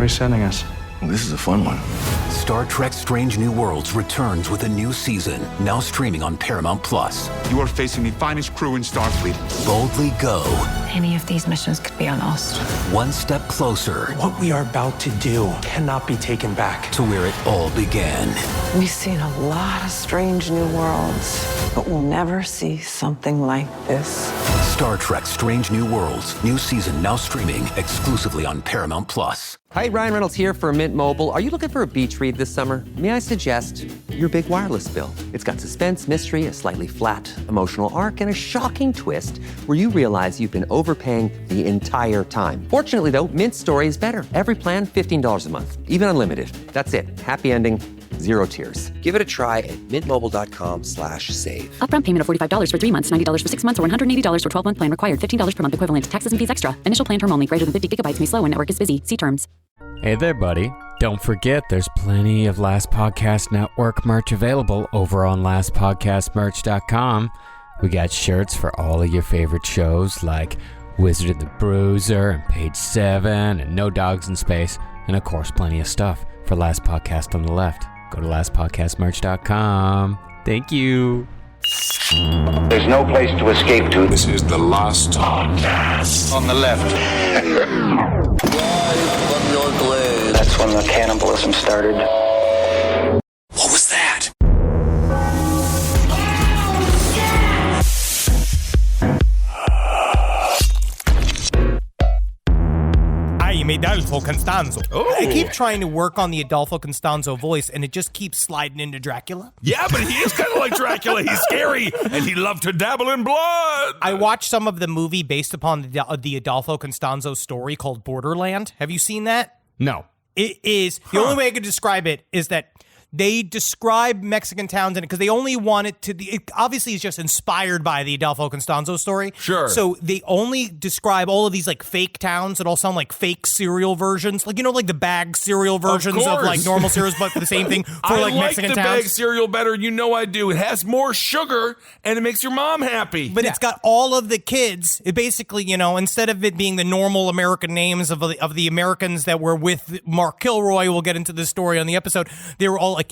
Where are you sending us? Well, this is a fun one. Star Trek Strange New Worlds returns with a new season, now streaming on Paramount+. You are facing the finest crew in Starfleet. Boldly go. Any of these missions could be on Ost. One step closer. What we are about to do cannot be taken back. To where it all began. We've seen a lot of strange new worlds, but we'll never see something like this. Star Trek Strange New Worlds. New season now streaming exclusively on Paramount+. Hi, Ryan Reynolds here for Mint Mobile. Are you looking for a beach read this summer? May I suggest your big wireless bill? It's got suspense, mystery, a slightly flat emotional arc, and a shocking twist where you realize you've been overpaying the entire time. Fortunately, though, Mint's story is better. Every plan, $15 a month, even unlimited. That's it. Happy ending, zero tears. Give it a try at mintmobile.com/save. Upfront payment of $45 for 3 months, $90 for 6 months, or $180 for 12-month plan required. $15 per month equivalent. Taxes and fees extra. Initial plan term only. Greater than 50 gigabytes may slow when network is busy. See terms. Hey there, buddy. Don't forget, there's plenty of Last Podcast Network merch available over on lastpodcastmerch.com. We got shirts for all of your favorite shows like Wizard and the Bruiser and Page 7 and No Dogs in Space, and of course, plenty of stuff for Last Podcast on the Left. Go to lastpodcastmerch.com. Thank you. There's no place to escape to. This is the Last Podcast. On the left. That's when the cannibalism started. What was that? I'm Adolfo Constanzo. Oh. I keep trying to work on the Adolfo Constanzo voice, and it just keeps sliding into Dracula. Yeah, but he is kind of like Dracula. He's scary, and he loved to dabble in blood. I watched some of the movie based upon the Adolfo Constanzo story called Borderland. Have you seen that? No. It is. The only way I could describe it is that they describe Mexican towns in it because they only want it to. It obviously is just inspired by the Adolfo Constanzo story. Sure. So they only describe all of these like fake towns that all sound like fake cereal versions, like like the bag cereal versions of like normal cereals, but for the same thing for like Mexican towns. I like the bag cereal better. You know I do. It has more sugar and it makes your mom happy. But it's got all of the kids. It basically, instead of it being the normal American names of the Americans that were with Mark Kilroy, we'll get into this story on the episode. They were all like,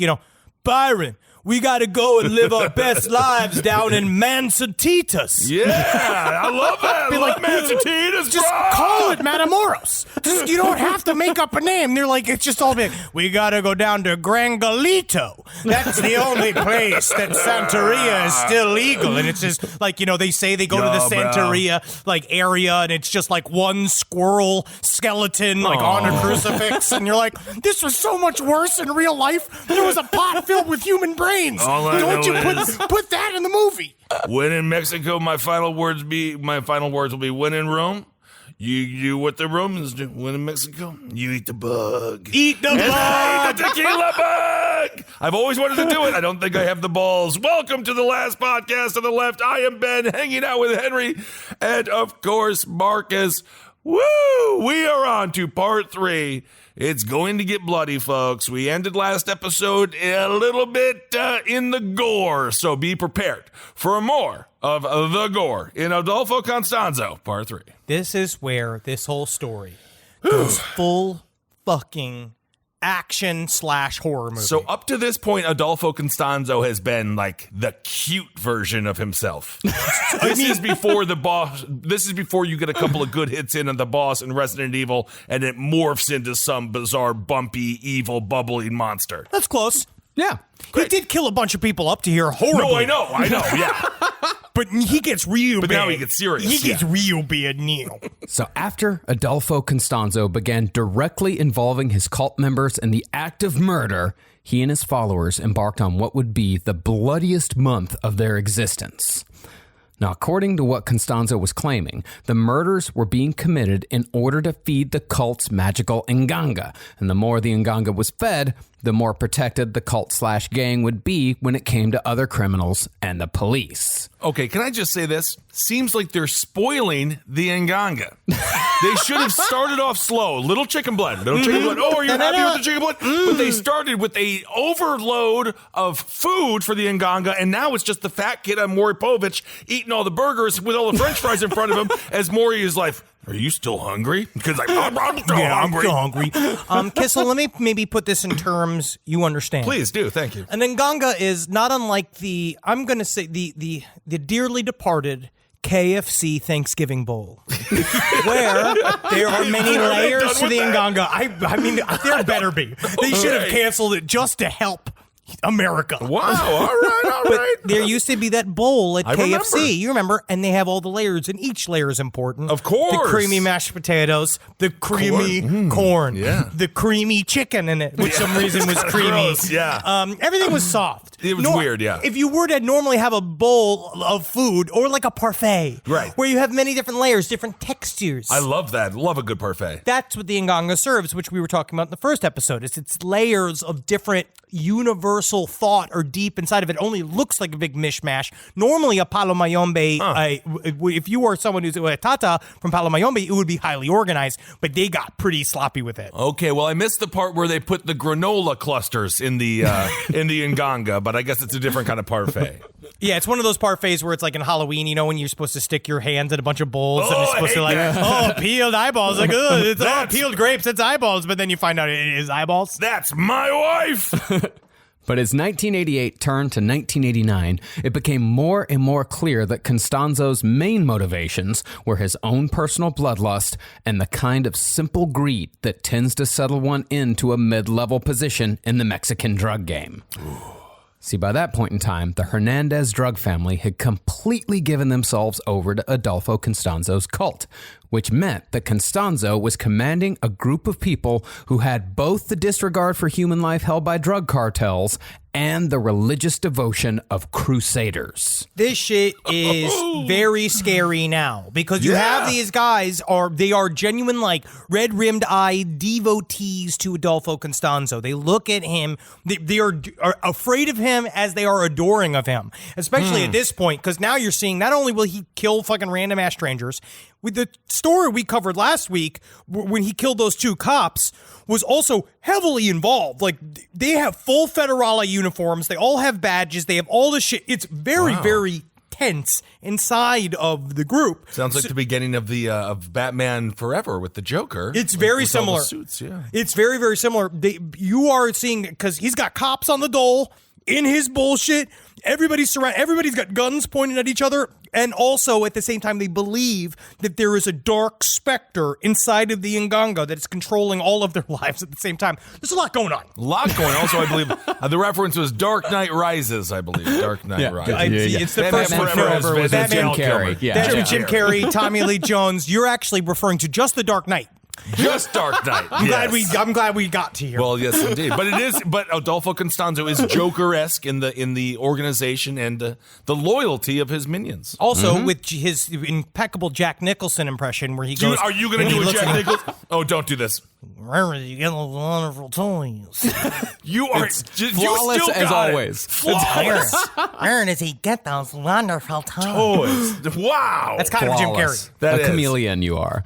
Byron, we got to go and live our best lives down in Mansatitas. Yeah, I love that. I love Mansatitas, just call it Matamoros. You don't have to make up a name. They're like, it's just all big. We got to go down to Gran Galito. That's the only place that Santeria is still legal. And it's just like, they say they go to the Santeria like area and it's just like one squirrel skeleton like on a crucifix. And you're like, this was so much worse in real life. There was a pot filled with human brains. Don't you put that in the movie? When in Mexico, my final words will be when in Rome, you do what the Romans do. When in Mexico, you eat the bug. Eat the bug! Eat the tequila bug! I've always wanted to do it. I don't think I have the balls. Welcome to the Last Podcast on the Left. I am Ben, hanging out with Henry, and of course, Marcus. Woo! We are on to part 3. It's going to get bloody, folks. We ended last episode a little bit in the gore, so be prepared for more of the gore in Adolfo Constanzo, part 3. This is where this whole story goes full fucking action/horror movie. So up to this point, Adolfo Constanzo has been like the cute version of himself. This is before the boss. This is before you get a couple of good hits in on the boss in Resident Evil, and it morphs into some bizarre, bumpy, evil, bubbling monster. That's close. Yeah. Great. He did kill a bunch of people up to here horribly. No, I know, yeah. But he gets real bad. But now he gets serious. He gets real bad now. So after Adolfo Constanzo began directly involving his cult members in the act of murder, he and his followers embarked on what would be the bloodiest month of their existence. Now, according to what Constanzo was claiming, the murders were being committed in order to feed the cult's magical Nganga. And the more the Nganga was fed, the more protected the cult/gang would be when it came to other criminals and the police. Okay, can I just say this? Seems like they're spoiling the Nganga. They should have started off slow. Little chicken blood. Oh, are you happy with the chicken blood? But they started with a overload of food for the Nganga, and now it's just the fat kid on Maury Povich eating all the burgers with all the french fries in front of him as Maury is like, Are you still hungry? Because I'm still hungry. I'm still hungry. Kissel, let me maybe put this in terms you understand. Please do. Thank you. An nganga is not unlike I'm going to say the dearly departed KFC Thanksgiving Bowl, where there are many layers to the nganga. I mean, there better be. They should have canceled it just to help America. Wow, all right. But there used to be that bowl at KFC, remember. you remember, and they have all the layers, and each layer is important. Of course. The creamy mashed potatoes, the creamy corn, the creamy chicken in it, which some reason was creamy. Gross, yeah. Everything was soft. It was weird, yeah. If you were to normally have a bowl of food, or like a parfait, right, where you have many different layers, different textures. I love that. Love a good parfait. That's what the nganga serves, which we were talking about in the first episode. It's layers of different universal thought or deep inside of it. Only looks like a big mishmash. Normally a palo mayombe, if you were someone who's a tata from palo mayombe, it would be highly organized, but they got pretty sloppy with it. Okay, well, I missed the part where they put the granola clusters in the nganga, but I guess it's a different kind of parfait. Yeah, it's one of those parfaits where it's like in Halloween, you know, when you're supposed to stick your hands in a bunch of bowls and it's supposed to peeled eyeballs. Like, it's peeled grapes, it's eyeballs, but then you find out it is eyeballs. That's my wife! But as 1988 turned to 1989, it became more and more clear that Constanzo's main motivations were his own personal bloodlust and the kind of simple greed that tends to settle one into a mid-level position in the Mexican drug game. See, by that point in time, the Hernandez drug family had completely given themselves over to Adolfo Constanzo's cult, which meant that Constanzo was commanding a group of people who had both the disregard for human life held by drug cartels and the religious devotion of crusaders. This shit is very scary now because you have these guys they are genuine like red-rimmed eye devotees to Adolfo Constanzo. They look at him, they are afraid of him as they are adoring of him, especially at this point, because now you're seeing not only will he kill fucking random ass strangers, with the story we covered last week, when he killed those two cops, was also heavily involved. Like, they have full Federale uniforms. They all have badges. They have all the shit. It's very, very tense inside of the group. Sounds like the beginning of the of Batman Forever with the Joker. It's very with similar. All the suits, yeah. It's very, very similar. You are seeing, because he's got cops on the dole in his bullshit. Everybody's got guns pointed at each other. And also, at the same time, they believe that there is a dark specter inside of the Nganga that is controlling all of their lives at the same time. There's a lot going on. A lot going on. Also, I believe the reference was Dark Knight Rises, I believe. Dark Knight Rises. It's the first one. Forever was Batman Jim Carrey. That's Jim Carrey, Tommy Lee Jones. You're actually referring to just the Dark Knight. Just Dark Knight. I'm glad we got to here. Well, yes, indeed. But Adolfo Constanzo is Joker-esque in the organization and the loyalty of his minions. Also, with his impeccable Jack Nicholson impression, where he goes, "Are you going to do a Jack Nicholson?" Oh, don't do this. Where did you get those wonderful toys? You are flawless as always. Flawless. Where does he get those wonderful toys? Wow. That's kind of Jim Carrey. A chameleon you are.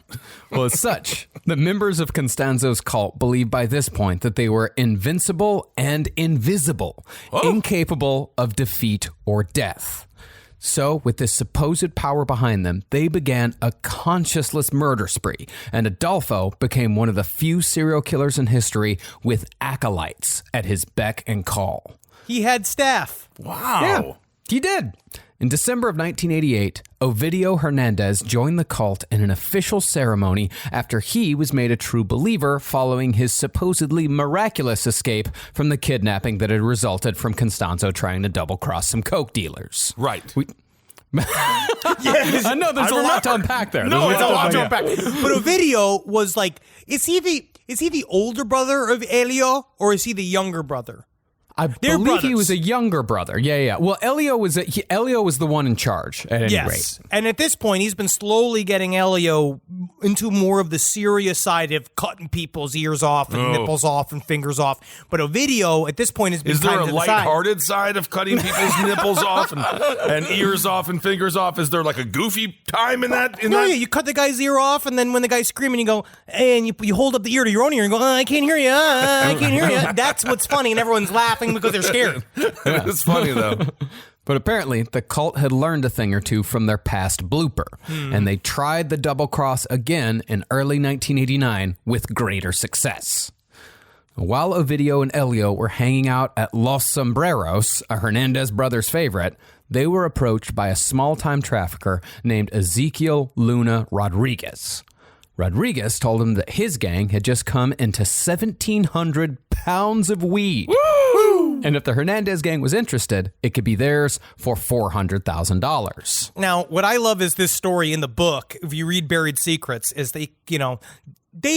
Well, as such, the members of Constanzo's cult believed by this point that they were invincible and invisible, incapable of defeat or death. So, with this supposed power behind them, they began a conscienceless murder spree, and Adolfo became one of the few serial killers in history with acolytes at his beck and call. He had staff. Wow. Yeah, he did. In December of 1988, Ovidio Hernandez joined the cult in an official ceremony after he was made a true believer following his supposedly miraculous escape from the kidnapping that had resulted from Constanzo trying to double-cross some coke dealers. Right. I know there's a lot to unpack there. No, it's a lot to unpack. But Ovidio was like, is he the older brother of Elio, or is he the younger brother? I believe he was a younger brother. Yeah. Well, Elio was the one in charge at any rate. And at this point, he's been slowly getting Elio into more of the serious side of cutting people's ears off and nipples off and fingers off. But Ovidio, at this point, has been Is there kind a of the lighthearted side of cutting people's nipples off and ears off and fingers off? Is there like a goofy time in that? Yeah, you cut the guy's ear off, and then when the guy's screaming, you go, and you hold up the ear to your own ear and go, I can't hear you, I can't hear you. That's what's funny, and everyone's laughing because they're scared. It's funny, though. But apparently, the cult had learned a thing or two from their past blooper, and they tried the double cross again in early 1989 with greater success. While Ovidio and Elio were hanging out at Los Sombreros, a Hernandez brothers' favorite, they were approached by a small-time trafficker named Ezequiel Luna Rodriguez. Rodriguez told him that his gang had just come into 1,700 pounds of weed. Woo! And if the Hernandez gang was interested, it could be theirs for $400,000. Now, what I love is this story in the book, if you read Buried Secrets, is they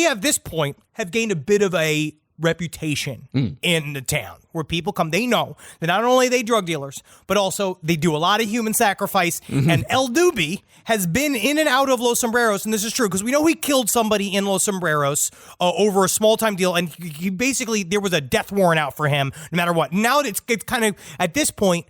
at this point have gained a bit of a reputation in the town where people come. They know that not only are they drug dealers, but also they do a lot of human sacrifice. And El Dubi has been in and out of Los Sombreros, and this is true because we know he killed somebody in Los Sombreros over a small-time deal, and he basically, there was a death warrant out for him no matter what. Now it's kind of, at this point,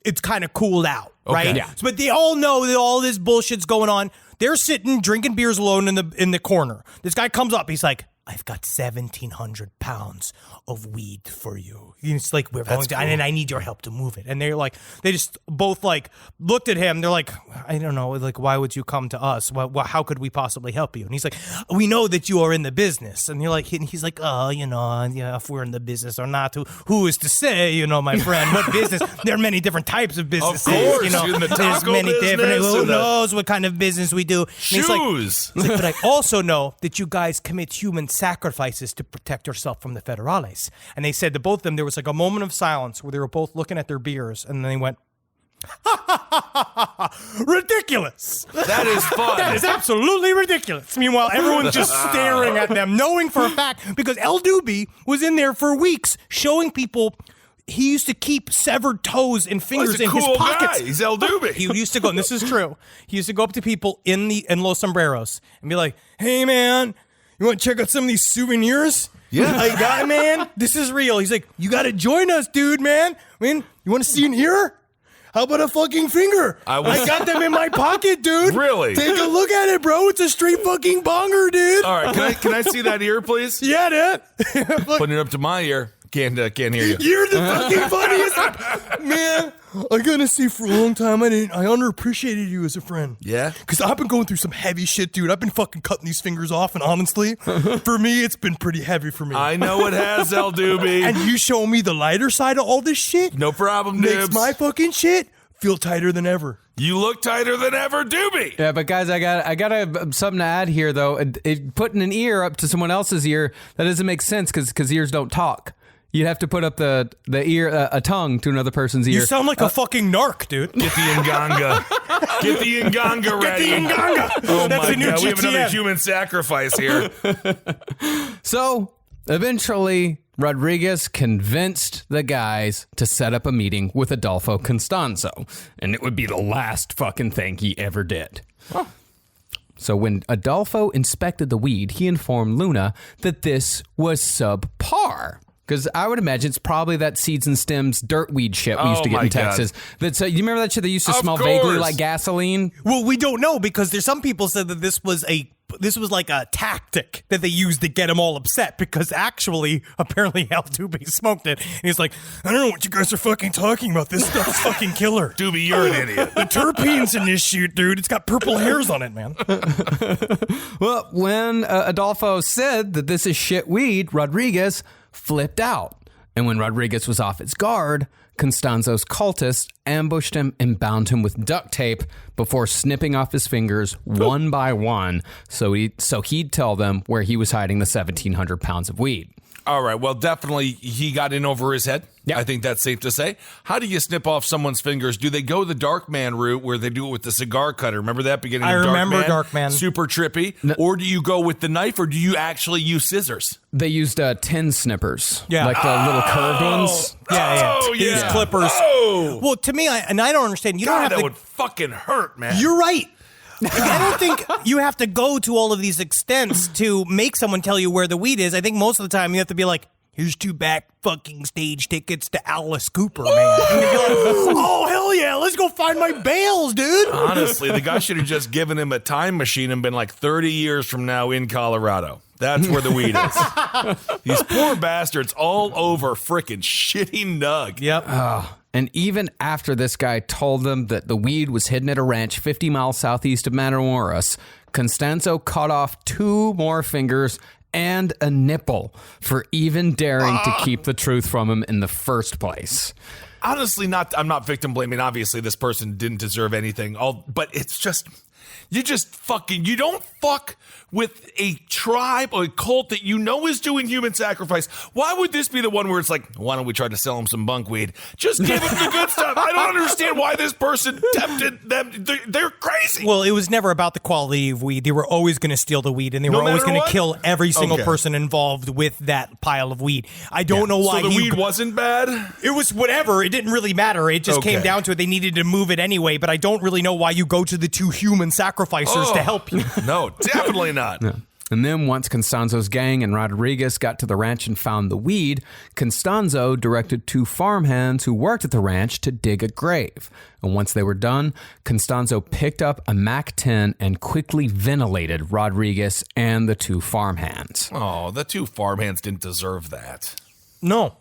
it's kind of cooled out, right? Okay. Yeah. But they all know that all this bullshit's going on. They're sitting drinking beers alone in the corner. This guy comes up. He's like, I've got 1,700 pounds of weed for you. It's like, we're going to, and I need your help to move it. And they're like, they just both like looked at him. They're like, I don't know, like, why would you come to us? How could we possibly help you? And he's like, we know that you are in the business. And you're like, and he's like, if we're in the business or not, who is to say, my friend, what business? There are many different types of businesses. Of course, in the there's taco many different, business who and the knows what kind of business we do. And shoes. He's like, but I also know that you guys commit human sacrifices to protect yourself from the Federales. And they said to both of them, there was like a moment of silence where they were both looking at their beers, and then they went, ridiculous. That is fun. That is absolutely ridiculous. Meanwhile, everyone's just staring at them, knowing for a fact, because El Dubi was in there for weeks showing people. He used to keep severed toes and fingers in his pockets. Guy. He's El Dubi. He used to go, and this is true, he used to go up to people in Los Sombreros and be like, hey, man, you want to check out some of these souvenirs? Yeah. I got it, man. This is real. He's like, you got to join us, dude, man. I mean, you want to see an ear? How about a fucking finger? I got them in my pocket, dude. Really? Take a look at it, bro. It's a straight fucking bonger, dude. All right, can I see that ear, please? Yeah, dude. Putting it up to my ear. Can't hear you. You're the fucking funniest. Man, I gotta say, for a long time, I underappreciated you as a friend. Yeah? Because I've been going through some heavy shit, dude. I've been fucking cutting these fingers off, and honestly, for me, it's been pretty heavy for me. I know it has, El Dubi. And you show me the lighter side of all this shit? No problem, Dibs. Makes my fucking shit feel tighter than ever. You look tighter than ever, Doobie. Yeah, but guys, I got something to add here, though. Putting an ear up to someone else's ear, that doesn't make sense because ears don't talk. You'd have to put up the ear, a tongue to another person's ear. You sound like a fucking narc, dude. Get the Nganga. Get the Nganga ready. Get the Nganga. Oh That's my a new God, we have another GTM. human sacrifice here. So, eventually, Rodriguez convinced the guys to set up a meeting with Adolfo Constanzo, and it would be the last fucking thing he ever did. Huh. So when Adolfo inspected the weed, he informed Luna that this was subpar. Because I would imagine it's probably that seeds and stems dirt weed shit we used to get in Texas. That's you remember that shit that used to smell vaguely like gasoline? Well, we don't know because there's some people said that this was like a tactic that they used to get him all upset because actually, apparently, El Dubi smoked it. And he's like, I don't know what you guys are fucking talking about. This stuff's fucking killer. Doobie, you're an idiot. The terpenes in this shit, dude. It's got purple hairs on it, man. Well, when Adolfo said that this is shit weed, Rodriguez flipped out. And when Rodriguez was off his guard, Constanzo's cultists ambushed him and bound him with duct tape before snipping off his fingers one by one so he'd tell them where he was hiding the 1,700 pounds of weed. All right, well, definitely he got in over his head. Yep. I think that's safe to say. How do you snip off someone's fingers? Do they go the Darkman route where they do it with the cigar cutter? Remember that beginning of Darkman? I remember Darkman. Super trippy. No. Or do you go with the knife, or do you actually use scissors? They used tin snippers. Yeah. Like the little curved ones. Yeah. Yeah. These clippers. Oh. Well, to me, I don't understand. You don't have that to. Would fucking hurt, man. You're right. I don't think you have to go to all of these extents to make someone tell you where the weed is. I think most of the time you have to be like, here's 2 back fucking stage tickets to Alice Cooper, man. And you'd be like, oh, hell yeah, let's go find my bales, dude. Honestly, the guy should have just given him a time machine and been like 30 years from now in Colorado. That's where the weed is. These poor bastards all over frickin' shitty Nug. Yep. And even after this guy told them that the weed was hidden at a ranch 50 miles southeast of Matamoros, Constanzo cut off 2 more fingers and a nipple for even daring to keep the truth from him in the first place. Honestly, I'm not victim blaming. Obviously, this person didn't deserve anything. But it's just, you don't fuck with a tribe or a cult that you know is doing human sacrifice. Why would this be the one where it's like, why don't we try to sell him some bunkweed? Just give him the good stuff. I don't understand why this person tempted them. They're crazy. Well, it was never about the quality of weed. They were always going to steal the weed, and they were always going to kill every single person involved with that pile of weed. I don't know why. So the weed wasn't bad? It was whatever. It didn't really matter. It just came down to it. They needed to move it anyway, but I don't really know why you go to the 2 human sacrificers to help you. No, definitely not. Yeah. And then once Constanzo's gang and Rodriguez got to the ranch and found the weed, Constanzo directed 2 farmhands who worked at the ranch to dig a grave. And once they were done, Constanzo picked up a MAC-10 and quickly ventilated Rodriguez and the 2 farmhands. Oh, the 2 farmhands didn't deserve that. No.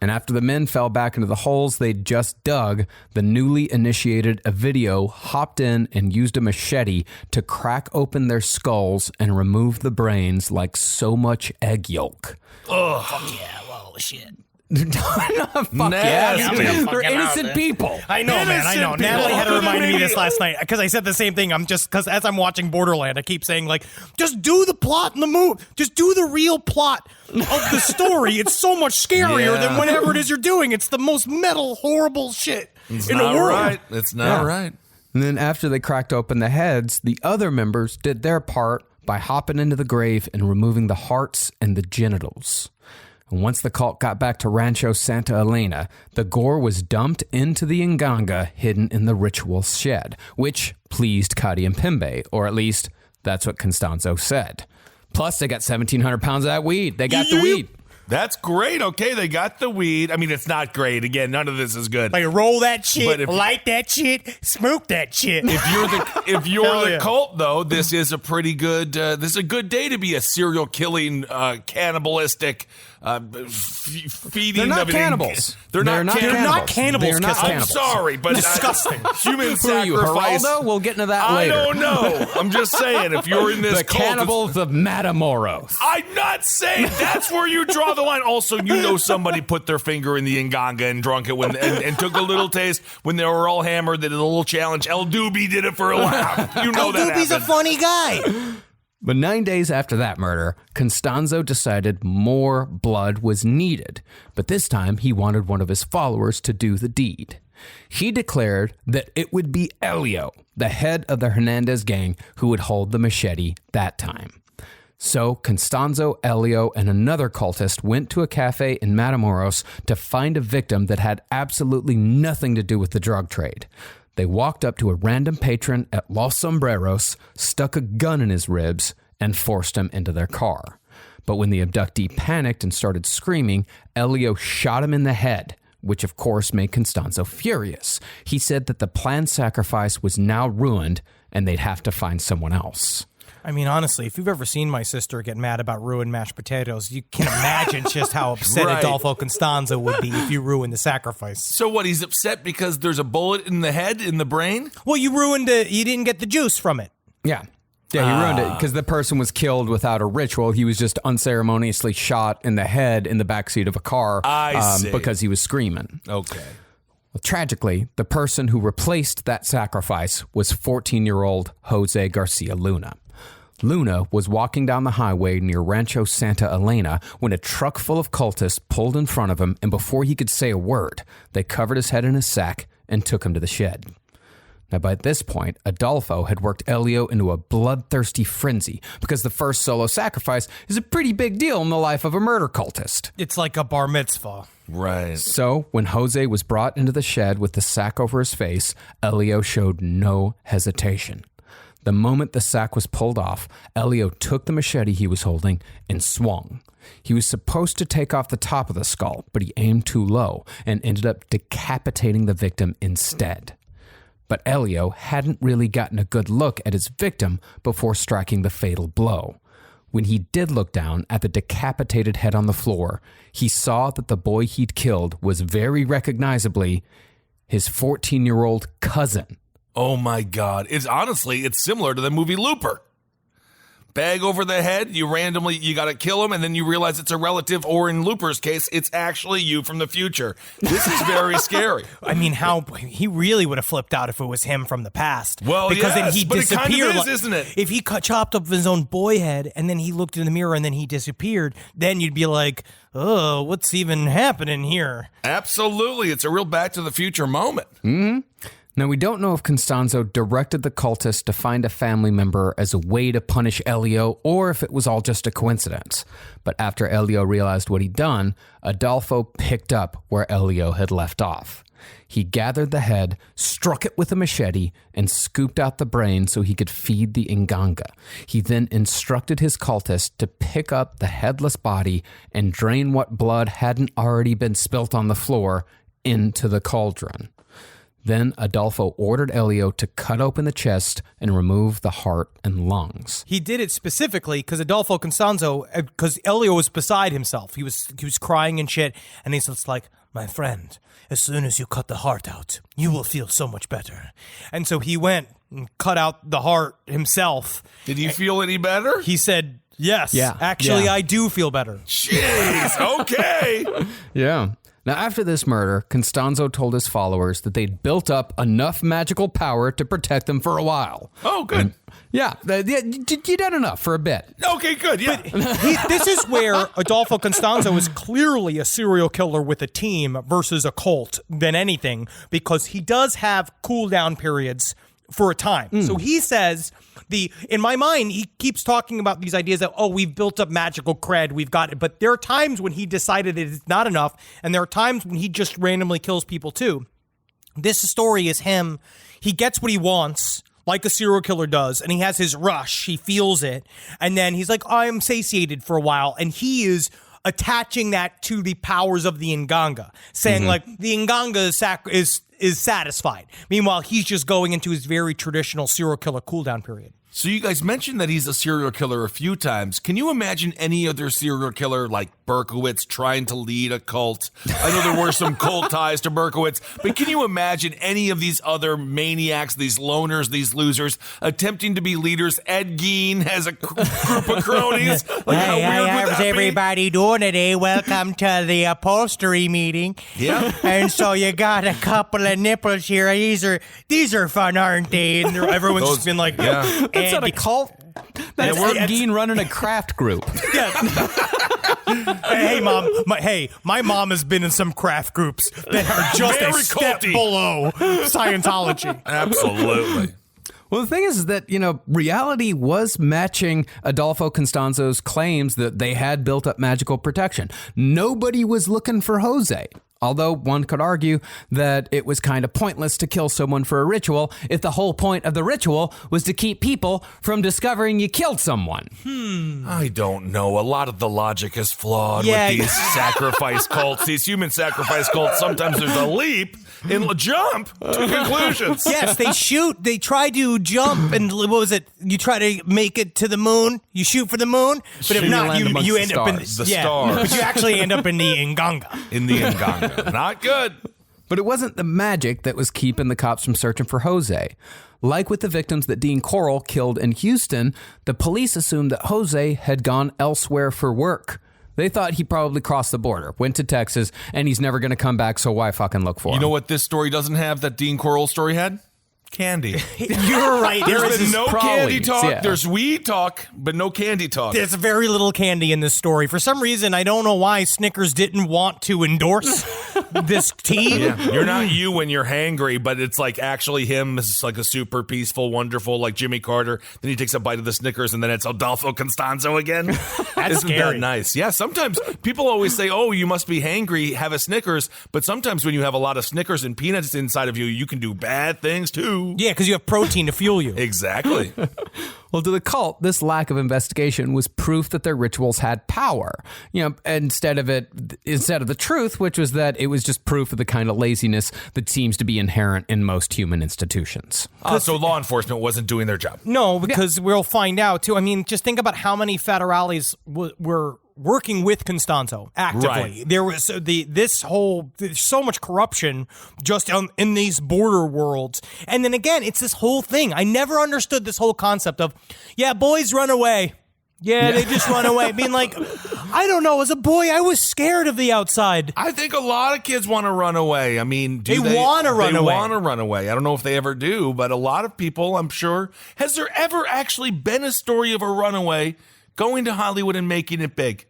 And after the men fell back into the holes they'd just dug, the newly initiated Ovidio hopped in and used a machete to crack open their skulls and remove the brains like so much egg yolk. Ugh. Fuck yeah, well, shit. Fuck yeah. They're innocent people. I know, man. I know. Natalie had to remind me this last night because I said the same thing. Because as I'm watching Borderland, I keep saying, like, just do the plot in the movie. Just do the real plot of the story. It's so much scarier than whatever it is you're doing. It's the most metal, horrible shit in the world. Right. It's not right. And then after they cracked open the heads, the other members did their part by hopping into the grave and removing the hearts and the genitals. And once the cult got back to Rancho Santa Elena, the gore was dumped into the Nganga hidden in the ritual shed, which pleased Cuddy and Pimbe, or at least that's what Constanzo said. Plus, they got 1,700 pounds of that weed. They got the weed. That's great. Okay, they got the weed. I mean, it's not great. Again, none of this is good. Like, roll that shit, light that shit, smoke that shit. If you're the cult, though, this is a pretty good. This is a good day to be a serial killing, cannibalistic, feeding. They're not of cannibals. They're not cannibals. They're not I'm cannibals. sorry, but disgusting. Human Who are you, sacrifice. Geraldo? We'll get into that I later. don't know. I'm just saying, if you're in this the cult, cannibals of Matamoros. I'm not saying that's where you draw the line. Also, you know, somebody put their finger in the Nganga and drunk it and took a little taste when they were all hammered. They did a little challenge. El Doobie did it for a laugh. You know that Doobie's a happened. funny guy. But 9 days after that murder, Constanzo decided more blood was needed. But this time, he wanted one of his followers to do the deed. He declared that it would be Elio, the head of the Hernandez gang, who would hold the machete that time. So Constanzo, Elio, and another cultist went to a cafe in Matamoros to find a victim that had absolutely nothing to do with the drug trade. They walked up to a random patron at Los Sombreros, stuck a gun in his ribs, and forced him into their car. But when the abductee panicked and started screaming, Elio shot him in the head, which of course made Constanzo furious. He said that the planned sacrifice was now ruined and they'd have to find someone else. I mean, honestly, if you've ever seen my sister get mad about ruined mashed potatoes, you can imagine just how upset Adolfo Constanzo would be if you ruined the sacrifice. So what, he's upset because there's a bullet in the head, in the brain? Well, you ruined it. You didn't get the juice from it. Yeah, he ruined it because the person was killed without a ritual. He was just unceremoniously shot in the head in the backseat of a car because he was screaming. Okay. Well, tragically, the person who replaced that sacrifice was 14-year-old Jose Garcia Luna. Luna was walking down the highway near Rancho Santa Elena when a truck full of cultists pulled in front of him, and before he could say a word, they covered his head in a sack and took him to the shed. Now, by this point, Adolfo had worked Elio into a bloodthirsty frenzy because the first solo sacrifice is a pretty big deal in the life of a murder cultist. It's like a bar mitzvah. Right. So, when Jose was brought into the shed with the sack over his face, Elio showed no hesitation. The moment the sack was pulled off, Elio took the machete he was holding and swung. He was supposed to take off the top of the skull, but he aimed too low and ended up decapitating the victim instead. But Elio hadn't really gotten a good look at his victim before striking the fatal blow. When he did look down at the decapitated head on the floor, he saw that the boy he'd killed was very recognizably his 14-year-old cousin. Oh my God. It's similar to the movie Looper. Bag over the head, you got to kill him, and then you realize it's a relative, or in Looper's case, it's actually you from the future. This is very scary. I mean, he really would have flipped out if it was him from the past. Well, because then he but disappeared. it kind of is, isn't it? If he chopped up his own boy head, and then he looked in the mirror, and then he disappeared, then you'd be like, oh, what's even happening here? Absolutely. It's a real Back to the Future moment. Mm-hmm. Now, we don't know if Constanzo directed the cultists to find a family member as a way to punish Elio, or if it was all just a coincidence. But after Elio realized what he'd done, Adolfo picked up where Elio had left off. He gathered the head, struck it with a machete, and scooped out the brain so he could feed the Inganga. He then instructed his cultists to pick up the headless body and drain what blood hadn't already been spilt on the floor into the cauldron. Then Adolfo ordered Elio to cut open the chest and remove the heart and lungs. He did it specifically because Adolfo Constanzo, because Elio was beside himself. He was crying and shit, and he's just like, my friend, as soon as you cut the heart out, you will feel so much better. And so he went and cut out the heart himself. Did he feel any better? He said, yes, yeah, actually, I do feel better. Jeez, okay. Yeah. Now, after this murder, Constanzo told his followers that they'd built up enough magical power to protect them for a while. Oh, good. And, you done enough for a bit. Okay, good, yeah. This is where Adolfo Constanzo is clearly a serial killer with a team versus a cult than anything, because he does have cooldown periods for a time. So he says, in my mind, he keeps talking about these ideas that, we've built up magical cred, we've got it. But there are times when he decided it's not enough, and there are times when he just randomly kills people too. This story is him. He gets what he wants, like a serial killer does, and he has his rush. He feels it. And then he's like, I'm satiated for a while. And he is attaching that to the powers of the Inganga, saying like the Inganga is satisfied. Meanwhile, he's just going into his very traditional serial killer cooldown period. So you guys mentioned that he's a serial killer a few times. Can you imagine any other serial killer like Berkowitz trying to lead a cult? I know there were some cult ties to Berkowitz, but can you imagine any of these other maniacs, these loners, these losers, attempting to be leaders? Ed Gein has a group of cronies. Like, how weird would how's that be? everybody doing today? Welcome to the upholstery meeting. Yeah. And so you got a couple of nipples here. These are fun, aren't they? And everyone's just been like, yeah. That's not a cult. That's Ed Gein running a craft group. Yeah. Hey, Mom. My mom has been in some craft groups that are just Very a step culty. below Scientology. Absolutely. Well, the thing is that, reality was matching Adolfo Constanzo's claims that they had built up magical protection. Nobody was looking for Jose. Although one could argue that it was kind of pointless to kill someone for a ritual if the whole point of the ritual was to keep people from discovering you killed someone. I don't know. A lot of the logic is flawed with these sacrifice cults, these human sacrifice cults. Sometimes there's a leap in a jump to conclusions. Yes, they try to jump, and what was it? You try to make it to the moon, you shoot for the moon, but if not, you end up in the stars. But you actually end up in the Inganga. In the Inganga. Not good. But it wasn't the magic that was keeping the cops from searching for Jose. Like with the victims that Dean Coral killed in Houston, the police assumed that Jose had gone elsewhere for work. They thought he probably crossed the border, went to Texas, and he's never going to come back, so why fucking look for him? You know what this story doesn't have that Dean Coral story had? Candy. You're right. There's been no candy talk. Yeah. There's weed talk, but no candy talk. There's very little candy in this story. For some reason, I don't know why Snickers didn't want to endorse this tea. Yeah. You're not you when you're hangry, but it's like actually him. This is like a super peaceful, wonderful, like Jimmy Carter. Then he takes a bite of the Snickers, and then it's Adolfo Constanzo again. That's Isn't scary. that nice? Yeah, sometimes people always say, oh, you must be hangry, have a Snickers. But sometimes when you have a lot of Snickers and peanuts inside of you, you can do bad things too. Yeah, because you have protein to fuel you. Exactly. Well, to the cult, this lack of investigation was proof that their rituals had power. Instead of the truth, which was that it was just proof of the kind of laziness that seems to be inherent in most human institutions. So law enforcement wasn't doing their job. No, because we'll find out too. I mean, just think about how many federales were working with Constanzo actively. Right. There was there's so much corruption just in these border worlds. And then again, it's this whole thing. I never understood this whole concept of, boys run away. Yeah, they just run away. Being like, I don't know. As a boy, I was scared of the outside. I think a lot of kids want to run away. I mean, they want to run away. They want to run away. I don't know if they ever do, but a lot of people, I'm sure. Has there ever actually been a story of a runaway going to Hollywood and making it big?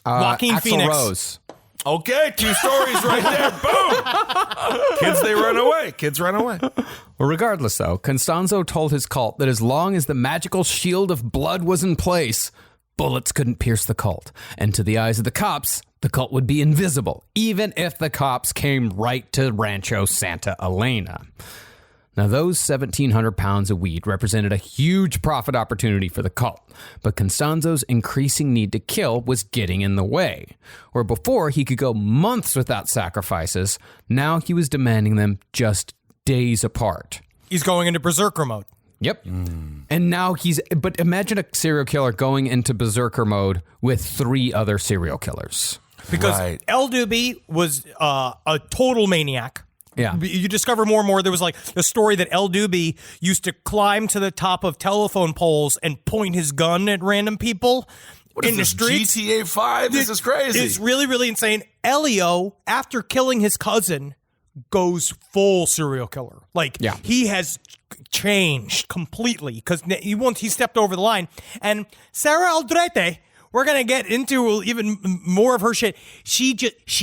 Joaquin Axl Phoenix. Rose. Okay, 2 stories right there. Boom. Kids, they run away. Kids run away. Well, regardless, though, Constanzo told his cult that as long as the magical shield of blood was in place, bullets couldn't pierce the cult. And to the eyes of the cops, the cult would be invisible, even if the cops came right to Rancho Santa Elena. Now, those 1,700 pounds of weed represented a huge profit opportunity for the cult, but Constanzo's increasing need to kill was getting in the way. Where before he could go months without sacrifices, now he was demanding them just days apart. He's going into berserker mode. Yep. And now but imagine a serial killer going into berserker mode with 3 other serial killers. Because El Doobie was a total maniac. Yeah. You discover more and more. There was like a story that El Doobie used to climb to the top of telephone poles and point his gun at random people in the streets. GTA 5? This is crazy. It's really, really insane. Elio, after killing his cousin, goes full serial killer. He has changed completely because once he stepped over the line. And Sarah Aldrete, we're going to get into even more of her shit. She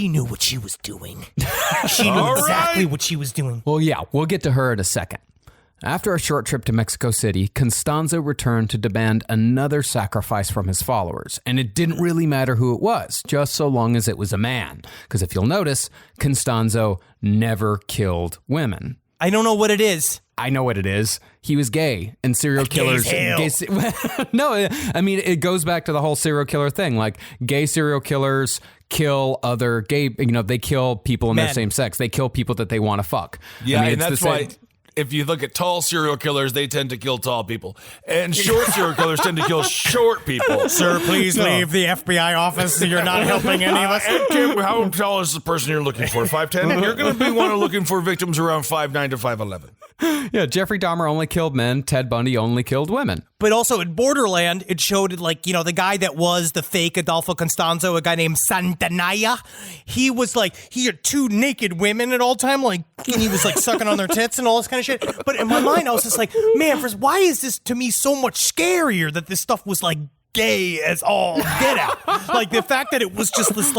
knew what she was doing. She knew exactly what she was doing. Well, yeah, we'll get to her in a second. After a short trip to Mexico City, Constanzo returned to demand another sacrifice from his followers. And it didn't really matter who it was, just so long as it was a man. Because if you'll notice, Constanzo never killed women. I don't know what it is. I know what it is. He was gay, and serial killers. No, I mean, it goes back to the whole serial killer thing. Like, gay serial killers kill other gay, they kill people in their same sex. They kill people that they want to fuck. Yeah, I mean, and that's why if you look at tall serial killers, they tend to kill tall people. And short serial killers tend to kill short people. Sir, please leave the FBI office. You're not helping any of us. And Kim, how tall is the person you're looking for? 5'10"? You're going to be looking for victims around 5'9" to 5'11". Yeah, Jeffrey Dahmer only killed men. Ted Bundy only killed women. But also in Borderland, it showed the guy that was the fake Adolfo Constanzo, a guy named Santanaya. He was he had 2 naked women at all time, and he was sucking on their tits and all this kind of shit. But in my mind, I was just man, why is this to me so much scarier that this stuff was gay as all get out? The fact that it was just this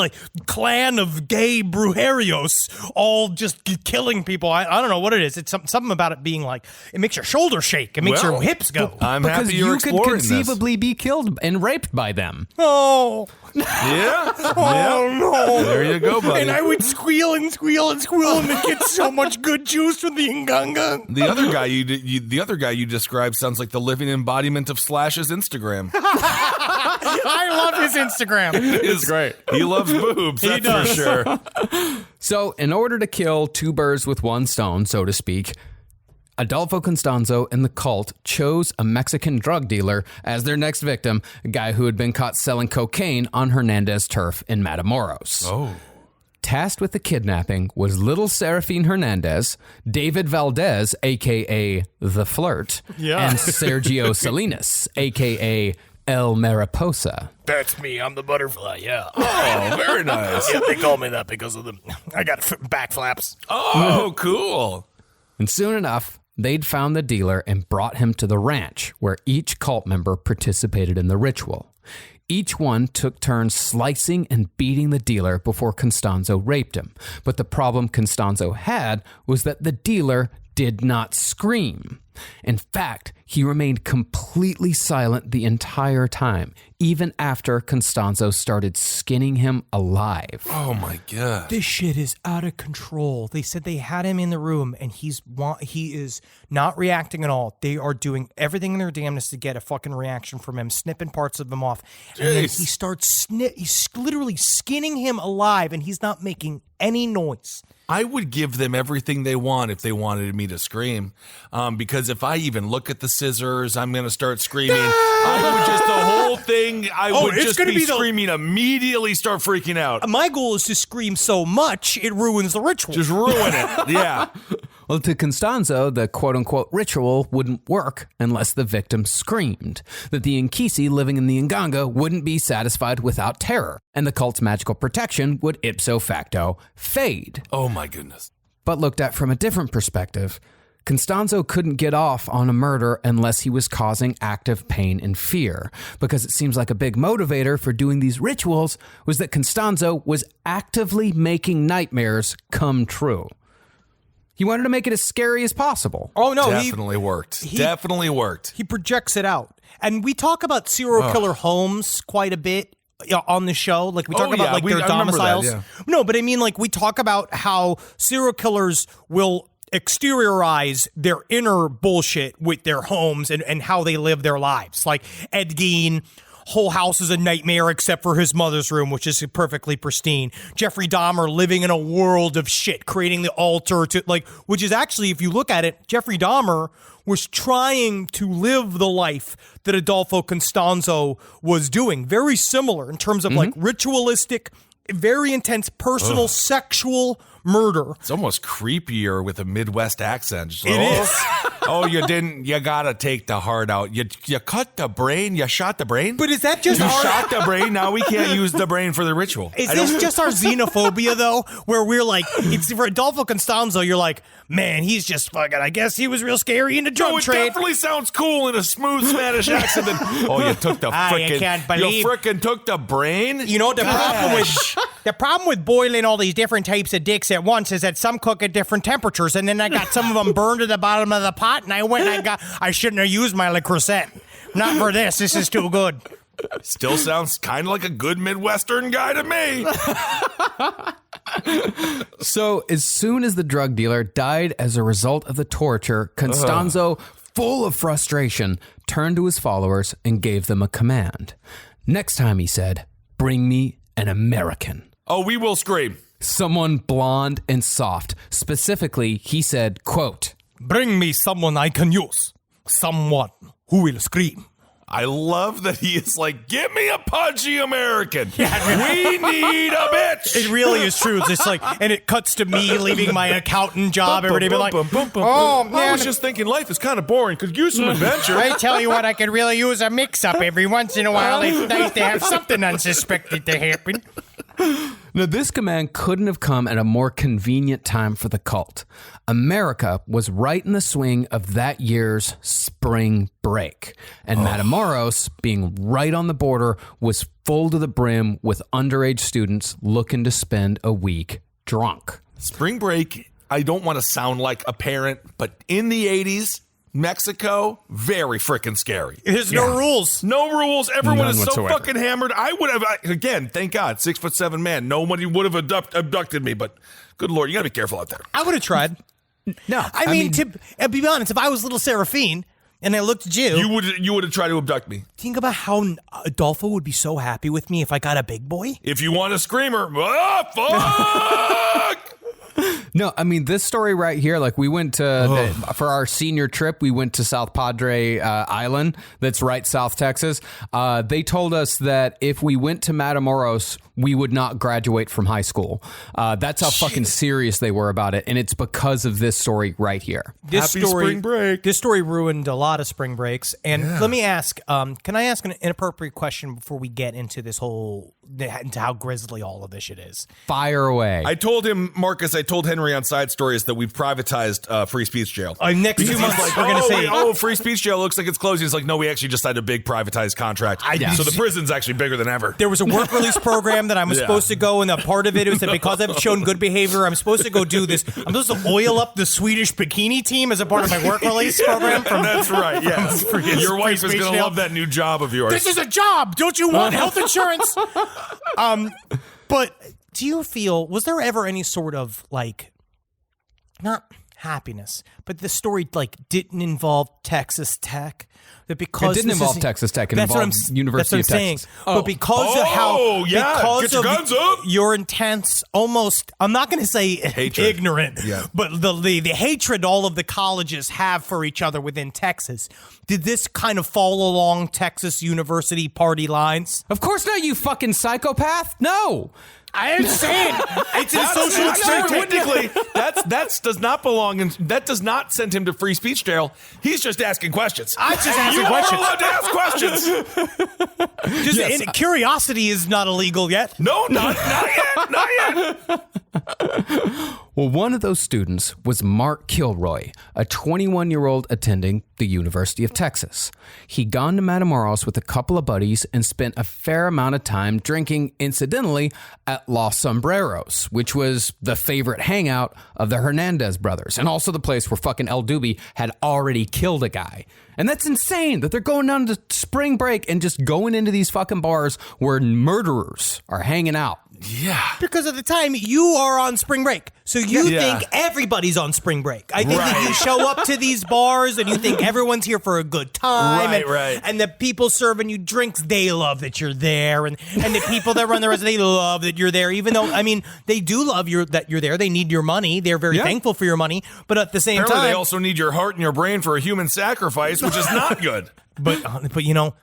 clan of gay brujerios all just killing people. I don't know what it is. It's something about it being it makes your shoulders shake. It makes your hips go. I'm happy you're exploring you could conceivably be killed and raped by them. Oh. Yeah. Oh, no. There you go, buddy. And I would squeal and squeal and squeal and get so much good juice from the nganga. The other guy you described sounds like the living embodiment of Slash's Instagram. I love his Instagram. It's great. He loves boobs, that's for sure. So, in order to kill 2 birds with 1 stone, so to speak, Adolfo Constanzo and the cult chose a Mexican drug dealer as their next victim, a guy who had been caught selling cocaine on Hernandez turf in Matamoros. Oh. Tasked with the kidnapping was little Serafine Hernandez, David Valdez, a.k.a. The Flirt, and Sergio Salinas, a.k.a. El Mariposa. That's me. I'm the butterfly, yeah. Oh, very nice. Yeah, they call me that because of I got back flaps. Oh, cool. And soon enough, they'd found the dealer and brought him to the ranch where each cult member participated in the ritual. Each one took turns slicing and beating the dealer before Constanzo raped him. But the problem Constanzo had was that the dealer did not scream. In fact, he remained completely silent the entire time, even after Constanzo started skinning him alive. Oh my God. This shit is out of control. They said they had him in the room and he is not reacting at all. They are doing everything in their damnness to get a fucking reaction from him, snipping parts of him off. And then he starts he's literally skinning him alive and he's not making any noise. I would give them everything they want if they wanted me to scream. Because if I even look at the scissors, I'm going to start screaming. I would just, the whole thing, I would just be screaming immediately, start freaking out. My goal is to scream so much, it ruins the ritual. Just ruin it. Yeah. Well, to Constanzo, the quote-unquote ritual wouldn't work unless the victim screamed, that the Nkisi living in the Nganga wouldn't be satisfied without terror, and the cult's magical protection would ipso facto fade. Oh my goodness. But looked at from a different perspective, Constanzo couldn't get off on a murder unless he was causing active pain and fear, because it seems like a big motivator for doing these rituals was that Constanzo was actively making nightmares come true. He wanted to make it as scary as possible. Oh, no. Definitely worked. Definitely worked. He projects it out. And we talk about serial killer homes quite a bit on the show. Like, we talk about, their domiciles. That, yeah. No, but I mean, like, we talk about how serial killers will exteriorize their inner bullshit with their homes and how they live their lives. Like, Ed Gein, whole house is a nightmare except for his mother's room, which is perfectly pristine. Jeffrey Dahmer living in a world of shit, creating the altar to, like, which is actually, if you look at it, Jeffrey Dahmer was trying to live the life that Adolfo Constanzo was doing. Very similar in terms of like ritualistic, very intense personal sexual murder. It's almost creepier with a Midwest accent. Just, it is. Oh, you gotta take the heart out. You cut the brain, you shot the brain? But is that just You shot the brain, now we can't use the brain for the ritual. Is this just our xenophobia, though? Where we're like, it's for Adolfo Constanzo, you're like, man, he's just fucking, I guess he was real scary in the drug trade. It definitely sounds cool in a smooth Spanish accent. Oh, you took the frickin', you frickin' took the brain? You know, the problem with boiling all these different types of dicks at once is that some cook at different temperatures, and then I got some of them burned to the bottom of the pot, and I went and I shouldn't have used my Le Creuset. Not for this. This is too good. Still sounds kind of like a good Midwestern guy to me. So as soon as the drug dealer died as a result of the torture, Constanzo, full of frustration, turned to his followers and gave them a command. Next time he said, "Bring me an American." Oh, we will scream. Someone blonde and soft. Specifically, he said, quote, "Bring me someone I can use. Someone who will scream." I love that he is like, give me a pudgy American. We need a bitch. It really is true. It's just like, and it cuts to me leaving my accountant job. Everybody be like, oh, man. I was just thinking life is kind of boring. Could use some adventure. I tell you what, I could really use a mix-up every once in a while. It's nice to have something unsuspected to happen. Now, this command couldn't have come at a more convenient time for the cult. America was right in the swing of that year's spring break, and Matamoros, being right on the border, was full to the brim with underage students looking to spend a week drunk. Spring break, I don't want to sound like a parent, but in the 80s, Mexico, very freaking scary. There's no rules. No rules. Everyone None is so whatsoever. fucking hammered. I would have, again, thank God, 6'7" man. Nobody would have abducted me, but good Lord, you got to be careful out there. I would have tried. No, I mean, to be honest, if I was little Seraphine and I looked at you, you would have tried to abduct me. Think about how Adolfo would be so happy with me if I got a big boy. If you want a screamer, fuck! No, I mean, this story right here, like we went to, for our senior trip, we went to South Padre Island, that's right South Texas. They told us that if we went to Matamoros, we would not graduate from high school. That's how fucking serious they were about it. And it's because of this story right here. Happy spring break. This story ruined a lot of spring breaks. And let me ask, can I ask an inappropriate question before we get into this whole into how grisly all of this shit is. Fire away. I told him, Marcus, I told Henry on Side Stories that we've privatized free speech jail. Next 2 months, we're going to say... free speech jail looks like it's closing. It's like, no, we actually just signed a big privatized contract. So the prison's actually bigger than ever. There was a work release program that I was supposed to go, and a part of it was that because I've shown good behavior, I'm supposed to go do this. I'm supposed to oil up the Swedish bikini team as a part of my work release program. That's right, yes. Your wife is going to love that new job of yours. This is a job! Don't you want health insurance? But do you feel, was there ever any sort of, like, not happiness, but the story, like, didn't involve Texas Tech? That because it didn't involve Texas Tech, it involved University of Texas. But because of how, because get your guns up. Your intense, almost, I'm not going to say hatred. Ignorant, but the hatred all of the colleges have for each other within Texas. Did this kind of fall along Texas University party lines? Of course not, you fucking psychopath. No. I am saying it's a social experiment. That does not belong, and that does not send him to free speech jail. He's just asking questions. I'm just asking questions. You are allowed to ask questions. Curiosity is not illegal yet. No, not yet. Well, one of those students was Mark Kilroy, a 21-year-old attending the University of Texas. He'd gone to Matamoros with a couple of buddies and spent a fair amount of time drinking, incidentally, at Los Sombreros, which was the favorite hangout of the Hernandez brothers, and also the place where fucking El Doobie had already killed a guy. And that's insane that they're going down to spring break and just going into these fucking bars where murderers are hanging out. Yeah. Because at the time, you are on spring break. So you think everybody's on spring break. I think that you show up to these bars and you think everyone's here for a good time. And the people serving you drinks, they love that you're there. And the people that run the restaurant, they love that you're there. Even though, I mean, they do love that you're there. They need your money. They're very thankful for your money. But at the same time, they also need your heart and your brain for a human sacrifice, which is not good. But you know,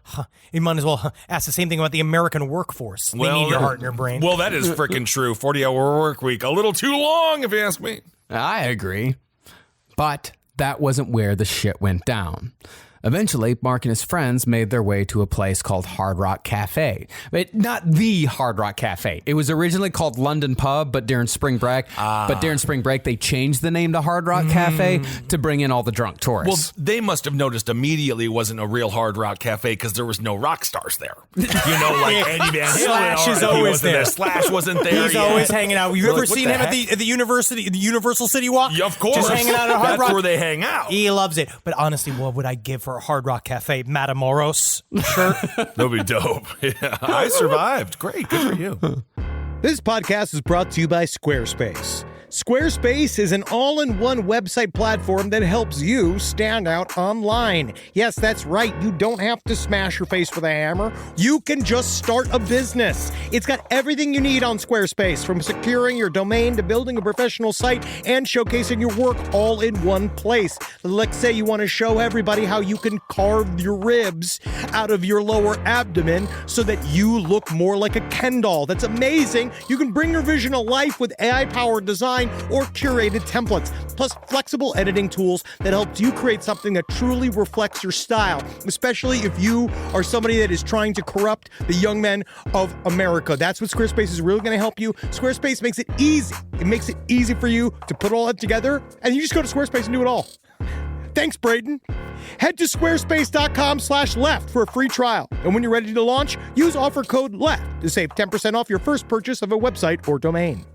you might as well ask the same thing about the American workforce. They need your heart and your brain. Well, that is freaking true. 40-hour work week. A little too long, if you ask me. I agree. But that wasn't where the shit went down. Eventually, Mark and his friends made their way to a place called Hard Rock Cafe. But not the Hard Rock Cafe. It was originally called London Pub, but during spring break, they changed the name to Hard Rock Cafe to bring in all the drunk tourists. Well, they must have noticed immediately it wasn't a real Hard Rock Cafe because there was no rock stars there. You know, like Eddie Van Halen. Slash is always there. Slash wasn't there. He's always hanging out. You ever seen him at the university, the Universal City Walk? Yeah, of course. Just hanging out at Hard Rock. That's where they hang out. He loves it. But honestly, what would I give for a Hard Rock Cafe Matamoros shirt? That'd be dope. Yeah, I survived. Great. Good for you. This podcast is brought to you by Squarespace. Squarespace is an all-in-one website platform that helps you stand out online. Yes, that's right. You don't have to smash your face with a hammer. You can just start a business. It's got everything you need on Squarespace, from securing your domain to building a professional site and showcasing your work all in one place. Let's say you want to show everybody how you can carve your ribs out of your lower abdomen so that you look more like a Ken doll. That's amazing. You can bring your vision to life with AI-powered design or curated templates, plus flexible editing tools that helps you create something that truly reflects your style, especially if you are somebody that is trying to corrupt the young men of America. That's what Squarespace is really going to help you. Squarespace makes it easy. It makes it easy for you to put all that together, and you just go to Squarespace and do it all. Thanks, Braden. Head to squarespace.com/left for a free trial. And when you're ready to launch, use offer code LEFT to save 10% off your first purchase of a website or domain.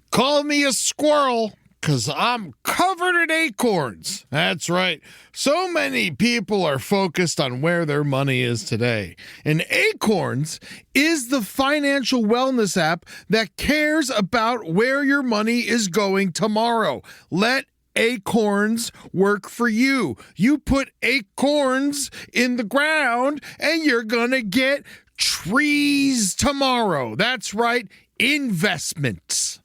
Call me a squirrel, 'cause I'm covered in acorns. That's right. So many people are focused on where their money is today. And Acorns is the financial wellness app that cares about where your money is going tomorrow. Let Acorns work for you. You put acorns in the ground and you're gonna get trees tomorrow. That's right, investments.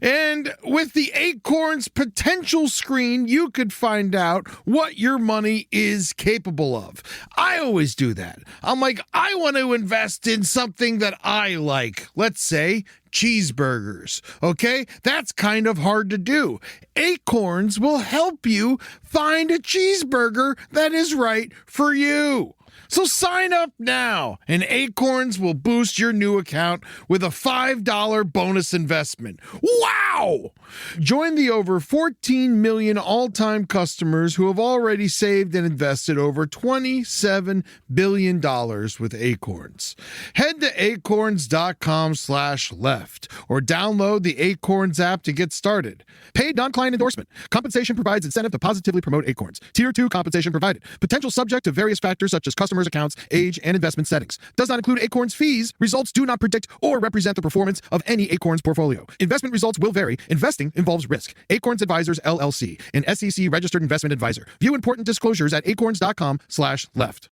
And with the Acorns Potential Screen, you could find out what your money is capable of. I always do that. I'm like, I want to invest in something that I like. Let's say cheeseburgers. Okay? That's kind of hard to do. Acorns will help you find a cheeseburger that is right for you. So sign up now, and Acorns will boost your new account with a $5 bonus investment. Wow! Join the over 14 million all-time customers who have already saved and invested over $27 billion with Acorns. Head to acorns.com/left or download the Acorns app to get started. Paid non-client endorsement. Compensation provides incentive to positively promote Acorns. Tier 2 compensation provided. Potential subject to various factors such as customers' accounts, age, and investment settings. Does not include Acorns fees. Results do not predict or represent the performance of any Acorns portfolio. Investment results will vary. Investing involves risk. Acorns Advisors, LLC, an SEC registered investment advisor. View important disclosures at acorns.com/left.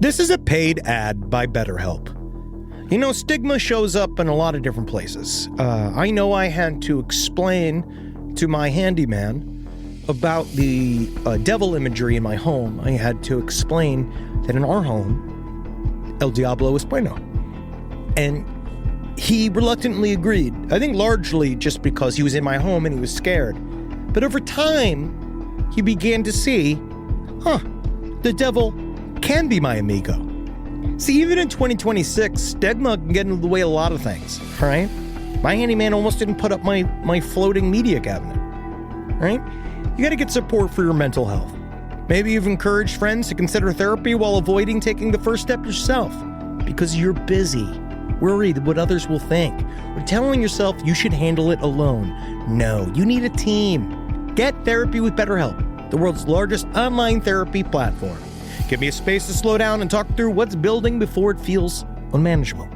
This is a paid ad by BetterHelp. You know, stigma shows up in a lot of different places. I know I had to explain to my handyman about the devil imagery in my home. I had to explain that in our home, El Diablo es bueno. And he reluctantly agreed. I think largely just because he was in my home and he was scared. But over time, he began to see, the devil can be my amigo. See, even in 2026, stigma can get in the way of a lot of things, right? My handyman almost didn't put up my floating media cabinet, right? You got to get support for your mental health. Maybe you've encouraged friends to consider therapy while avoiding taking the first step yourself because you're busy, worried what others will think, or telling yourself you should handle it alone. No, you need a team. Get therapy with BetterHelp, the world's largest online therapy platform. Give me a space to slow down and talk through what's building before it feels unmanageable.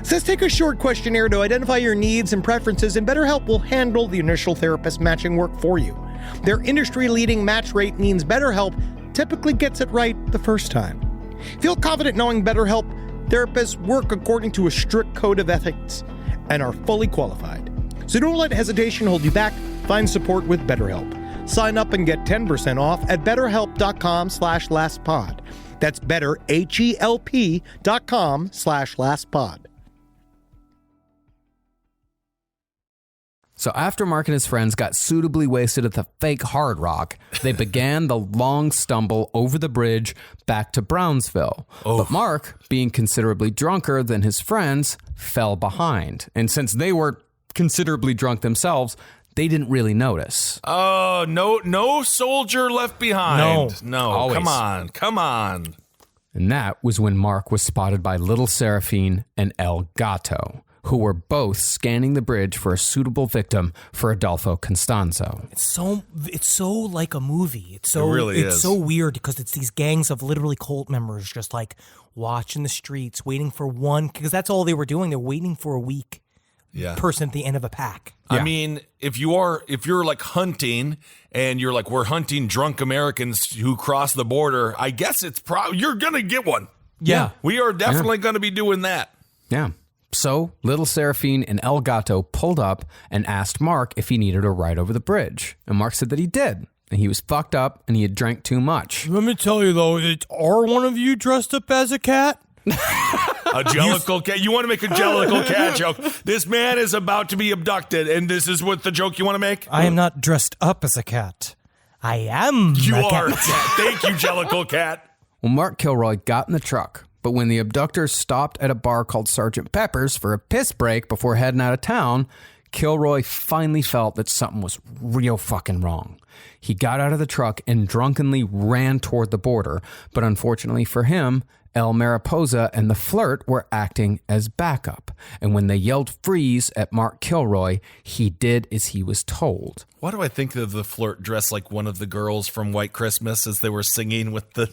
So let's take a short questionnaire to identify your needs and preferences, and BetterHelp will handle the initial therapist matching work for you. Their industry-leading match rate means BetterHelp typically gets it right the first time. Feel confident knowing BetterHelp therapists work according to a strict code of ethics and are fully qualified. So don't let hesitation hold you back. Find support with BetterHelp. Sign up and get 10% off at betterhelp.com/lastpod. That's betterhelp.com/lastpod. So after Mark and his friends got suitably wasted at the fake Hard Rock, they began the long stumble over the bridge back to Brownsville. Oh. But Mark, being considerably drunker than his friends, fell behind. And since they were considerably drunk themselves, they didn't really notice. Oh, no soldier left behind. No, always. Come on. And that was when Mark was spotted by Little Seraphine and El Gato, who were both scanning the bridge for a suitable victim for Adolfo Constanzo. It's so like a movie. It really is. It's so weird because it's these gangs of literally cult members just like watching the streets, waiting for one, because that's all they were doing. They're waiting for a weak person at the end of a pack. Yeah. I mean, if you're like hunting and you're like, we're hunting drunk Americans who cross the border, I guess it's you're going to get one. Yeah. We are definitely going to be doing that. Yeah. So Little Seraphine and El Gato pulled up and asked Mark if he needed a ride over the bridge. And Mark said that he did. And he was fucked up and he had drank too much. Let me tell you, though, are one of you dressed up as a cat? A jellicle cat? You want to make a jellicle cat joke? This man is about to be abducted, and this is what the joke you want to make? I am not dressed up as a cat. I am You a are. cat. Thank you, jellicle cat. Well, Mark Kilroy got in the truck, but when the abductors stopped at a bar called Sergeant Pepper's for a piss break before heading out of town, Kilroy finally felt that something was real fucking wrong. He got out of the truck and drunkenly ran toward the border, but unfortunately for him, El Mariposa and the Flirt were acting as backup. And when they yelled freeze at Mark Kilroy, he did as he was told. Why do I think of the Flirt dressed like one of the girls from White Christmas as they were singing with the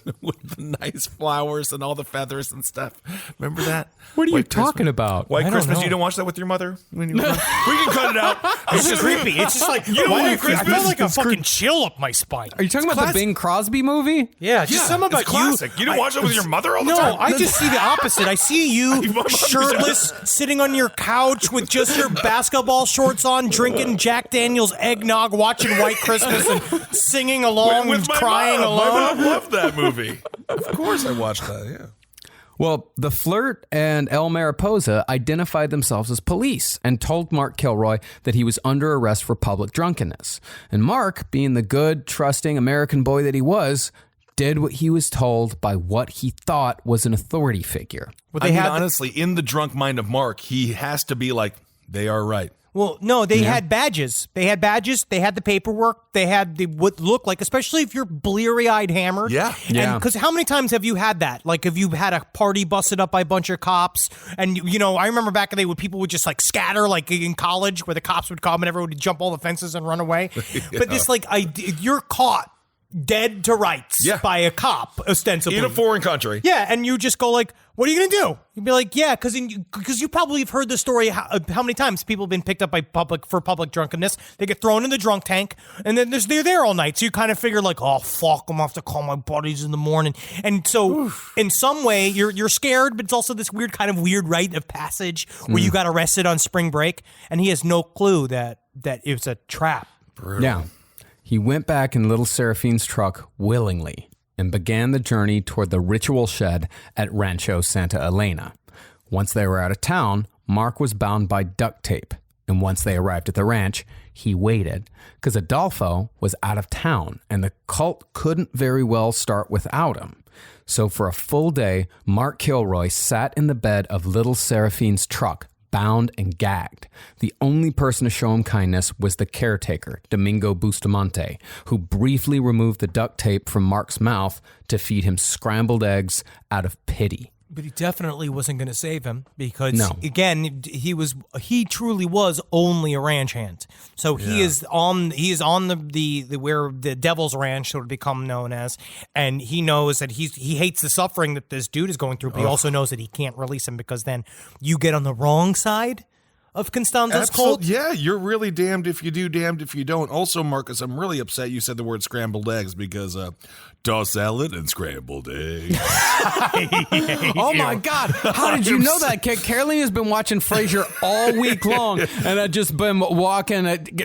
nice flowers and all the feathers and stuff? Remember that? What are you talking about? White Christmas? You don't watch that with your mother? We can cut it out. It's just creepy. It's just like, you know, White Christmas? I feel like a fucking chill up my spine. Are you talking about the Bing Crosby movie? Yeah, just something about it's classic. You don't watch it with your mother all the time? No, I just see the opposite. I see you shirtless, sitting on your couch with just your basketball shorts on, drinking Jack Daniel's eggnog, watching White Christmas and singing along with and crying alone. My mom loved that movie. Of course I watched that, yeah. Well, the Flirt and El Mariposa identified themselves as police and told Mark Kilroy that he was under arrest for public drunkenness. And Mark, being the good, trusting American boy that he was, did what he was told by what he thought was an authority figure. Honestly, in the drunk mind of Mark, he has to be like, they are right. Well, no, they had badges. They had badges. They had the paperwork. They had what looked like, especially if you're bleary-eyed hammered. Yeah. Because how many times have you had that? Like, have you had a party busted up by a bunch of cops? And, I remember back in the day when people would just, like, scatter, like in college, where the cops would come and everyone would jump all the fences and run away. But this, like, you're caught dead to rights by a cop, ostensibly. In a foreign country. Yeah, and you just go like, what are you going to do? You'd be like, yeah, because you probably have heard the story how many times people have been picked up by public drunkenness. They get thrown in the drunk tank, and then they're there all night. So you kind of figure like, oh, fuck, I'm going to have to call my buddies in the morning. And so in some way, you're scared, but it's also this weird rite of passage where you got arrested on spring break, and he has no clue that it was a trap. Brutal. Yeah. He went back in little Seraphine's truck willingly and began the journey toward the ritual shed at Rancho Santa Elena. Once they were out of town, Mark was bound by duct tape. And once they arrived at the ranch, he waited because Adolfo was out of town and the cult couldn't very well start without him. So for a full day, Mark Kilroy sat in the bed of little Seraphine's truck, bound and gagged. The only person to show him kindness was the caretaker, Domingo Bustamante, who briefly removed the duct tape from Mark's mouth to feed him scrambled eggs out of pity. But he definitely wasn't going to save him because, again, he truly was only a ranch hand. So he is on the where the Devil's Ranch would become known as, and he knows that he hates the suffering that this dude is going through, but he also knows that he can't release him because then you get on the wrong side of Constanzo's cult. Yeah, you're really damned if you do, damned if you don't. Also, Marcus, I'm really upset you said the word scrambled eggs because tossed salad and scrambled eggs. Oh my God! How did you know that? Caroline has been watching Frasier all week long, and I've just been walking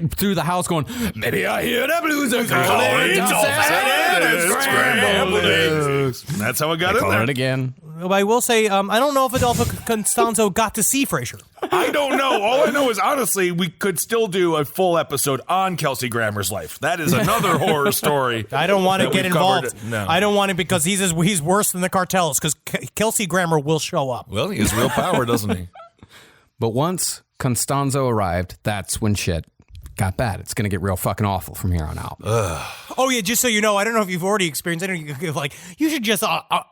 through the house going, maybe I hear the blues are calling. Tossed salad and scrambled eggs. That's how I got in there. It again. I will say, I don't know if Adolfo Constanzo got to see Frasier. I don't know. All I know is, honestly, we could still do a full episode on Kelsey Grammer's life. That is another horror story. I don't want to get involved. No. I don't want to because he's worse than the cartels because Kelsey Grammer will show up. Well, he has real power, doesn't he? But once Constanzo arrived, that's when shit got bad. It's going to get real fucking awful from here on out. Oh, yeah, just so you know, I don't know if you've already experienced it. You should just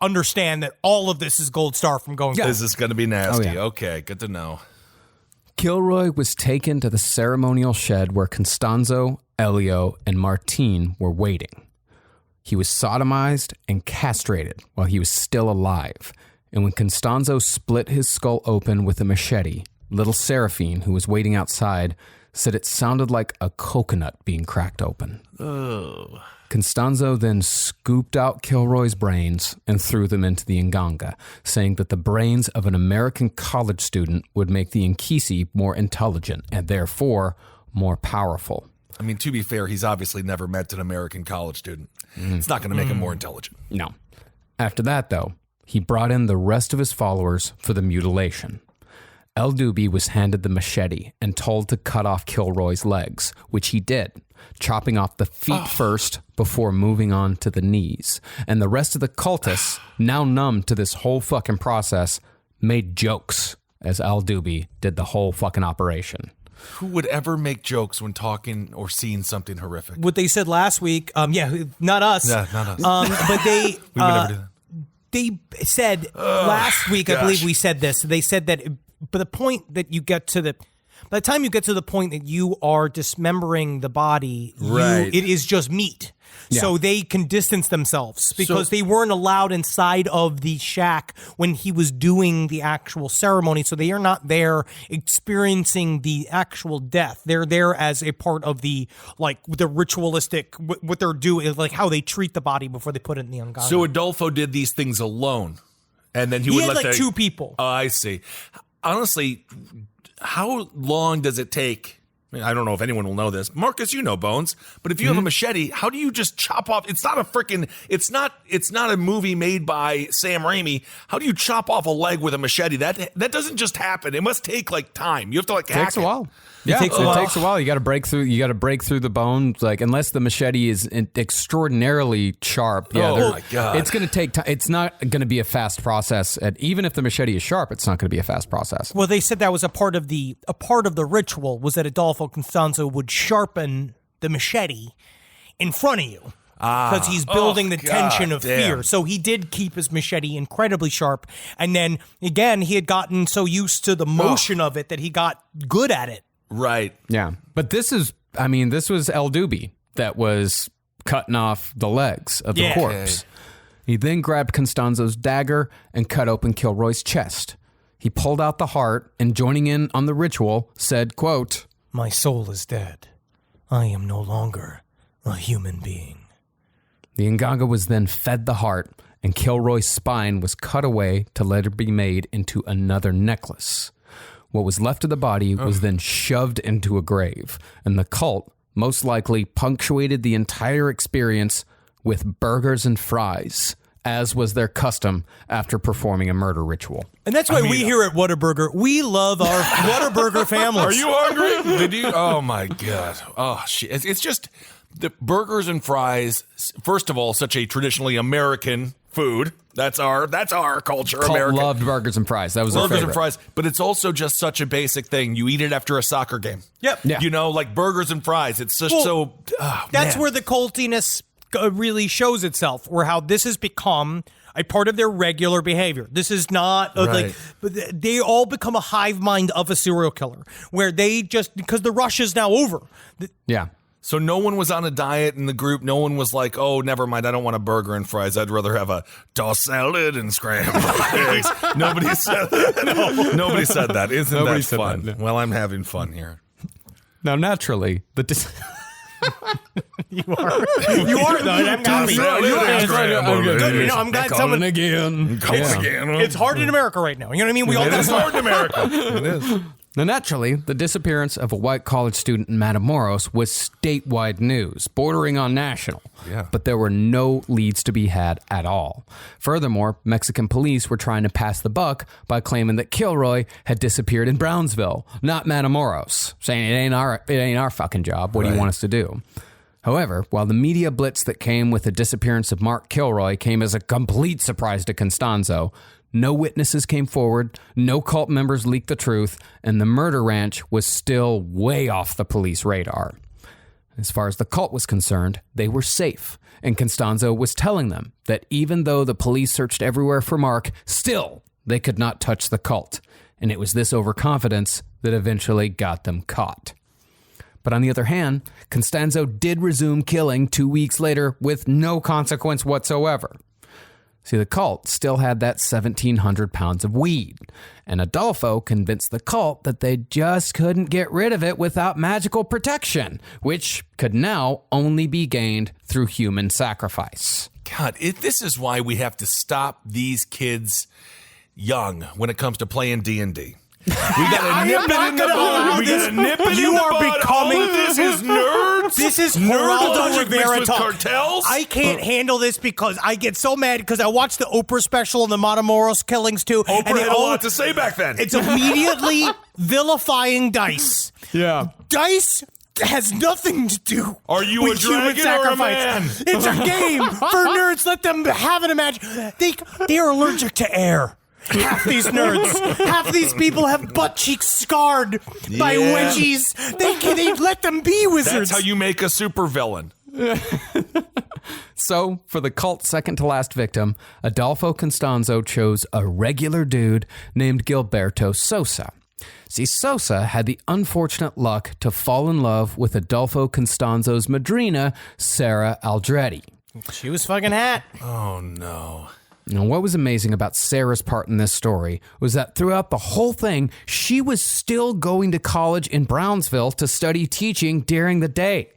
understand that all of this is gold star from going through. Is this going to be nasty? Oh, yeah. Okay, good to know. Kilroy was taken to the ceremonial shed where Constanzo, Elio, and Martine were waiting. He was sodomized and castrated while he was still alive. And when Constanzo split his skull open with a machete, little Seraphine, who was waiting outside, said it sounded like a coconut being cracked open. Oh. Constanzo then scooped out Kilroy's brains and threw them into the Nganga, saying that the brains of an American college student would make the Nkisi more intelligent and therefore more powerful. I mean, to be fair, he's obviously never met an American college student. It's not going to make him more intelligent. No. After that, though, he brought in the rest of his followers for the mutilation. El Dubi was handed the machete and told to cut off Kilroy's legs, which he did, chopping off the feet first before moving on to the knees. And the rest of the cultists, now numb to this whole fucking process, made jokes as El Dubi did the whole fucking operation. Who would ever make jokes when talking or seeing something horrific? What they said last week, not us. Yeah, not us. But they... we would never do that. They said last week, I believe we said this, they said that... But the point that you get to by the time you get to the point that you are dismembering the body, right. It is just meat. Yeah. So they can distance themselves because they weren't allowed inside of the shack when he was doing the actual ceremony. So they are not there experiencing the actual death. They're there as a part of the ritualistic, what they're doing, like how they treat the body before they put it in the Nganga. So Adolfo did these things alone, and then he would had let two people. Oh, I see. Honestly, how long does it take? I don't know if anyone will know this. Marcus, you know Bones, but if you have a machete, how do you just chop off? It's not a movie made by Sam Raimi. How do you chop off a leg with a machete? That doesn't just happen. It must take time. You have to hack Takes a while. Yeah, takes a while. It takes a while. You got to break through. You got to break through the bone. Like unless the machete is extraordinarily sharp. Yeah, oh my God, it's going to take time. It's not going to be a fast process. And even if the machete is sharp, it's not going to be a fast process. Well, they said that was a part of the ritual was that Adolfo Constanzo would sharpen the machete in front of you. Because he's building the tension of fear. So he did keep his machete incredibly sharp. And then, again, he had gotten so used to the motion of it that he got good at it. Right. Yeah. But this was El Dubi that was cutting off the legs of the corpse. He then grabbed Constanzo's dagger and cut open Kilroy's chest. He pulled out the heart and, joining in on the ritual, said, quote, "My soul is dead. I am no longer a human being." The Nganga was then fed the heart, and Kilroy's spine was cut away to later be made into another necklace. What was left of the body was then shoved into a grave, and the cult most likely punctuated the entire experience with burgers and fries, as was their custom after performing a murder ritual. And that's why we here at Whataburger, we love our Whataburger families. Are you hungry? Did you? Oh, my God. Oh, shit. It's just... The burgers and fries, first of all, such a traditionally American food. That's our culture. Cult American. loved burgers and fries. That was burgers their favorite. And fries, but it's also just such a basic thing. You eat it after a soccer game. Yep. Yeah. You know, like burgers and fries. It's just that's where the cultiness really shows itself, where how this has become a part of their regular behavior. This is not like they all become a hive mind of a serial killer, where they just because the rush is now over. Yeah. So no one was on a diet in the group. No one was like, oh, never mind. I don't want a burger and fries. I'd rather have a tossed salad and scrambled eggs. Nobody said that. No. Nobody said that. Isn't Nobody that said fun? that, no. Well, I'm having fun here. Now, naturally, You are though. I'm happy. Good. I'm glad someone again. It's hard in America right now. You know what I mean? It's hard in America. It is. Now, naturally, the disappearance of a white college student in Matamoros was statewide news, bordering on national. Yeah. But there were no leads to be had at all. Furthermore, Mexican police were trying to pass the buck by claiming that Kilroy had disappeared in Brownsville, not Matamoros, saying it ain't our fucking job. What do you want us to do? However, while the media blitz that came with the disappearance of Mark Kilroy came as a complete surprise to Constanzo, no witnesses came forward, no cult members leaked the truth, and the murder ranch was still way off the police radar. As far as the cult was concerned, they were safe, and Constanzo was telling them that even though the police searched everywhere for Mark, still they could not touch the cult, and it was this overconfidence that eventually got them caught. But on the other hand, Constanzo did resume killing 2 weeks later with no consequence whatsoever. See, the cult still had that 1,700 pounds of weed, and Adolfo convinced the cult that they just couldn't get rid of it without magical protection, which could now only be gained through human sacrifice. God, this is why we have to stop these kids young when it comes to playing D&D. We got to nip it in the bud. We got to nip it in the bud. You are becoming. This is nerds. This is Geraldo Rivera with talk. Cartels. I can't handle this because I get so mad because I watched the Oprah special on the Matamoros killings too. Oprah and had a lot to say back then. It's immediately vilifying Dice. Yeah. Dice has nothing to do Are you with a dragon human or a sacrifice. man? It's a game for nerds. Let them have an imagination. They are allergic to air. Half these nerds, half these people have butt cheeks scarred by wedgies. They let them be wizards. That's how you make a supervillain. So, for the cult's second to last victim, Adolfo Constanzo chose a regular dude named Gilberto Sosa. See, Sosa had the unfortunate luck to fall in love with Adolfo Constanzo's madrina, Sarah Aldretti. She was fucking hot. Oh, no. Now, what was amazing about Sarah's part in this story was that throughout the whole thing, she was still going to college in Brownsville to study teaching during the day.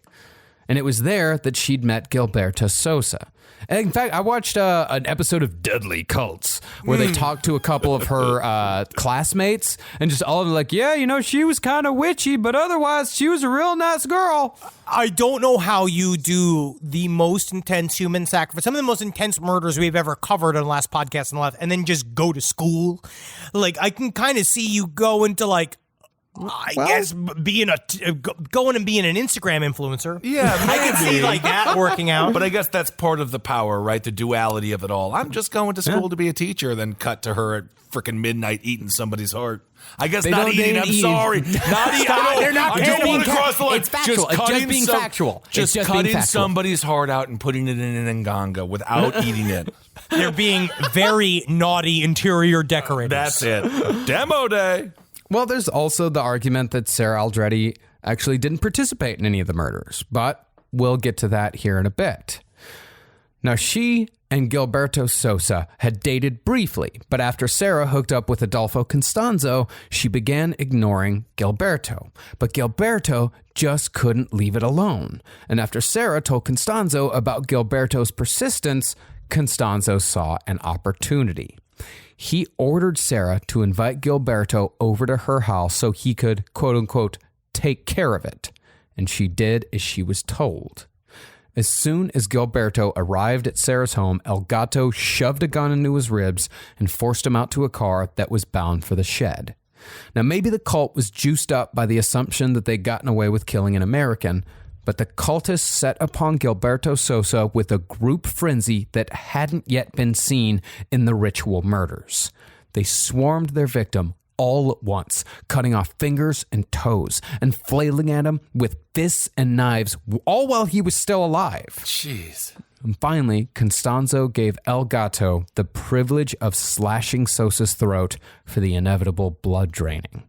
And it was there that she'd met Gilberto Sosa. And in fact, I watched an episode of Deadly Cults where they talked to a couple of her classmates and just all of them like, yeah, you know, she was kind of witchy, but otherwise she was a real nice girl. I don't know how you do the most intense human sacrifice, some of the most intense murders we've ever covered on the last podcast on the left, and then just go to school. Like, I can kind of see you go into like I guess being going and being an Instagram influencer. Yeah, I can see like that working out. But I guess that's part of the power, right? The duality of it all. I'm just going to school to be a teacher, then cut to her at freaking midnight eating somebody's heart. I guess not eating. I'm sorry. Not eating. They're not. I just want to cross the line. It's factual. It's just being factual. Just cutting somebody's heart out and putting it in an nganga without eating it. They're being very naughty interior decorators. That's it. Demo day. Well, there's also the argument that Sarah Aldrete actually didn't participate in any of the murders, but we'll get to that here in a bit. Now, she and Gilberto Sosa had dated briefly, but after Sarah hooked up with Adolfo Constanzo, she began ignoring Gilberto. But Gilberto just couldn't leave it alone. And after Sarah told Constanzo about Gilberto's persistence, Constanzo saw an opportunity. He ordered Sarah to invite Gilberto over to her house so he could, quote unquote, take care of it. And she did as she was told. As soon as Gilberto arrived at Sarah's home, El Gato shoved a gun into his ribs and forced him out to a car that was bound for the shed. Now, maybe the cult was juiced up by the assumption that they'd gotten away with killing an American, but the cultists set upon Gilberto Sosa with a group frenzy that hadn't yet been seen in the ritual murders. They swarmed their victim all at once, cutting off fingers and toes and flailing at him with fists and knives, all while he was still alive. Jeez. And finally, Constanzo gave El Gato the privilege of slashing Sosa's throat for the inevitable blood draining.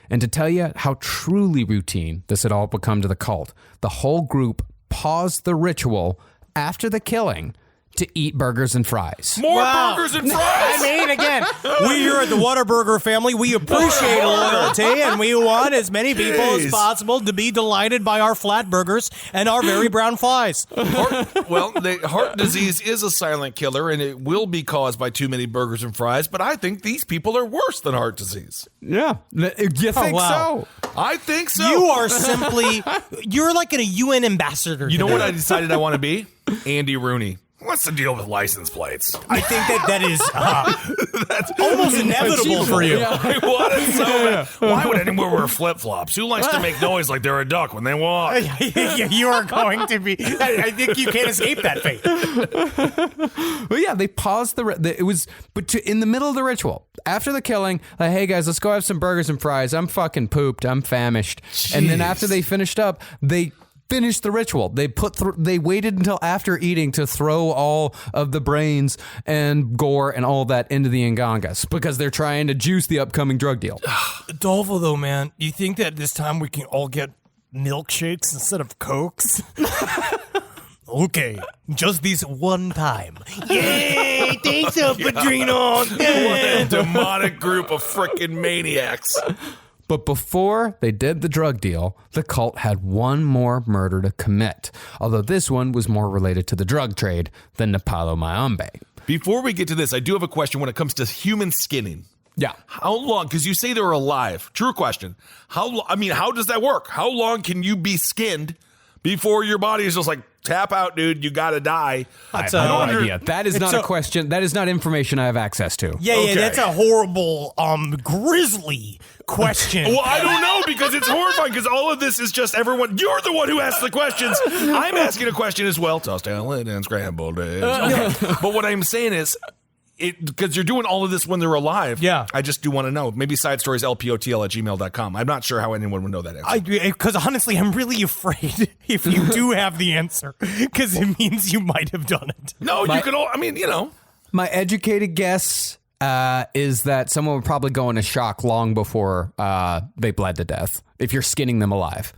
And to tell you how truly routine this had all become to the cult, the whole group paused the ritual after the killing to eat burgers and fries. More burgers and fries! I mean, again, we here at the Whataburger family, we appreciate loyalty, and we want as many people as possible to be delighted by our flat burgers and our very brown flies. Heart disease is a silent killer, and it will be caused by too many burgers and fries, but I think these people are worse than heart disease. Yeah. You think so? I think so. You are simply, you're like a UN ambassador. You know what I decided I want to be? Andy Rooney. What's the deal with license plates? I think that is that's almost inevitable for you. Yeah, I want it so bad. Why would anyone wear flip-flops? Who likes to make noise like they're a duck when they walk? You are going to be. I think you can't escape that fate. Well, yeah, they paused in the middle of the ritual. After the killing, like, hey guys, let's go have some burgers and fries. I'm fucking pooped. I'm famished. Jeez. And then after they finished up, they finished the ritual. They waited until after eating to throw all of the brains and gore and all that into the Ngangas because they're trying to juice the upcoming drug deal. Adolfo, though, man, you think that this time we can all get milkshakes instead of Cokes? Okay, just this one time. Yay! Thanks, El Padrino. What a demonic group of freaking maniacs. But before they did the drug deal, the cult had one more murder to commit, although this one was more related to the drug trade than Napalo Mayambe. Before we get to this, I do have a question when it comes to human skinning. Yeah. How long, because you say they're alive. True question. How does that work? How long can you be skinned before your body is just like, tap out, dude, you gotta die? I have no idea. That is not a question. That is not information I have access to. Yeah, that's a horrible, grisly question. Well, I don't know, because it's horrifying, because all of this is just everyone. You're the one who asks the questions. I'm asking a question as well. Tossed down and scrambled eggs. Okay. But what I'm saying is, because you're doing all of this when they're alive. Yeah. I just do want to know. Maybe side stories, lpotl@gmail.com. I'm not sure how anyone would know that answer. Because honestly, I'm really afraid if you do have the answer, because it means you might have done it. No, you could all, My educated guess is that someone would probably go into shock long before they bled to death if you're skinning them alive.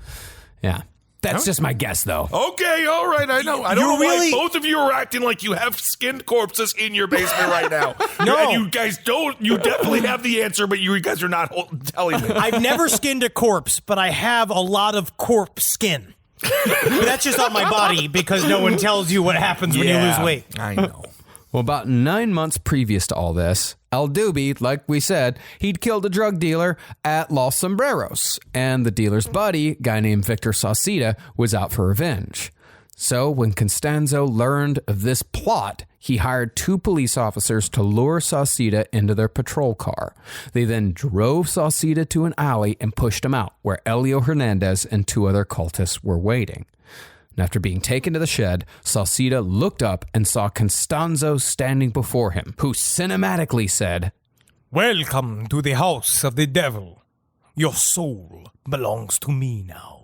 Yeah. That's just my guess, though. Okay, all right, I know. I don't know why both of you are acting like you have skinned corpses in your basement right now. No. And you guys don't. You definitely have the answer, but you guys are not telling me. I've never skinned a corpse, but I have a lot of corpse skin. But that's just on my body because no one tells you what happens when you lose weight. I know. Well, about 9 months previous to all this, El Dubi, like we said, he'd killed a drug dealer at Los Sombreros, and the dealer's buddy, guy named Victor Sauceda, was out for revenge. So when Constanzo learned of this plot, He hired 2 police officers to lure Sauceda into their patrol car. They then drove Sauceda to an alley and pushed him out, where Elio Hernandez and 2 other cultists were waiting. And after being taken to the shed, Sauceda looked up and saw Constanzo standing before him, who cinematically said, "Welcome to the house of the devil. Your soul belongs to me now."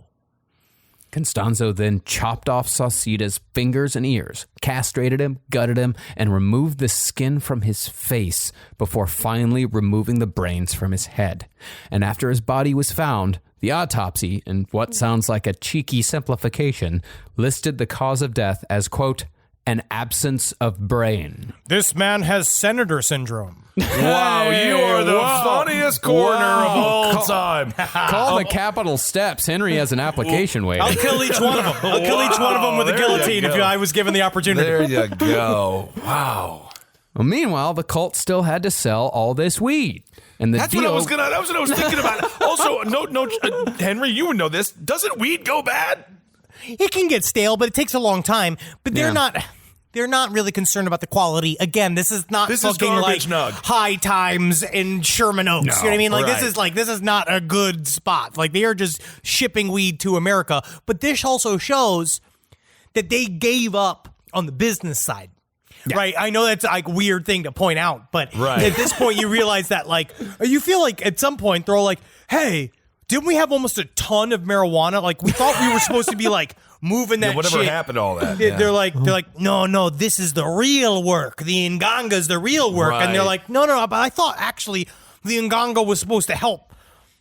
Constanzo then chopped off Sauceda's fingers and ears, castrated him, gutted him, and removed the skin from his face before finally removing the brains from his head. And after his body was found, the autopsy, in what sounds like a cheeky simplification, listed the cause of death as, quote, an absence of brain. This man has senator syndrome. Wow, you are the funniest corner of all time. Call the capital steps. Henry has an application waiting. I'll kill each one of them. I'll kill each one of them with a guillotine if I was given the opportunity. There you go. Wow. Well, meanwhile, the cult still had to sell all this weed. And That's what I was thinking about. Also, Henry, you would know this. Doesn't weed go bad? It can get stale, but it takes a long time. But they're not really concerned about the quality. Again, this is not fucking like High Times in Sherman Oaks. No, you know what I mean? right. This is not a good spot. Like, they are just shipping weed to America. But this also shows that they gave up on the business side. Yeah. Right, I know that's like a weird thing to point out, but at this point you realize that, like, you feel like at some point they're all like, "Hey, didn't we have almost a ton of marijuana? Like, we thought we were supposed to be like moving that whatever shit." happened to all that? They're like, no, this is the real work. The Nganga's the real work, and they're like, no, but I thought actually the Nganga was supposed to help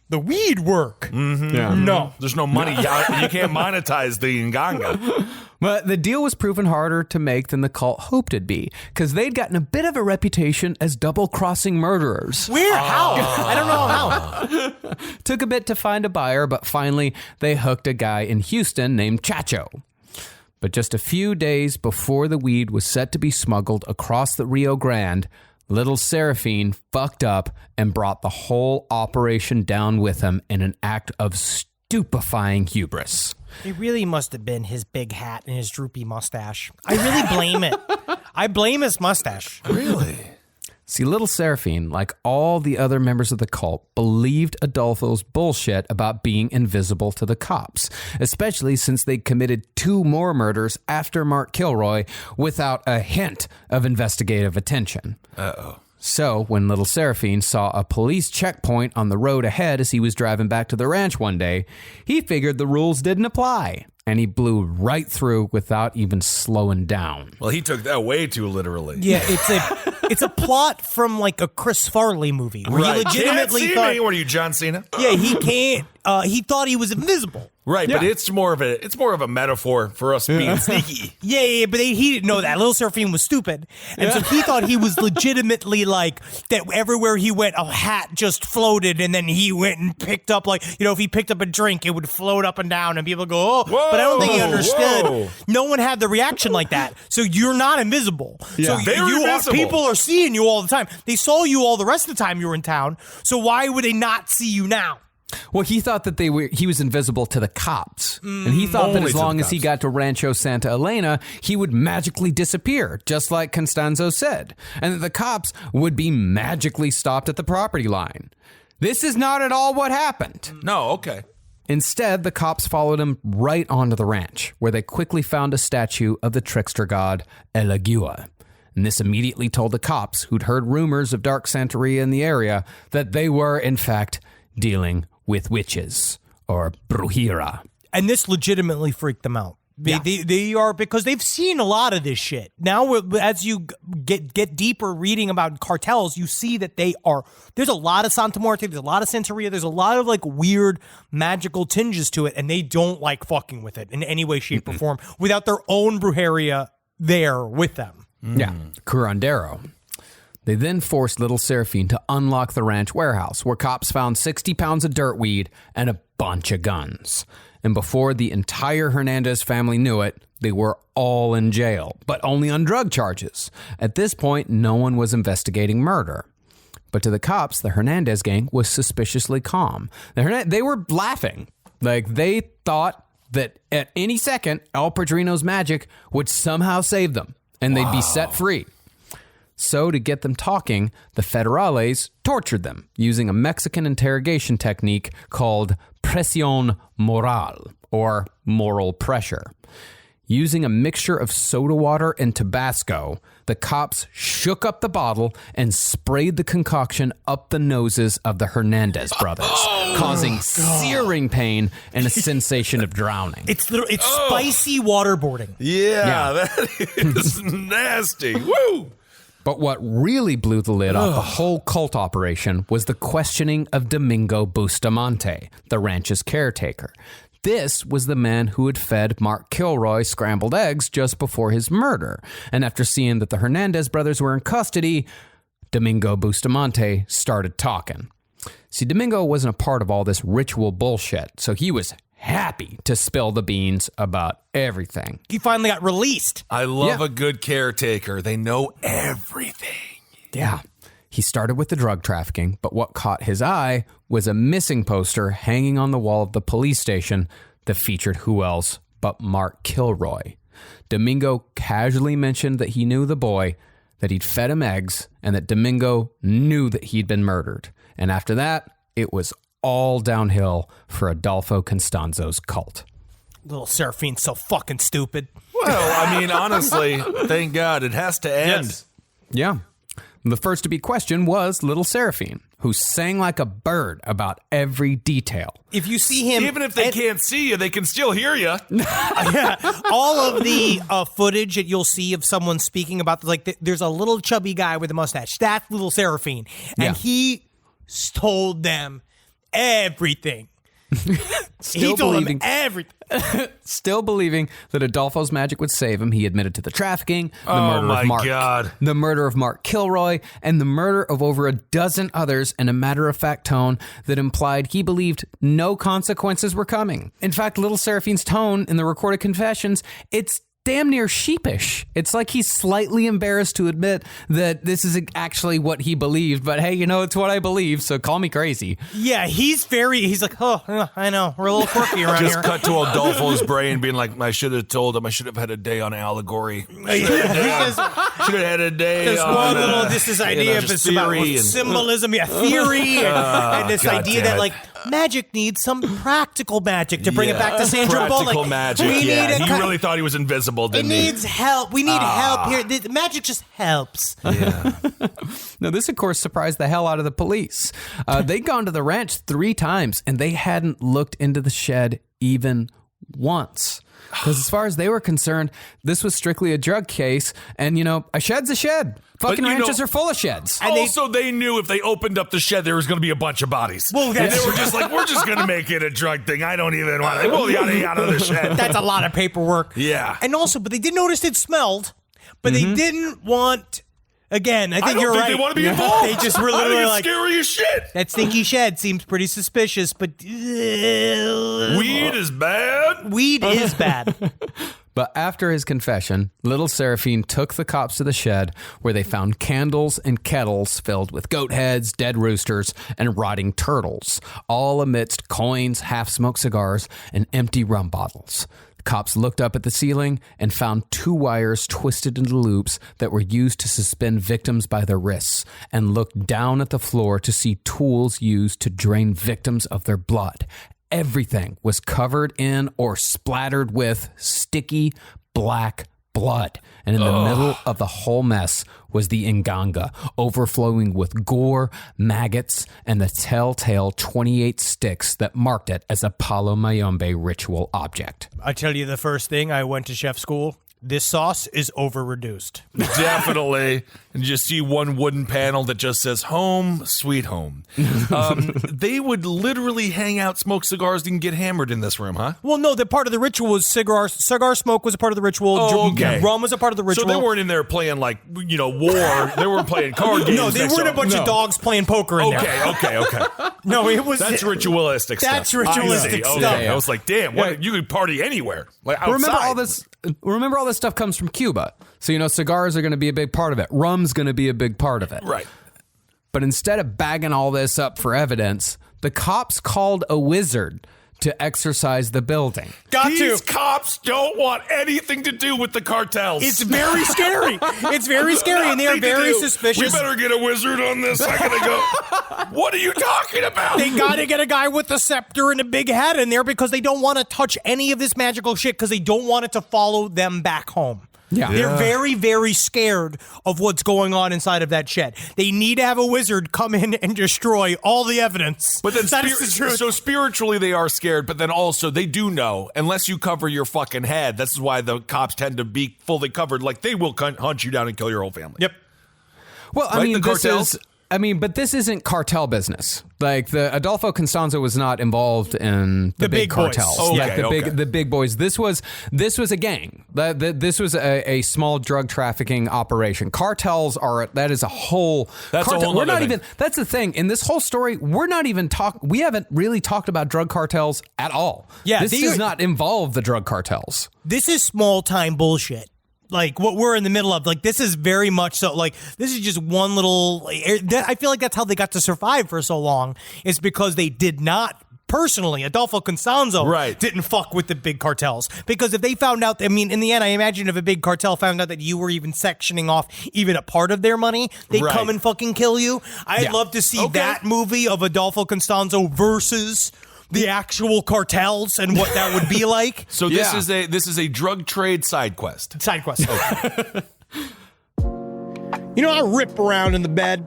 the weed work. Mm-hmm. Yeah. No, there's no money. You can't monetize the Nganga. But the deal was proven harder to make than the cult hoped it'd be, because they'd gotten a bit of a reputation as double-crossing murderers. Weird. How? I don't know how. Took a bit to find a buyer, but finally they hooked a guy in Houston named Chacho. But just a few days before the weed was set to be smuggled across the Rio Grande, Little Seraphine fucked up and brought the whole operation down with him in an act of stupefying hubris. It really must have been his big hat and his droopy mustache. I really blame it. I blame his mustache. Really? See, Little Seraphine, like all the other members of the cult, believed Adolfo's bullshit about being invisible to the cops, especially since they'd committed 2 more murders after Mark Kilroy without a hint of investigative attention. Uh-oh. So, when Little Seraphine saw a police checkpoint on the road ahead as he was driving back to the ranch one day, he figured the rules didn't apply, and he blew right through without even slowing down. Well, he took that way too literally. Yeah, it's a plot from like a Chris Farley movie where he legitimately can't see thought, me. What are you, John Cena? Yeah, he can't. He thought he was invisible. Right, Yeah. but it's more of a metaphor for us being sneaky. Yeah, but he didn't know that. Little Seraphine was stupid. And so he thought he was legitimately like that everywhere he went, a hat just floated, and then he went and picked up, like, if he picked up a drink, it would float up and down, and people would go, "Oh," Whoa, but I don't think he understood. whoa. No one had the reaction like that. So you're not invisible. Yeah. So They're invisible. people are seeing you all the time. They saw you all the rest of the time you were in town. So why would they not see you now? Well, he thought that he was invisible to the cops. And he thought that Only as to the long as he cops. got to Rancho Santa Elena, he would magically disappear, just like Constanzo said, and that the cops would be magically stopped at the property line. This is not at all what happened. No, okay. Instead, the cops followed him right onto the ranch, where they quickly found a statue of the trickster god El Agua. And this immediately told the cops, who'd heard rumors of Dark Santeria in the area, that they were, in fact, dealing with witches, or brujira. And this legitimately freaked them out. They are, because they've seen a lot of this shit. Now, as you get deeper reading about cartels, you see that there's a lot of Santa Muerte, there's a lot of Santeria, there's a lot of like weird magical tinges to it, and they don't like fucking with it in any way, shape, or form without their own brujeria there with them. Yeah, curandero. They then forced Little Seraphine to unlock the ranch warehouse, where cops found 60 pounds of dirt weed and a bunch of guns. And before the entire Hernandez family knew it, they were all in jail, but only on drug charges. At this point, no one was investigating murder. But to the cops, the Hernandez gang was suspiciously calm. They were laughing. Like, they thought that at any second, El Padrino's magic would somehow save them. and they'd be set free. So to get them talking, the federales tortured them using a Mexican interrogation technique called presión moral, or moral pressure. Using a mixture of soda water and Tabasco, the cops shook up the bottle and sprayed the concoction up the noses of the Hernandez brothers, causing searing pain and a sensation of drowning. It's spicy waterboarding. Yeah, that is nasty. Woo! But what really blew the lid off the whole cult operation was the questioning of Domingo Bustamante, the ranch's caretaker. This was the man who had fed Mark Kilroy scrambled eggs just before his murder. And after seeing that the Hernandez brothers were in custody, Domingo Bustamante started talking. See, Domingo wasn't a part of all this ritual bullshit, so he was happy to spill the beans about everything. He finally got released. I love a good caretaker. They know everything. Yeah. He started with the drug trafficking, but what caught his eye was a missing poster hanging on the wall of the police station that featured who else but Mark Kilroy. Domingo casually mentioned that he knew the boy, that he'd fed him eggs, and that Domingo knew that he'd been murdered. And after that, it was all downhill for Adolfo Constanzo's cult. Little Seraphine's so fucking stupid. Well, I mean, honestly, thank God it has to end. Yes. Yeah. The first to be questioned was Little Seraphine, who sang like a bird about every detail. If you see him... Even if they can't see you, they can still hear you. Yeah, all of the footage that you'll see of someone speaking about, there's a little chubby guy with a mustache. That's Little Seraphine. And he told them everything. He told them everything. Still believing that Adolfo's magic would save him, he admitted to the trafficking, the murder of Mark Kilroy, and the murder of over a dozen others in a matter-of-fact tone that implied he believed no consequences were coming. In fact, Little Seraphine's tone in the recorded confessions, it's damn near sheepish. It's like he's slightly embarrassed to admit that this is actually what he believed, but hey, it's what I believe, so call me crazy. Yeah, he's like, oh, I know, we're a little quirky around here. Just cut to Adolfo's brain being like, I should have told him, I should have had a day on allegory. Should have had a day There's on... one little, this idea of this about symbolism, theory, and this idea that, magic needs some practical magic to bring it back to Sandra Bullock. Practical magic, He really thought he was invisible, didn't he? It needs help. We need help here. The magic just helps. Yeah. Now, this, of course, surprised the hell out of the police. They'd gone to the ranch 3 times, and they hadn't looked into the shed even once. Because as far as they were concerned, this was strictly a drug case, and, a shed's a shed. Fucking ranches are full of sheds. And also, they knew if they opened up the shed, there was going to be a bunch of bodies. Well, and they were just like, we're just going to make it a drug thing. I don't even want to. Well, yada the shed. That's a lot of paperwork. Yeah. And also, but they did notice it smelled, but they didn't want... Again, I think you're right. They want to be involved. They just were literally like, scary as shit. That stinky shed seems pretty suspicious, but weed is bad. Weed is bad. But after his confession, Little Seraphine took the cops to the shed where they found candles and kettles filled with goat heads, dead roosters, and rotting turtles, all amidst coins, half-smoked cigars, and empty rum bottles. Cops looked up at the ceiling and found 2 wires twisted into loops that were used to suspend victims by their wrists, and looked down at the floor to see tools used to drain victims of their blood. Everything was covered in or splattered with sticky black blood. And in the middle of the whole mess was the inganga, overflowing with gore, maggots, and the telltale 28 sticks that marked it as a Palo Mayombe ritual object. I tell you the first thing, I went to chef school. This sauce is over-reduced. Definitely. And you just see one wooden panel that just says, home, sweet home. They would literally hang out, smoke cigars, and get hammered in this room, huh? Well, no, the part of the ritual was cigar smoke was a part of the ritual. Oh, okay. Rum was a part of the ritual. So they weren't in there playing, war. They weren't playing card games. No, they weren't a bunch of dogs playing poker in there. Okay. No, it was... That's ritualistic stuff. That's ritualistic stuff. Okay. I was like, damn, you could party anywhere. Like outside. Remember all this stuff comes from Cuba. So, cigars are going to be a big part of it. Rum's going to be a big part of it. Right. But instead of bagging all this up for evidence, the cops called a wizard to exercise the building. These cops don't want anything to do with the cartels. It's very scary. It's very scary, and they are very suspicious. We better get a wizard on this. I gotta go. What are you talking about? They gotta get a guy with a scepter and a big hat in there because they don't want to touch any of this magical shit because they don't want it to follow them back home. Yeah. They're very, very scared of what's going on inside of that shed. They need to have a wizard come in and destroy all the evidence. But then that is the truth. So spiritually they are scared, but then also they do know, unless you cover your fucking head, this is why the cops tend to be fully covered, like they will hunt you down and kill your whole family. Yep. Well, I mean, but this isn't cartel business. Like the Adolfo Constanzo was not involved in the big cartels. The big boys. This was a gang. This was a small drug trafficking operation. Cartels that is a whole. That's a whole. We're not even. That's the thing in this whole story. We're not even we haven't really talked about drug cartels at all. Yeah, this does not involve the drug cartels. This is small time bullshit. Like what we're in the middle of, like this is very much so. Like this is just one little. I feel like that's how they got to survive for so long. Is because they did not personally. Adolfo Constanzo didn't fuck with the big cartels because if they found out, I mean, in the end, I imagine if a big cartel found out that you were even sectioning off even a part of their money, they'd come and fucking kill you. I'd love to see that movie of Adolfo Constanzo versus the actual cartels and what that would be like. So this is a drug trade side quest. Side quest. Okay. You know, I rip around in the bed.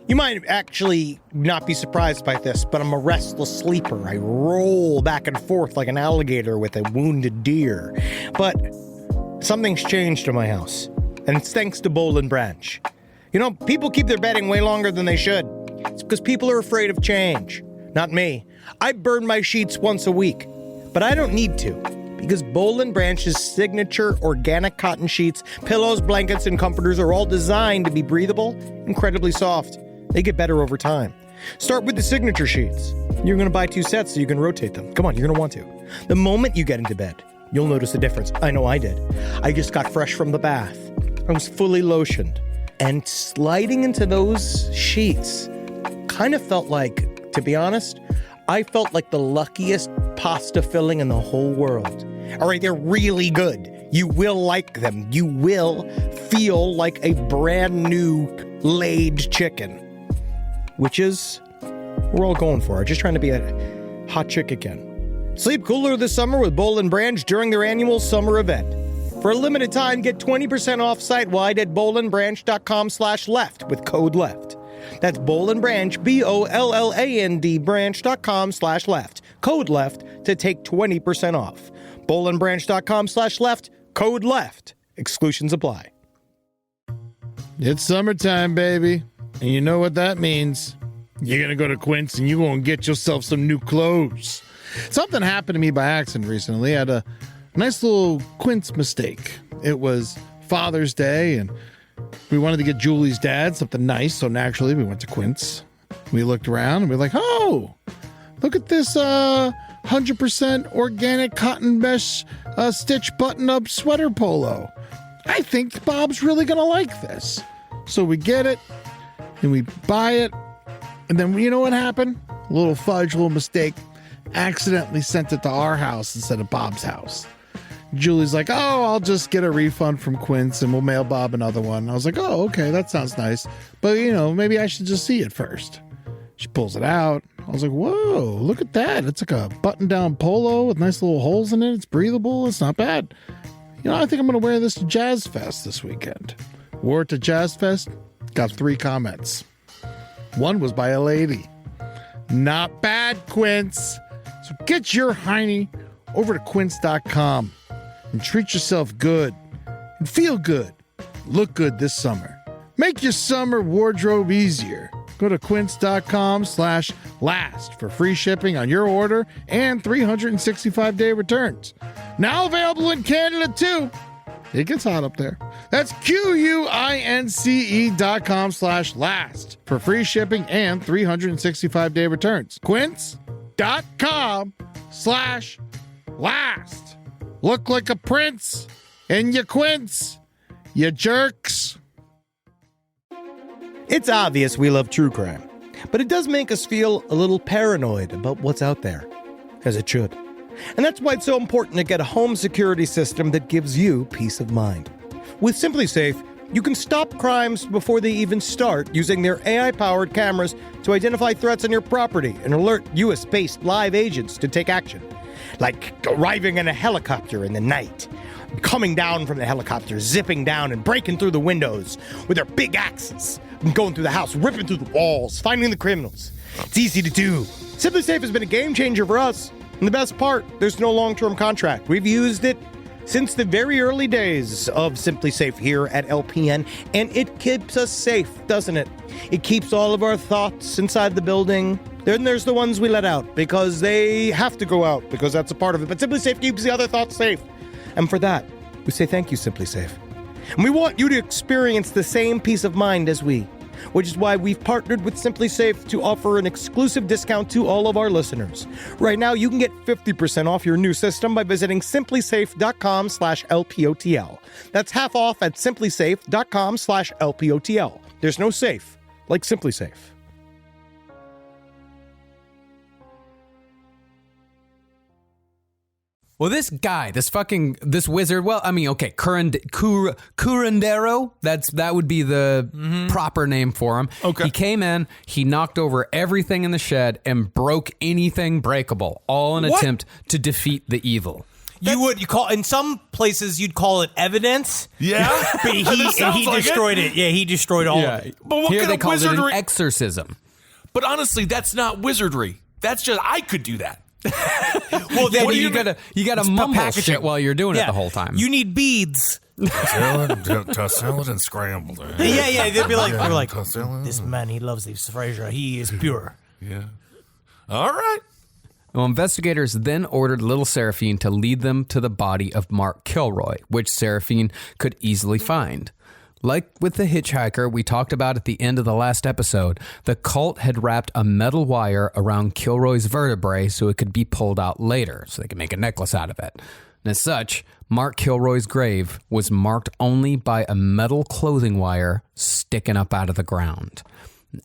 You might actually not be surprised by this, but I'm a restless sleeper. I roll back and forth like an alligator with a wounded deer. But something's changed in my house, and it's thanks to Boll and Branch. You know, people keep their bedding way longer than they should. It's because people are afraid of change. Not me. I burn my sheets once a week, but I don't need to because Boll and Branch's signature organic cotton sheets, pillows, blankets, and comforters are all designed to be breathable, incredibly soft. They get better over time. Start with the signature sheets. You're going to buy 2 sets so you can rotate them. Come on, you're going to want to. The moment you get into bed, you'll notice a difference. I know I did. I just got fresh from the bath. I was fully lotioned. And sliding into those sheets kind of felt like, to be honest, I felt like the luckiest pasta filling in the whole world. All right, they're really good. You will like them. You will feel like a brand new laid chicken, which is we're all going for. Just trying to be a hot chick again. Sleep cooler this summer with Boll and Branch during their annual summer event. For a limited time, get 20% off site-wide at bollandbranch.com/left with code LEFT. That's Boll and Branch, BOLLAND branch.com/left. Code LEFT to take 20% off. bollandbranch.com/left. Code LEFT. Exclusions apply. It's summertime, baby. And you know what that means. You're going to go to Quince and you're going to get yourself some new clothes. Something happened to me by accident recently. I had a nice little Quince mistake. It was Father's Day and we wanted to get Julie's dad something nice, so naturally we went to Quince. We looked around and we were like, oh, look at this 100% organic cotton mesh stitch button-up sweater polo. I think Bob's really going to like this. So we get it and we buy it. And then you know what happened? A little fudge, a little mistake. Accidentally sent it to our house instead of Bob's house. Julie's like, oh, I'll just get a refund from Quince and we'll mail Bob another one. I was like, oh, okay, that sounds nice. But, you know, maybe I should just see it first. She pulls it out. I was like, whoa, look at that. It's like a button-down polo with nice little holes in it. It's breathable. It's not bad. You know, I think I'm going to wear this to Jazz Fest this weekend. Wore it to Jazz Fest. Got 3 comments. One was by a lady. Not bad, Quince. So get your hiney over to quince.com. and treat yourself good and feel good. Look good this summer. Make your summer wardrobe easier. Go to quince.com/last for free shipping on your order and 365-day returns. Now available in Canada too. It gets hot up there. That's QUINCE.com/last for free shipping and 365-day returns. Quince.com/last. Look like a prince in your Quince, you jerks. It's obvious we love true crime, but it does make us feel a little paranoid about what's out there. as it should. And that's why it's so important to get a home security system that gives you peace of mind. With SimpliSafe, you can stop crimes before they even start using their AI-powered cameras to identify threats on your property and alert US-based live agents to take action. Like arriving in a helicopter in the night, coming down from the helicopter, zipping down and breaking through the windows with their big axes, and going through the house, ripping through the walls, finding the criminals. It's easy to do. SimpliSafe has been a game changer for us. And the best part, there's no long-term contract. We've used it since the very early days of SimpliSafe here at LPN, and it keeps us safe, doesn't it? It keeps all of our thoughts inside the building. Then there's the ones we let out because they have to go out because that's a part of it. But SimpliSafe keeps the other thoughts safe. And for that, we say thank you, SimpliSafe. And we want you to experience the same peace of mind as we, which is why we've partnered with SimpliSafe to offer an exclusive discount to all of our listeners. Right now, you can get 50% off your new system by visiting simplisafe.com/LPOTL. That's half off at simplisafe.com/LPOTL. There's no safe like SimpliSafe. Well, this guy, this wizard, well, I mean, okay, curandero, that would be the proper name for him. Okay. He came in, he knocked over everything in the shed and broke anything breakable, all in an attempt to defeat the evil. You call in some places you'd call it evidence. Yeah, but he destroyed it. Yeah, he destroyed all of it. But what Here kind they of call it wizardry? an exorcism. But honestly, that's not wizardry. That's just I could do that. Well, then you gotta mumble shit while you're doing it the whole time. You need beads. Salad and scrambled. Yeah. They'd be like, this man, he loves this treasure. He is pure. Yeah. All right. Well, investigators then ordered little Seraphine to lead them to the body of Mark Kilroy, which Seraphine could easily find. Like with the hitchhiker we talked about at the end of the last episode, the cult had wrapped a metal wire around Kilroy's vertebrae so it could be pulled out later, so they could make a necklace out of it. And as such, Mark Kilroy's grave was marked only by a metal clothing wire sticking up out of the ground.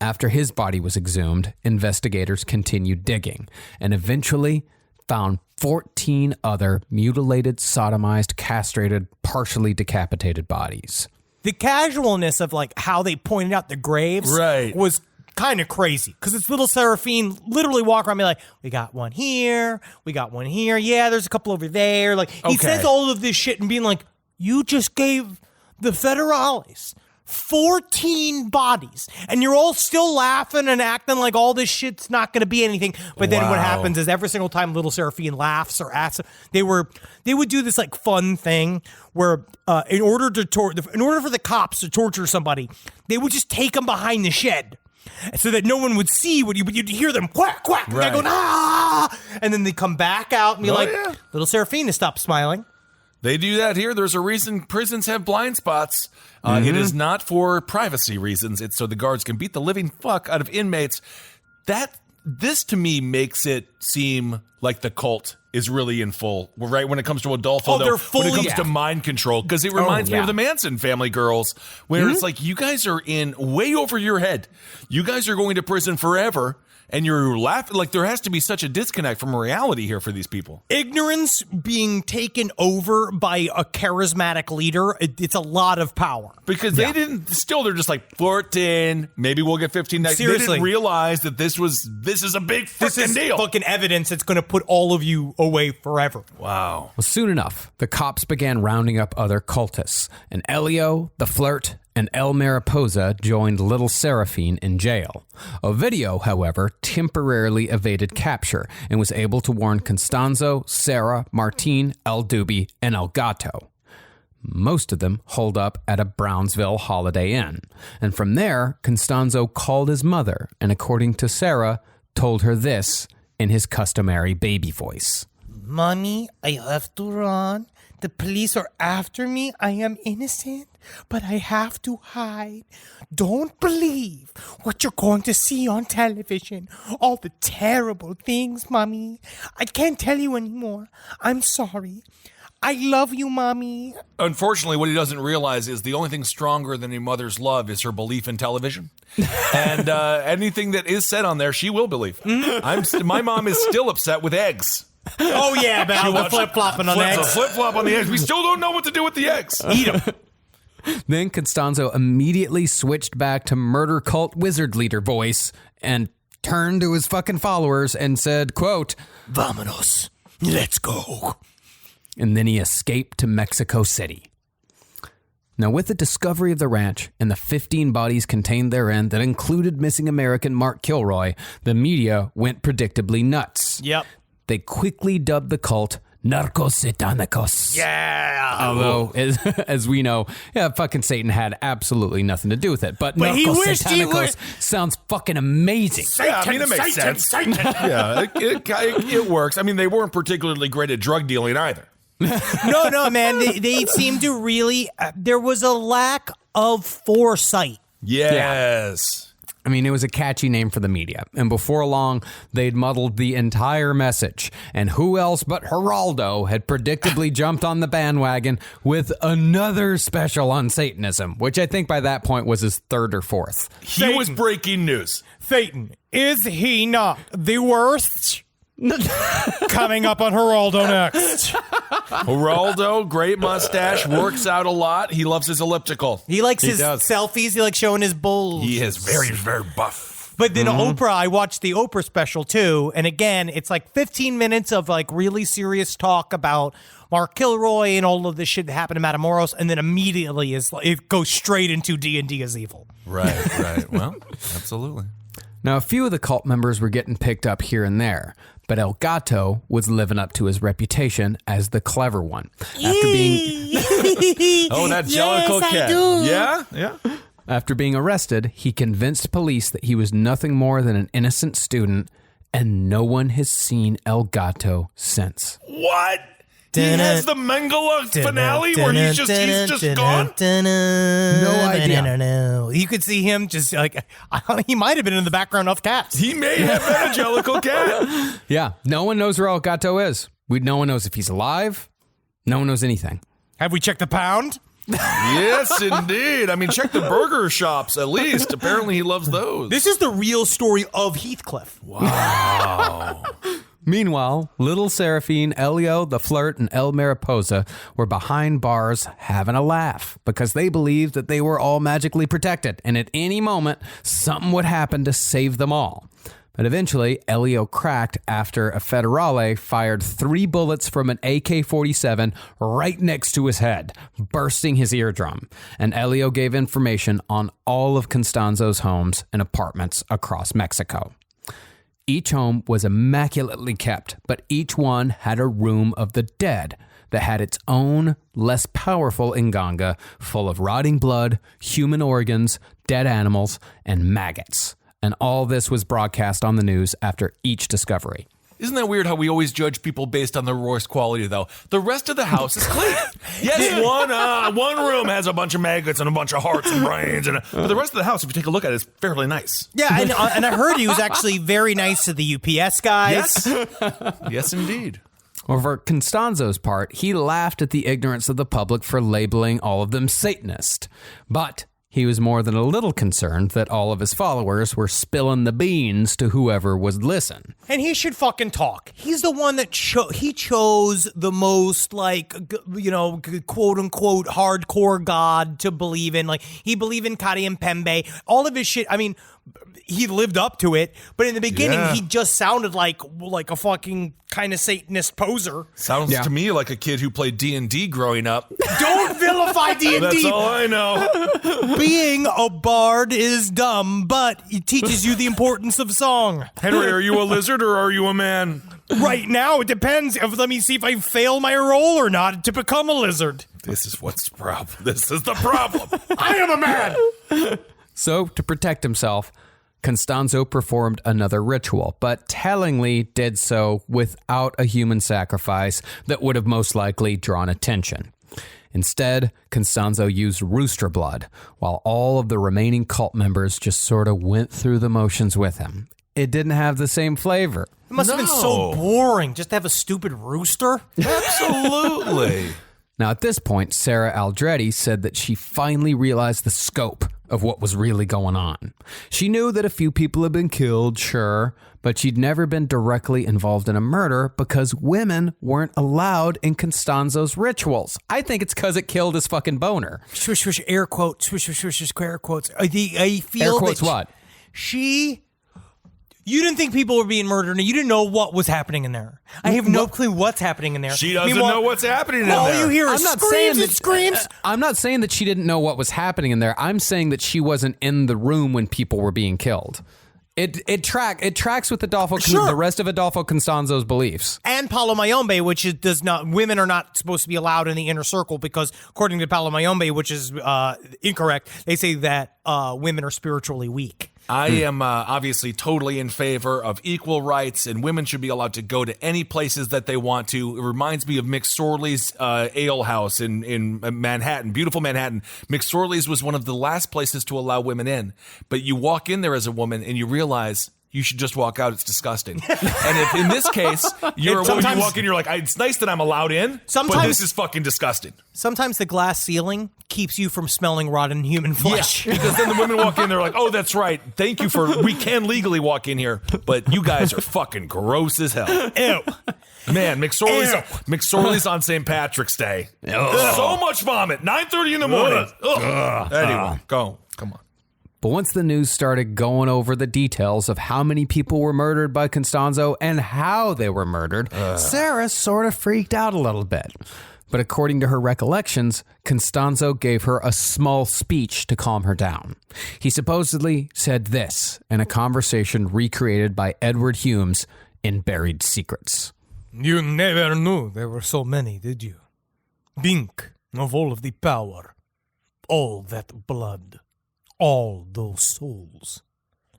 After his body was exhumed, investigators continued digging and eventually found 14 other mutilated, sodomized, castrated, partially decapitated bodies. The casualness of like how they pointed out the graves was kind of crazy because it's little Seraphine literally walk around and be like, we got one here, we got one here. Yeah, there's a couple over there. Like he says all of this shit and being like, you just gave the federales 14 bodies and you're all still laughing and acting like all this shit's not going to be anything. But then what happens is every single time little Seraphine laughs or asks, they would do this like fun thing where in order for the cops to torture somebody, they would just take them behind the shed so that no one would see what you'd hear them quack, quack, and they're going, ah, and then they come back out and be little Seraphine to stop smiling. They do that here. There's a reason prisons have blind spots. It is not for privacy reasons. It's so the guards can beat the living fuck out of inmates. This to me makes it seem like the cult is really in full, right? When it comes to Adolfo, they're fully, when it comes to mind control, because it reminds me of the Manson family girls, where it's like, you guys are in way over your head. You guys are going to prison forever. And you're laughing, like there has to be such a disconnect from reality here for these people. Ignorance being taken over by a charismatic leader, it's a lot of power. Because they're just like 14, maybe we'll get 15 next. Seriously. They didn't realize that this is a big fucking deal. Fucking evidence that's going to put all of you away forever. Wow. Well, soon enough, the cops began rounding up other cultists, and Elio, the flirt, and El Mariposa joined Little Seraphine in jail. Ovidio, however, temporarily evaded capture and was able to warn Constanzo, Sarah, Martin, El Dubi, and El Gato. Most of them holed up at a Brownsville Holiday Inn. And from there, Constanzo called his mother and, according to Sarah, told her this in his customary baby voice. Mommy, I have to run. The police are after me. I am innocent, but I have to hide. Don't believe what you're going to see on television. All the terrible things, Mommy. I can't tell you anymore. I'm sorry. I love you, Mommy. Unfortunately, what he doesn't realize is the only thing stronger than a mother's love is her belief in television. And anything that is said on there, she will believe. My mom is still upset with eggs. Oh, yeah, about the flip-flopping on the eggs. The flip-flop on the eggs. We still don't know what to do with the eggs. Eat them. Then Constanzo immediately switched back to murder cult wizard leader voice and turned to his fucking followers and said, quote, Vámonos. Let's go. And then he escaped to Mexico City. Now, with the discovery of the ranch and the 15 bodies contained therein that included missing American Mark Kilroy, the media went predictably nuts. Yep. They quickly dubbed the cult Narcos Satanicos. Yeah. Although, as we know, fucking Satan had absolutely nothing to do with it. But Narcos Satanicos sounds fucking amazing. Satan, it makes sense. Satan. Yeah, it works. I mean, they weren't particularly great at drug dealing either. No, man. They seem to really... there was a lack of foresight. Yes. I mean, it was a catchy name for the media. And before long, they'd muddled the entire message. And who else but Geraldo had predictably jumped on the bandwagon with another special on Satanism, which I think by that point was his third or fourth. He was breaking news. Satan, is he not the worst? Coming up on Geraldo next. Geraldo, great mustache, works out a lot. He loves his elliptical. He likes his selfies. He likes showing his bulls. He is very, very buff. But then Oprah, I watched the Oprah special too. And again, it's like 15 minutes of like really serious talk about Mark Kilroy and all of the shit that happened to Matamoros. And then immediately it goes straight into D&D as evil. Right. Well, absolutely. Now, a few of the cult members were getting picked up here and there, but El Gato was living up to his reputation as the clever one. After being that Jellicle cat. Yeah. After being arrested, he convinced police that he was nothing more than an innocent student, and no one has seen El Gato since. What? He has the Mengele finale where he's just gone? No idea. You could see him just like, he might have been in the background of Cats. He may have been a Jellicle cat. Yeah, no one knows where El Gato is. No one knows if he's alive. No one knows anything. Have we checked the pound? Yes, indeed. I mean, check the burger shops at least. Apparently he loves those. This is the real story of Heathcliff. Wow. Meanwhile, Little Seraphine, Elio, the Flirt, and El Mariposa were behind bars having a laugh because they believed that they were all magically protected, and at any moment, something would happen to save them all. But eventually, Elio cracked after a Federale fired 3 bullets from an AK-47 right next to his head, bursting his eardrum. And Elio gave information on all of Constanzo's homes and apartments across Mexico. Each home was immaculately kept, but each one had a room of the dead that had its own, less powerful inganga full of rotting blood, human organs, dead animals, and maggots. And all this was broadcast on the news after each discovery. Isn't that weird how we always judge people based on the worst quality, though? The rest of the house is clean. Yes, one room has a bunch of maggots and a bunch of hearts and brains, but the rest of the house, if you take a look at it, is fairly nice. Yeah, and I heard he was actually very nice to the UPS guys. Yes, indeed. Well, for Constanzo's part, he laughed at the ignorance of the public for labeling all of them Satanist. But he was more than a little concerned that all of his followers were spilling the beans to whoever would listen. And he should fucking talk. He's the one that he chose the most, like, quote unquote hardcore god to believe in. Like, he believed in Kari and Pembe. All of his shit. I mean, he lived up to it, but in the beginning, he just sounded like a fucking kind of Satanist poser. Sounds to me like a kid who played D&D growing up. Don't vilify D&D. That's all I know. Being a bard is dumb, but it teaches you the importance of song. Henry, are you a lizard or are you a man? Right now, it depends. Let me see if I fail my role or not to become a lizard. This is what's the problem. This is the problem. I am a man. So, to protect himself, Constanzo performed another ritual, but tellingly did so without a human sacrifice that would have most likely drawn attention. Instead, Constanzo used rooster blood, while all of the remaining cult members just sort of went through the motions with him. it didn't have the same flavor. It must have been so boring just to have a stupid rooster. Absolutely. Now, at this point, Sarah Aldretti said that she finally realized the scope of what was really going on. She knew that a few people had been killed, sure, but she'd never been directly involved in a murder because women weren't allowed in Constanzo's rituals. I think it's because it killed his fucking boner. Swish, swish, air quotes. Swish, swish, swish, air quotes. I feel air quotes that what? You didn't think people were being murdered, and you didn't know what was happening in there. I have no clue what's happening in there. She doesn't know what's happening in there. All you hear is screams. I'm not saying that she didn't know what was happening in there. I'm saying that she wasn't in the room when people were being killed. It tracks with the rest of Adolfo Constanzo's beliefs. And Palo Mayombe, which does not, women are not supposed to be allowed in the inner circle because according to Palo Mayombe, which is incorrect, they say that women are spiritually weak. I am obviously totally in favor of equal rights, and women should be allowed to go to any places that they want to. It reminds me of McSorley's Ale House in Manhattan, beautiful Manhattan. McSorley's was one of the last places to allow women in, but you walk in there as a woman and you realize you should just walk out. It's disgusting. And if in this case, you're a woman, you walk in, you're like, it's nice that I'm allowed in, but this is fucking disgusting. Sometimes the glass ceiling keeps you from smelling rotten human flesh. Yeah, because then the women walk in, they're like, oh, that's right. Thank you we can legally walk in here, but you guys are fucking gross as hell. Ew. Man, McSorley's on St. Patrick's Day. So much vomit. 9:30 in the morning. Anyway, go. Come on. But once the news started going over the details of how many people were murdered by Constanzo and how they were murdered, Sarah sort of freaked out a little bit. But according to her recollections, Constanzo gave her a small speech to calm her down. He supposedly said this in a conversation recreated by Edward Humes in Buried Secrets. You never knew there were so many, did you? Think of all of the power, all that blood. All those souls.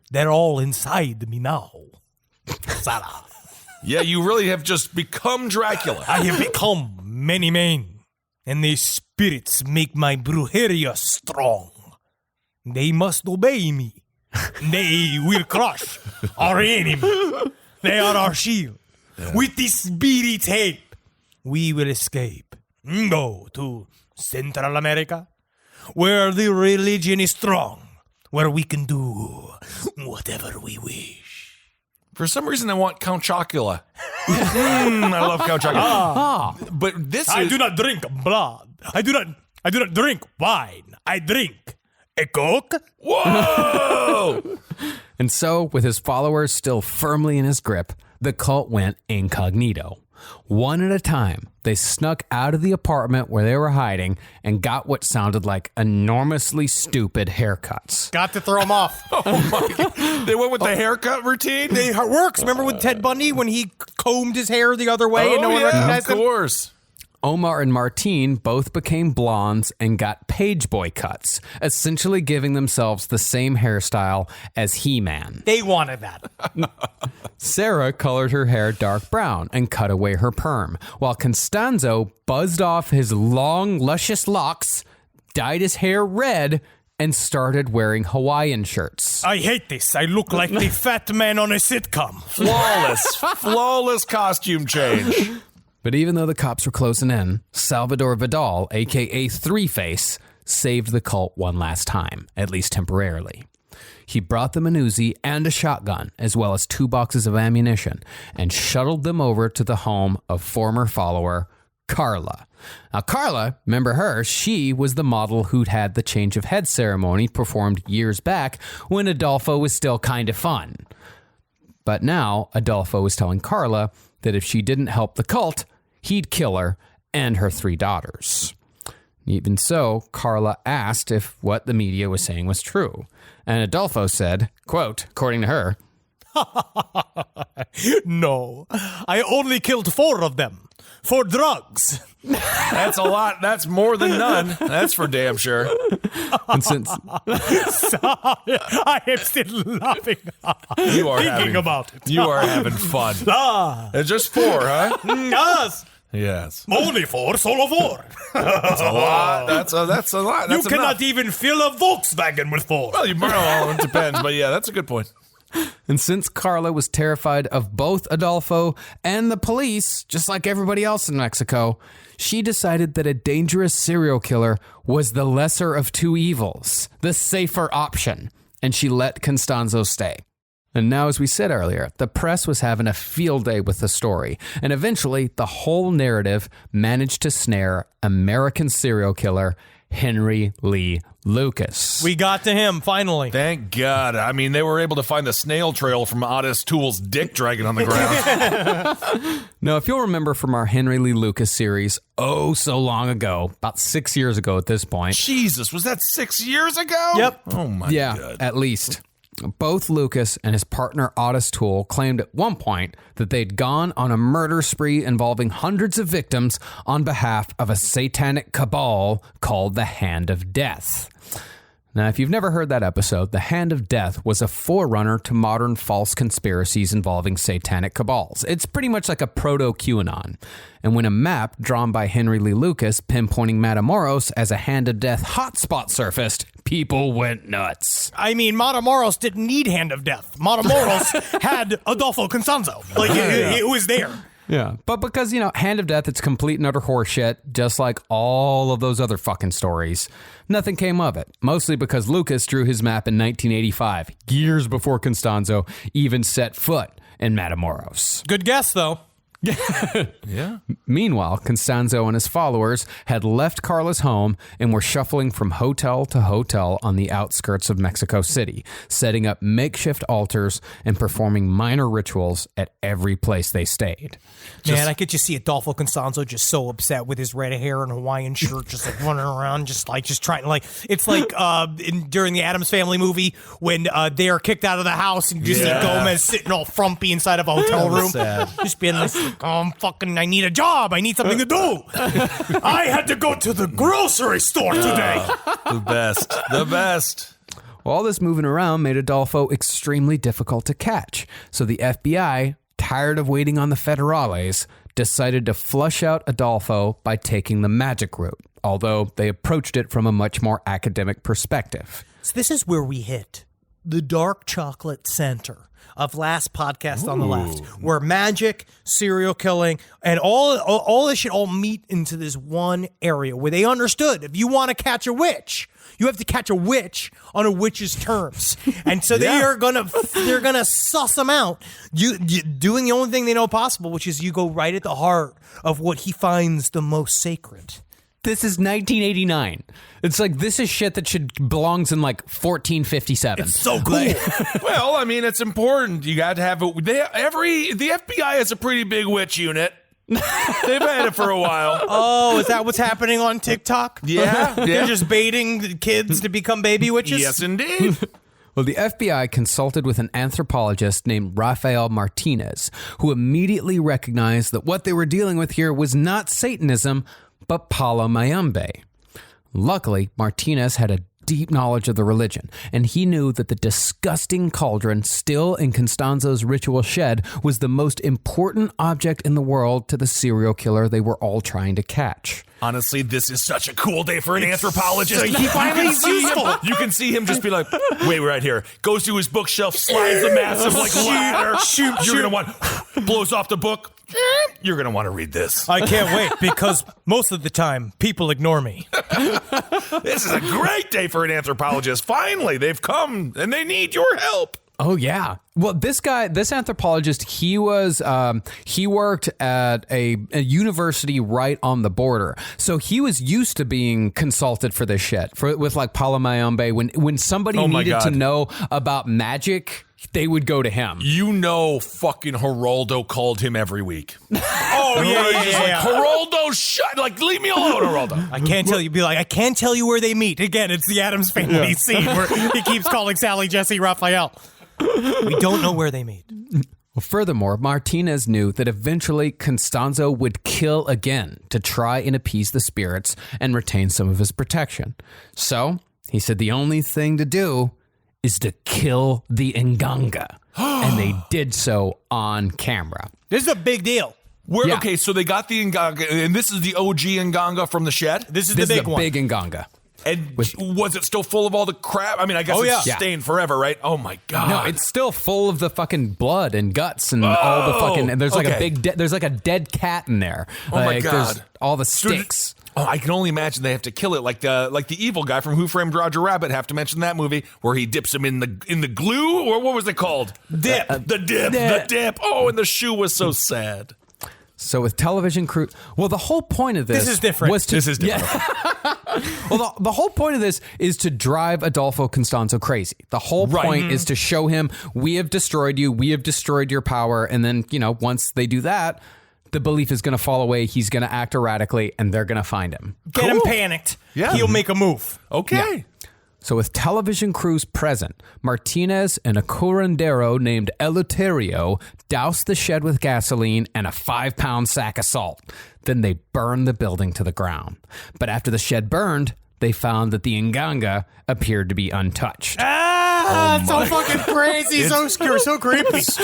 They're all inside me now. Sarah. Yeah, you really have just become Dracula. I have become many men, and these spirits make my brujeria strong. They must obey me. They will crush our enemy. They are our shield. Yeah. With this spirit help, we will escape. Go to Central America, where the religion is strong, where we can do whatever we wish. For some reason, I want Count Chocula. I love Count Chocula. But I do not drink blood. I do not drink wine. I drink a Coke. Whoa! And so, with his followers still firmly in his grip, the cult went incognito. One at a time, they snuck out of the apartment where they were hiding and got what sounded like enormously stupid haircuts. Got to throw them off. Oh my God. They went with the haircut routine? It works. Remember with Ted Bundy when he combed his hair the other way and no one recognized him? Of course. Omar and Martine both became blondes and got page boy cuts, essentially giving themselves the same hairstyle as He-Man. They wanted that. Sarah colored her hair dark brown and cut away her perm, while Constanzo buzzed off his long, luscious locks, dyed his hair red, and started wearing Hawaiian shirts. I hate this. I look like the fat man on a sitcom. Flawless costume change. But even though the cops were closing in, Salvador Vidal, a.k.a. Three-Face, saved the cult one last time, at least temporarily. He brought them an Uzi and a shotgun, as well as 2 boxes of ammunition, and shuttled them over to the home of former follower Carla. Now, Carla, remember her, she was the model who'd had the change of head ceremony performed years back when Adolfo was still kind of fun. But now, Adolfo was telling Carla that if she didn't help the cult, he'd kill her and her 3 daughters. Even so, Carla asked if what the media was saying was true. And Adolfo said, quote, according to her, No, I only killed 4 of them for drugs. That's a lot. That's more than none. That's for damn sure. And since Sorry, I am still laughing. You are thinking about it. You are having fun. It's just 4, huh? Yes. Yes. Only 4, solo 4. That's a lot. That's a lot. That's you cannot even fill a Volkswagen with 4. Well, it depends, but yeah, that's a good point. And since Carla was terrified of both Adolfo and the police, just like everybody else in Mexico, she decided that a dangerous serial killer was the lesser of two evils, the safer option, and she let Constanzo stay. And now, as we said earlier, the press was having a field day with the story, and eventually the whole narrative managed to snare American serial killer Henry Lee Lucas. We got to him, finally. Thank God. I mean, they were able to find the snail trail from Otis Toole's dick dragging on the ground. Now, if you'll remember from our Henry Lee Lucas series, so long ago, about 6 years ago at this point. Jesus, was that 6 years ago? Yep. Oh, my God. Yeah, at least. Both Lucas and his partner Otis Toole claimed at one point that they'd gone on a murder spree involving hundreds of victims on behalf of a satanic cabal called the Hand of Death. Now, if you've never heard that episode, the Hand of Death was a forerunner to modern false conspiracies involving satanic cabals. It's pretty much like a proto-QAnon. And when a map drawn by Henry Lee Lucas pinpointing Matamoros as a Hand of Death hotspot surfaced, people went nuts. I mean, Matamoros didn't need Hand of Death. Matamoros had Adolfo Constanzo. Like, it was there. Yeah, but because, Hand of Death, it's complete and utter horseshit, just like all of those other fucking stories. Nothing came of it, mostly because Lucas drew his map in 1985, years before Constanzo even set foot in Matamoros. Good guess, though. Yeah. Meanwhile, Constanzo and his followers had left Carla's home and were shuffling from hotel to hotel on the outskirts of Mexico City, setting up makeshift altars and performing minor rituals at every place they stayed. Man, I could just see Adolfo Constanzo just so upset with his red hair and Hawaiian shirt, just like running around, just trying, like, it's like during the Addams Family movie when they are kicked out of the house and you just see Gomez sitting all frumpy inside of a hotel room. Just being like, I need a job. I need something to do. I had to go to the grocery store today. The best. Well, all this moving around made Adolfo extremely difficult to catch. So the FBI, tired of waiting on the federales, decided to flush out Adolfo by taking the magic route, although they approached it from a much more academic perspective. So this is where we hit the dark chocolate center of Last Podcast on the Left, where magic, serial killing, and all this shit all meet into this one area where they understood if you want to catch a witch, you have to catch a witch on a witch's terms. And so they're gonna suss them out, doing the only thing they know possible, which is you go right at the heart of what he finds the most sacred. This is 1989. It's like, this is shit that belongs in like 1457. It's so cool. Well, I mean, it's important. You got to have it. The FBI has a pretty big witch unit. They've had it for a while. Oh, is that what's happening on TikTok? Yeah. They're just baiting kids to become baby witches? Yes, indeed. Well, the FBI consulted with an anthropologist named Rafael Martinez, who immediately recognized that what they were dealing with here was not Satanism, but Palo Mayombe. Luckily, Martinez had a deep knowledge of the religion, and he knew that the disgusting cauldron still in Constanzo's ritual shed was the most important object in the world to the serial killer they were all trying to catch. Honestly, this is such a cool day for an anthropologist. He finally is useful. You can see him just be like, wait, right here. Goes to his bookshelf, slides the massive ladder. You're going to want, blows off the book. You're going to want to read this. I can't wait, because most of the time, people ignore me. This is a great day for an anthropologist. Finally, they've come, and they need your help. Oh, yeah. Well, this anthropologist, he worked at a university right on the border. So he was used to being consulted for this shit, with like Palo Mayombe. When somebody needed to know about magic, they would go to him. Fucking Geraldo called him every week. Oh, yeah. Geraldo, shut, like, leave me alone, Geraldo. I can't tell you. Be like, I can't tell you where they meet. Again, it's the Addams Family scene where he keeps calling Sally, Jesse, Raphael. We don't know where they meet. Well, furthermore, Martinez knew that eventually Constanzo would kill again to try and appease the spirits and retain some of his protection. So he said the only thing to do is to kill the Nganga. And they did so on camera. This is a big deal. Okay, so they got the Nganga, and this is the OG Nganga from the shed? This is the big one. Big Nganga. And was it still full of all the crap? I mean, I guess it's stained forever, right? Oh my God. No, it's still full of the fucking blood and guts and all the fucking. And there's like a big, there's like a dead cat in there. Oh my God. There's all the sticks. I can only imagine they have to kill it like the evil guy from Who Framed Roger Rabbit. Have to mention that movie where he dips him in the glue, or what was it called? Dip. The dip. Oh, and the shoe was so sad. So with television crew, well, the whole point of this is different. This is different. Well, the whole point of this is to drive Adolfo Constanzo crazy. The whole point is to show him, we have destroyed you, we have destroyed your power, and then, once they do that, the belief is going to fall away, he's going to act erratically, and they're going to find him. Get him panicked. Yeah. He'll make a move. Okay. Yeah. So with television crews present, Martinez and a curandero named Eleuterio doused the shed with gasoline and a 5-pound sack of salt. Then they burned the building to the ground. But after the shed burned, they found that the Nganga appeared to be untouched. It's so fucking crazy, so creepy. It's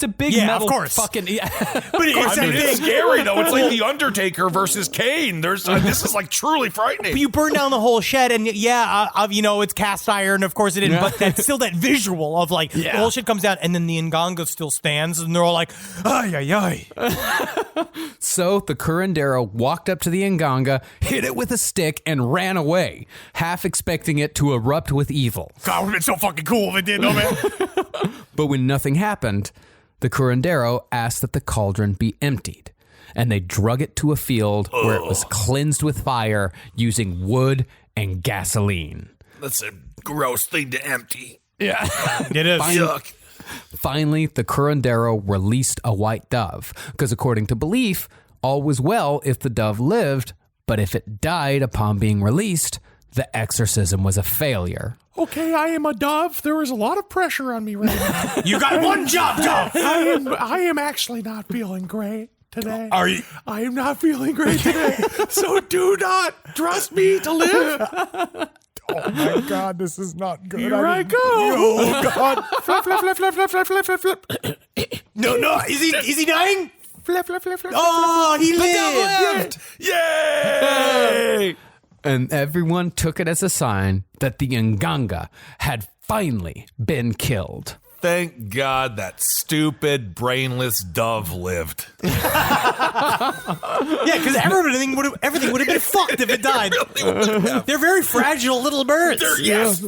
a big metal of course. fucking But it's scary though. It's like the Undertaker versus Kane. This is like truly frightening. But you burn down the whole shed, and it's cast iron. Of course it didn't, but that's still that visual of like the whole shit comes down, and then the Nganga still stands, and they're all like, ay ay ay. So the curandero walked up to the Nganga, hit it with a stick, and ran away, half expecting it to erupt with evil. God, it would have been so fucking cool if it did, though, man. But when nothing happened, the curandero asked that the cauldron be emptied, and they drug it to a field where it was cleansed with fire using wood and gasoline. That's a gross thing to empty. Yeah. It is. Yuck. Finally, the curandero released a white dove, because according to belief, all was well if the dove lived, but if it died upon being released, the exorcism was a failure. Okay, I am a dove. There is a lot of pressure on me right now. You got one job, dove. I am actually not feeling great today. Are you? I am not feeling great today. So do not trust me to live. Oh my God, this is not good. Here I go. Oh God. Flip, flip, flip, flip, flip, flip, flip, flip, flip. No. Is he dying? Flip, flip, flip, flip. Oh, he lived. Yay! And everyone took it as a sign that the Nganga had finally been killed. Thank God that stupid, brainless dove lived. Yeah, because everything would have been fucked if it died. They're very fragile little birds. Yes.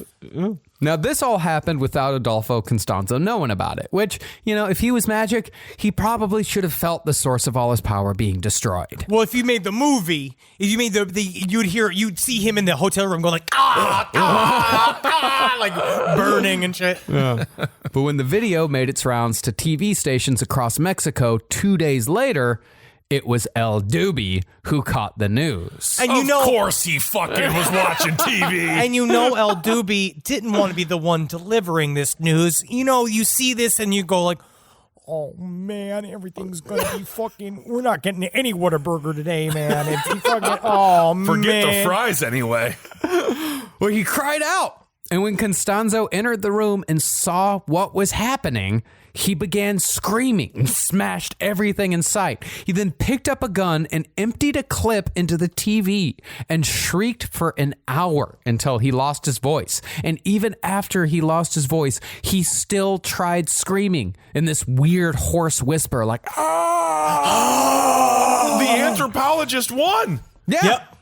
Now, this all happened without Adolfo Constanzo knowing about it, which, if he was magic, he probably should have felt the source of all his power being destroyed. Well, if you made the movie, if you made you'd see him in the hotel room going like, like burning and shit. Yeah. But when the video made its rounds to TV stations across Mexico 2 days later, it was El Dubi who caught the news. And of course he fucking was watching TV. And El Dubi didn't want to be the one delivering this news. You see this and you go like, oh man, everything's going to be fucking, we're not getting any Whataburger today, man. It's fucking, Forget the fries anyway. Well, he cried out. And when Constanzo entered the room and saw what was happening, he began screaming and smashed everything in sight. He then picked up a gun and emptied a clip into the TV and shrieked for an hour until he lost his voice. And even after he lost his voice, he still tried screaming in this weird hoarse whisper like, oh! The anthropologist won. Yeah. Yep.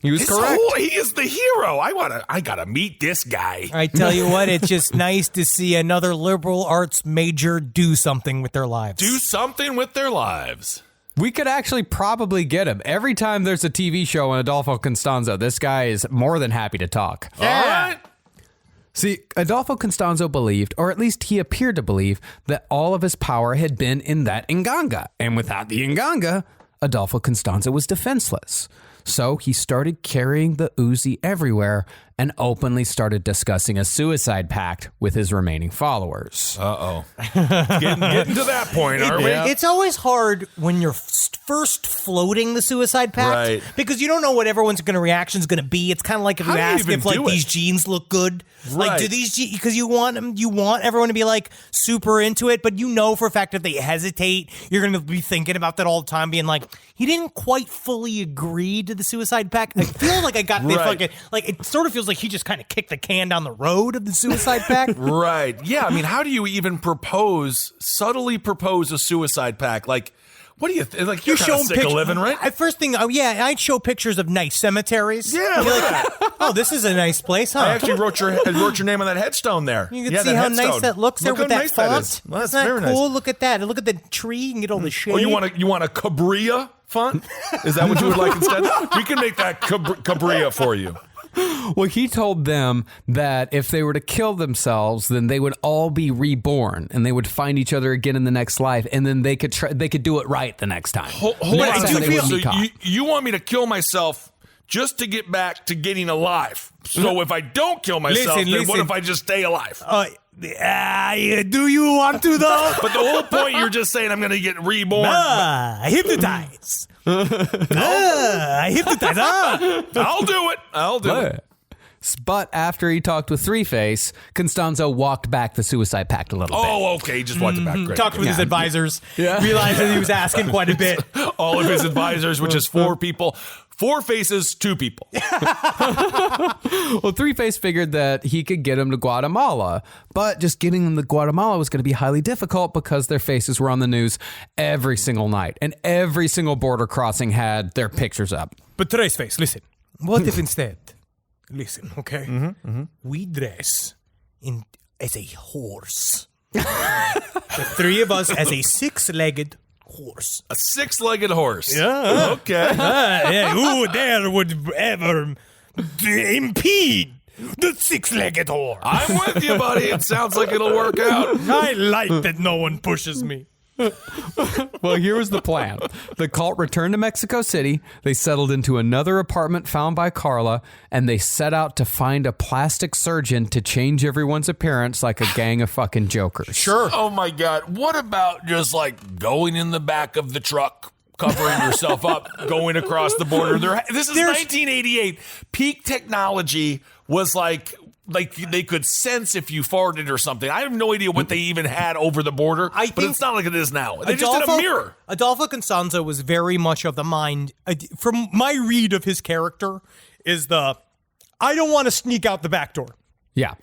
He was correct. He is the hero. I gotta meet this guy. I tell you what, it's just nice to see another liberal arts major do something with their lives. Do something with their lives. We could actually probably get him. Every time there's a TV show on Adolfo Constanzo, this guy is more than happy to talk. Yeah. All right. See, Adolfo Constanzo believed, or at least he appeared to believe, that all of his power had been in that Nganga. And without the Nganga, Adolfo Constanzo was defenseless. So he started carrying the Uzi everywhere and openly started discussing a suicide pact with his remaining followers. Uh-oh. Getting to that point, are we? It's always hard when you're first floating the suicide pact, right? Because you don't know what everyone's reaction is going to be. It's kind of like if you ask if these jeans look good. Right. Like, do these jeans, because you want everyone to be like super into it, but for a fact if they hesitate, you're going to be thinking about that all the time, being like, he didn't quite fully agree to to the suicide pact. I feel like I got the fucking, like, it sort of feels like he just kind of kicked the can down the road of the suicide pact. Right. Yeah. I mean, how do you even subtly propose a suicide pact? Like, what do you think? Like, you're kind of sick of living, right? First thing, I'd show pictures of nice cemeteries. Yeah. Like, oh, this is a nice place, huh? I actually wrote your name on that headstone there. You can see how nice that looks there with that nice font. That is. Well, that's Isn't that very cool? nice. Look at that. And look at the tree. You can get all the shade. Oh, you want a Cabria font? Is that what you would like instead? We can make that Cabria for you. Well, he told them that if they were to kill themselves, then they would all be reborn and they would find each other again in the next life, and then they could do it right the next time. Hold on. You want me to kill myself just to get back to getting alive? So if I don't kill myself, then what if I just stay alive? Do you want to, though? But the whole point, you're just saying I'm going to get reborn. Hypnotize. Hypnotize. I'll do it. But after he talked with Three-Face, Constanzo walked back the suicide pact a little bit. Oh, okay. He just walked it back. Great. Talked with his advisors. Realized that he was asking quite a bit. All of his advisors, which is 4 people. 4 faces, 2 people. Well, Three-Face figured that he could get him to Guatemala, but just getting them to Guatemala was going to be highly difficult because their faces were on the news every single night, and every single border crossing had their pictures up. But Three-Face, listen. What if instead, listen, okay, we dress as a horse. The 3 of us as a 6-legged horse. A 6-legged horse. Yeah. Okay. Who there would ever impede the 6-legged horse? I'm with you, buddy. It sounds like it'll work out. I like that no one pushes me. Well, here was the plan. The cult returned to Mexico City. They settled into another apartment found by Carla, and they set out to find a plastic surgeon to change everyone's appearance like a gang of fucking jokers. Sure. Oh, my God. What about just like going in the back of the truck, covering yourself up, going across the border? This is 1988. Peak technology was like they could sense if you farted or something. I have no idea what they even had over the border, but it's not like it is now. They just had a mirror. Adolfo Constanzo was very much of the mind, from my read of his character, is I don't want to sneak out the back door. Yeah.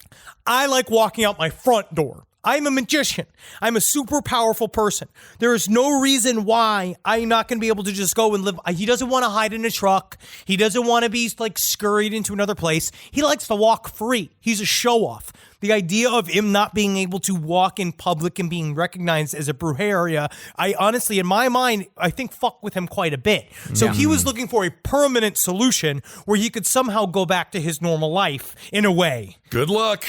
I like walking out my front door. I'm a magician. I'm a super powerful person. There is no reason why I'm not going to be able to just go and live. He doesn't want to hide in a truck. He doesn't want to be like scurried into another place. He likes to walk free. He's a show off. The idea of him not being able to walk in public and being recognized as a brujeria, I honestly, in my mind, I think fuck with him quite a bit. So he was looking for a permanent solution where he could somehow go back to his normal life in a way. Good luck.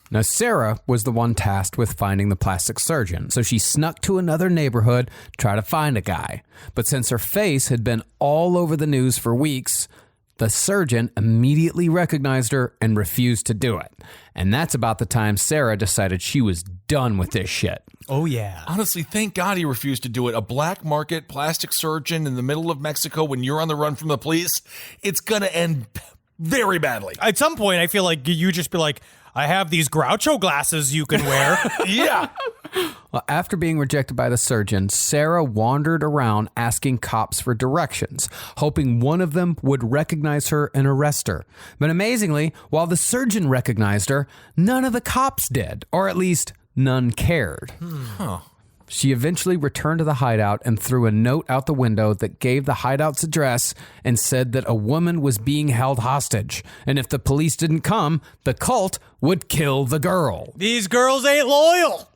Now, Sarah was the one tasked with finding the plastic surgeon, so she snuck to another neighborhood to try to find a guy. But since her face had been all over the news for weeks, the surgeon immediately recognized her and refused to do it. And that's about the time Sarah decided she was done with this shit. Oh, yeah. Honestly, thank God he refused to do it. A black market plastic surgeon in the middle of Mexico when you're on the run from the police, it's going to end very badly. At some point, I feel like you just be like, I have these Groucho glasses you can wear. Yeah. Well, after being rejected by the surgeon, Sarah wandered around asking cops for directions, hoping one of them would recognize her and arrest her. But amazingly, while the surgeon recognized her, none of the cops did, or at least none cared. She eventually returned to the hideout and threw a note out the window that gave the hideout's address and said that a woman was being held hostage. And if the police didn't come, the cult would kill the girl. These girls ain't loyal.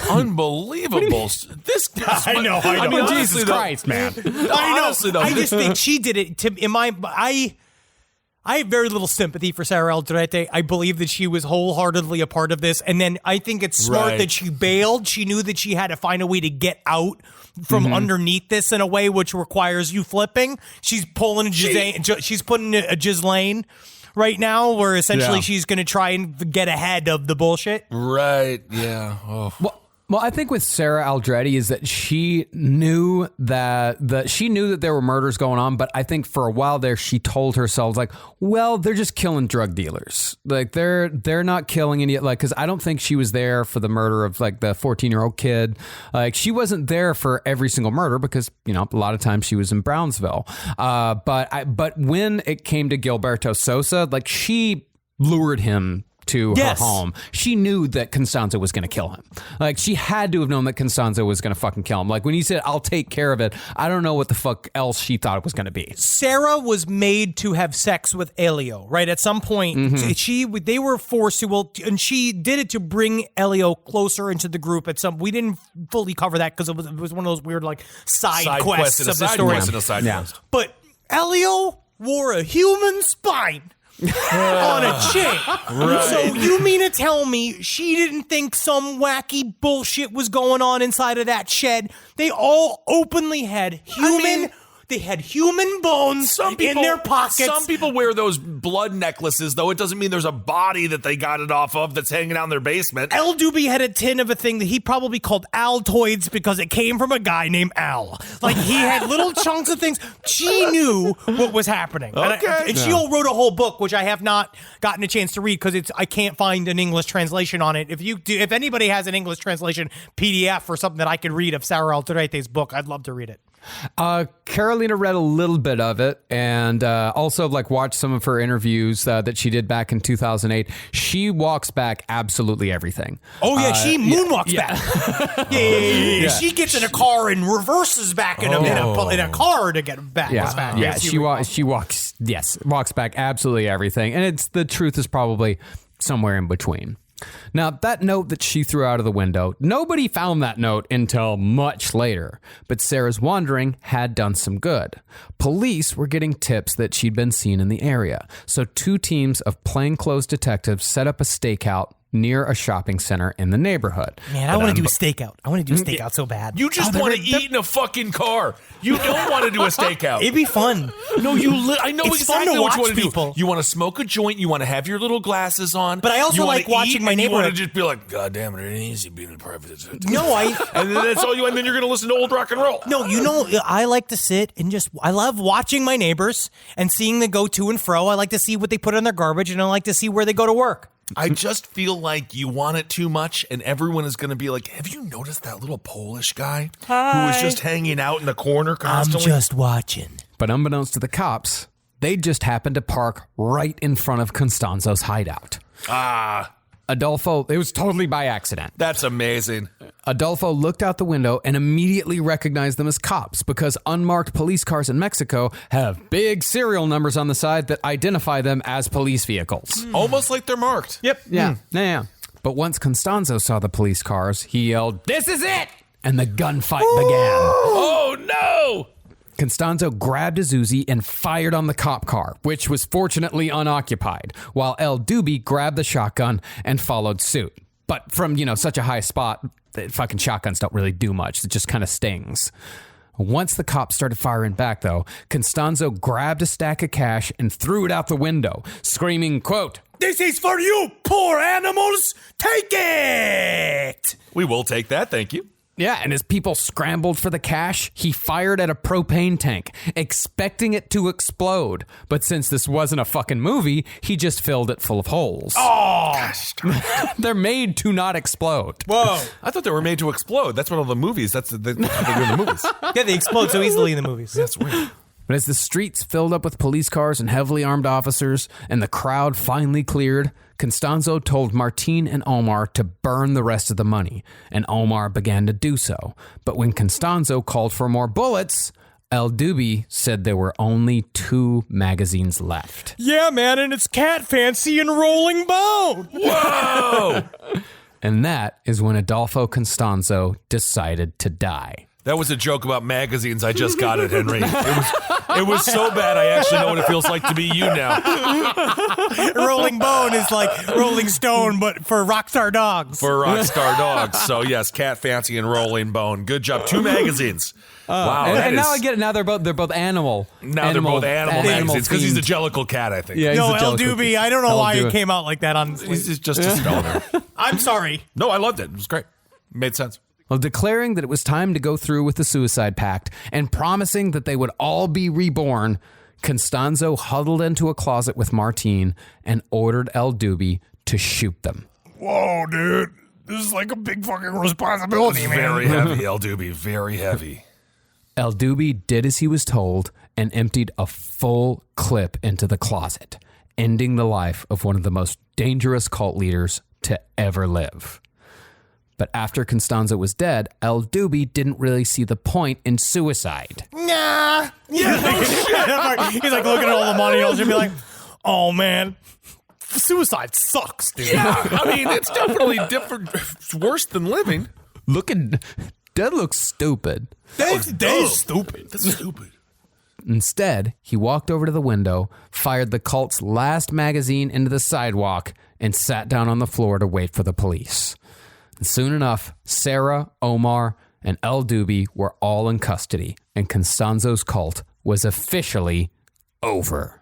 Unbelievable. This I know. I mean, Jesus Christ, man. I know. I just think she did it. I have very little sympathy for Sarah Aldrete. I believe that she was wholeheartedly a part of this. And then I think it's smart that she bailed. She knew that she had to find a way to get out from underneath this in a way which requires you flipping. She's pulling she's putting a Ghislaine right now where essentially she's going to try and get ahead of the bullshit. Right. Yeah. Oh. Well, I think with Sarah Aldretti is that she knew that there were murders going on, but I think for a while there she told herself like, well, they're just killing drug dealers. Like they're not killing any, like, because I don't think she was there for the murder of like the 14-year-old kid. Like she wasn't there for every single murder because, you know, a lot of times she was in Brownsville. But when it came to Gilberto Sosa, like she lured him to her home. She knew that Constanzo was going to kill him. Like she had to have known that Constanzo was going to fucking kill him. Like when he said, I'll take care of it, I don't know what the fuck else she thought it was going to be. Sarah was made to have sex with Elio, right? At some point, they were forced to, and she did it to bring Elio closer into the group. We didn't fully cover that because it was one of those weird like side quests of the story. But Elio wore a human spine on a chick. Right. So you mean to tell me she didn't think some wacky bullshit was going on inside of that shed? They all openly had they had human bones in their pockets. Some people wear those blood necklaces, though. It doesn't mean there's a body that they got it off of that's hanging out in their basement. El Doobie had a tin of a thing that he probably called Altoids because it came from a guy named Al. Like, he had little chunks of things. She knew what was happening. Okay. And she wrote a whole book, which I have not gotten a chance to read because I can't find an English translation on it. If anybody has an English translation PDF or something that I could read of Sarah Altoide's book, I'd love to read it. Carolina read a little bit of it and also like watched some of her interviews that she did back in 2008. She walks back absolutely everything. Oh yeah, she moonwalks back. Yeah. She gets in a car and reverses back in a car to get back. Yeah, she walks back absolutely everything, and the truth is probably somewhere in between. Now, that note that she threw out of the window, nobody found that note until much later, but Sarah's wandering had done some good. Police were getting tips that she'd been seen in the area, so 2 teams of plainclothes detectives set up a stakeout near a shopping center in the neighborhood. Man, I want to do a stakeout. I want to do a stakeout so bad. You just want to eat in a fucking car. You don't want to do a stakeout. It'd be fun. No, I know it's exactly fun to what you watch want to people. do. You want to smoke a joint. You want to have your little glasses on. But I also like watching my neighborhood. You want to just be like, God damn it, it ain't easy being in private. No, and then that's all you. And then you're going to listen to old rock and roll. No, I like to sit and I love watching my neighbors and seeing them go to and fro. I like to see what they put in their garbage, and I like to see where they go to work. I just feel like you want it too much, and everyone is going to be like, have you noticed that little Polish guy who was just hanging out in the corner constantly? I'm just watching. But unbeknownst to the cops, they just happened to park right in front of Constanzo's hideout. Adolfo, it was totally by accident. That's amazing. Adolfo looked out the window and immediately recognized them as cops because unmarked police cars in Mexico have big serial numbers on the side that identify them as police vehicles. Almost like they're marked. Yep. Yeah. But once Constanzo saw the police cars, he yelled, "This is it!" And the gunfight began. Oh, no! Constanzo grabbed his Uzi and fired on the cop car, which was fortunately unoccupied, while El Doobie grabbed the shotgun and followed suit. But from, such a high spot, fucking shotguns don't really do much. It just kind of stings. Once the cops started firing back, though, Constanzo grabbed a stack of cash and threw it out the window, screaming, quote, "This is for you, poor animals! Take it!" We will take that, thank you. Yeah, and as people scrambled for the cash, he fired at a propane tank, expecting it to explode. But since this wasn't a fucking movie, he just filled it full of holes. Oh! Gosh, they're made to not explode. Whoa. I thought they were made to explode. That's one of the movies. That's what they do in the movies. Yeah, they explode so easily in the movies. That's weird. But as the streets filled up with police cars and heavily armed officers, and the crowd finally cleared, Constanzo told Martin and Omar to burn the rest of the money, and Omar began to do so. But when Constanzo called for more bullets, El Doobie said there were only 2 magazines left. Yeah, man, and it's Cat Fancy and Rolling Bone. Whoa! And that is when Adolfo Constanzo decided to die. That was a joke about magazines. I just got it, Henry. It was so bad, I actually know what it feels like to be you now. Rolling Bone is like Rolling Stone, but for Rockstar Dogs. For Rockstar Dogs. So, yes, Cat Fancy and Rolling Bone. Good job. 2 magazines. Wow. And now I get it. Now they're both animal. Now they're both animal magazines because he's a Jellicle cat, I think. Yeah, no, El Doobie, I don't know why it came out like that. He's just a stoner. I'm sorry. No, I loved it. It was great. Made sense. Well, declaring that it was time to go through with the suicide pact and promising that they would all be reborn, Constanzo huddled into a closet with Martine and ordered El Dubi to shoot them. Whoa, dude. This is like a big fucking responsibility, man. Very heavy, El Dubi. Very heavy. El Dubi did as he was told and emptied a full clip into the closet, ending the life of one of the most dangerous cult leaders to ever live. But after Constanzo was dead, El Dubi didn't really see the point in suicide. Nah. Yeah, no shit. He's like looking at all the money and he'll be like, oh, man. Suicide sucks, dude. Yeah, I mean, it's definitely different. It's worse than living. Dead looks stupid. That's stupid. That's stupid. Instead, he walked over to the window, fired the cult's last magazine into the sidewalk, and sat down on the floor to wait for the police. And soon enough, Sarah, Omar, and El Dubi were all in custody, and Constanzo's cult was officially over.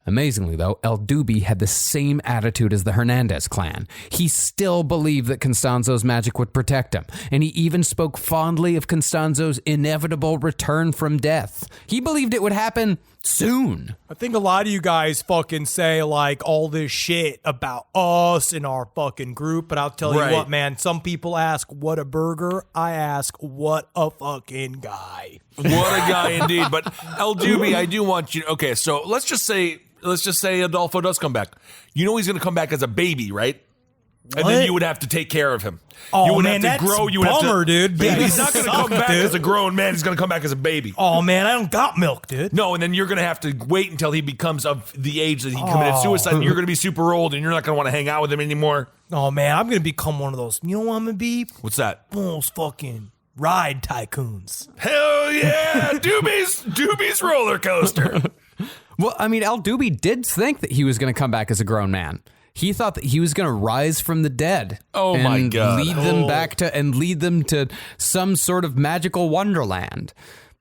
Amazingly, though, El Dubi had the same attitude as the Hernandez clan. He still believed that Constanzo's magic would protect him, and he even spoke fondly of Constanzo's inevitable return from death. He believed it would happen soon. I think a lot of you guys fucking say like all this shit about us and our fucking group, but I'll tell you what, man, some people ask what a burger. I ask what a fucking guy. What a guy indeed. But El Dubi, I do want you. Okay, so let's just say Adolfo does come back. You know he's going to come back as a baby, right? And then you would have to take care of him. Oh, you would man, have to that's grow. You would bummer, have to, dude. Baby's not going to come back dude. as a grown man. He's going to come back as a baby. Oh, man, I don't got milk, dude. No, and then you're going to have to wait until he becomes of the age that he committed suicide. And you're going to be super old, and you're not going to want to hang out with him anymore. Oh, man, I'm going to become one of those. You know what I'm going to be? What's that? One of those fucking ride tycoons. Hell yeah. Doobie's roller coaster. Well, I mean, El Dubi did think that he was going to come back as a grown man. He thought that he was going to rise from the dead. Oh my God. Lead them to some sort of magical wonderland.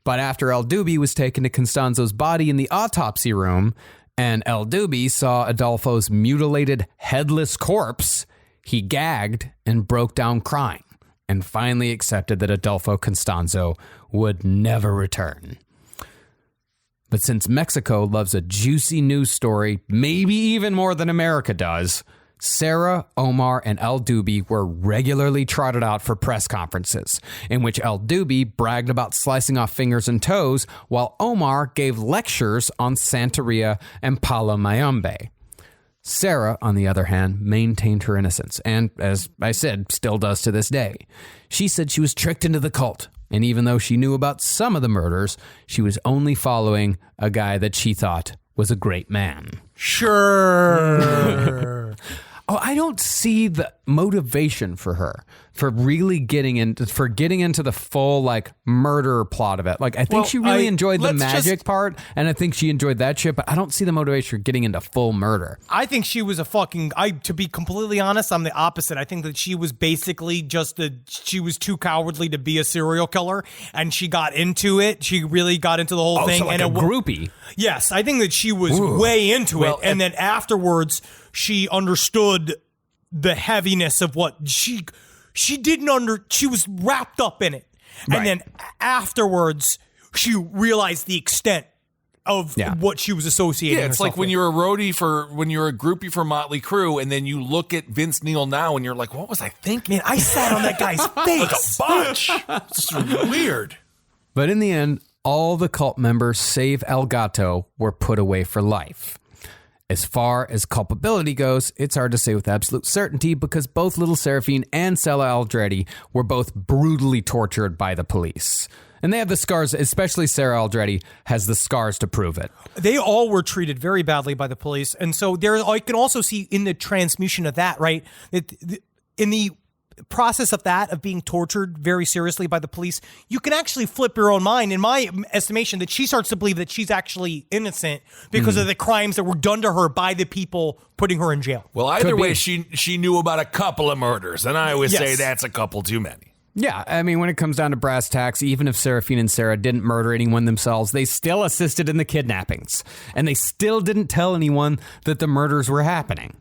But after El Dubi was taken to Constanzo's body in the autopsy room, and El Dubi saw Adolfo's mutilated, headless corpse, he gagged and broke down crying, and finally accepted that Adolfo Constanzo would never return. But since Mexico loves a juicy news story, maybe even more than America does, Sarah, Omar, and El Dubi were regularly trotted out for press conferences, in which El Dubi bragged about slicing off fingers and toes, while Omar gave lectures on Santeria and Palo Mayombe. Sarah, on the other hand, maintained her innocence, and, as I said, still does to this day. She said she was tricked into the cult, and even though she knew about some of the murders, she was only following a guy that she thought was a great man. Sure. Oh, I don't see the motivation for her for really getting into the full like murder plot of it. Like I think she really enjoyed the magic part, and I think she enjoyed that shit, but I don't see the motivation for getting into full murder. I think she was to be completely honest, I'm the opposite. I think that she was basically she was too cowardly to be a serial killer, and she got into it. She really got into the whole thing. So like and a groupie. Yes, I think that she was way into it, and then afterwards she understood the heaviness of what she was wrapped up in it. Right. And then afterwards she realized the extent of what she was associating. Yeah, it's like when you're a groupie for Motley Crue, and then you look at Vince Neil now and you're like, what was I thinking? Man, I sat on that guy's face. Like a bunch. It's weird. But in the end, all the cult members save El Gato were put away for life. As far as culpability goes, it's hard to say with absolute certainty because both Little Seraphine and Sela Aldrete were both brutally tortured by the police. And they have the scars, especially Sarah Aldrete has the scars to prove it. They all were treated very badly by the police. And so I can also see in the transmutation of that, right, in the process of that, of being tortured very seriously by the police, you can actually flip your own mind, in my estimation, that she starts to believe that she's actually innocent because of the crimes that were done to her by the people putting her in jail. Well, either way, she knew about a couple of murders, and I always say that's a couple too many. Yeah, I mean, when it comes down to brass tacks, even if Seraphine and Sarah didn't murder anyone themselves, they still assisted in the kidnappings, and they still didn't tell anyone that the murders were happening.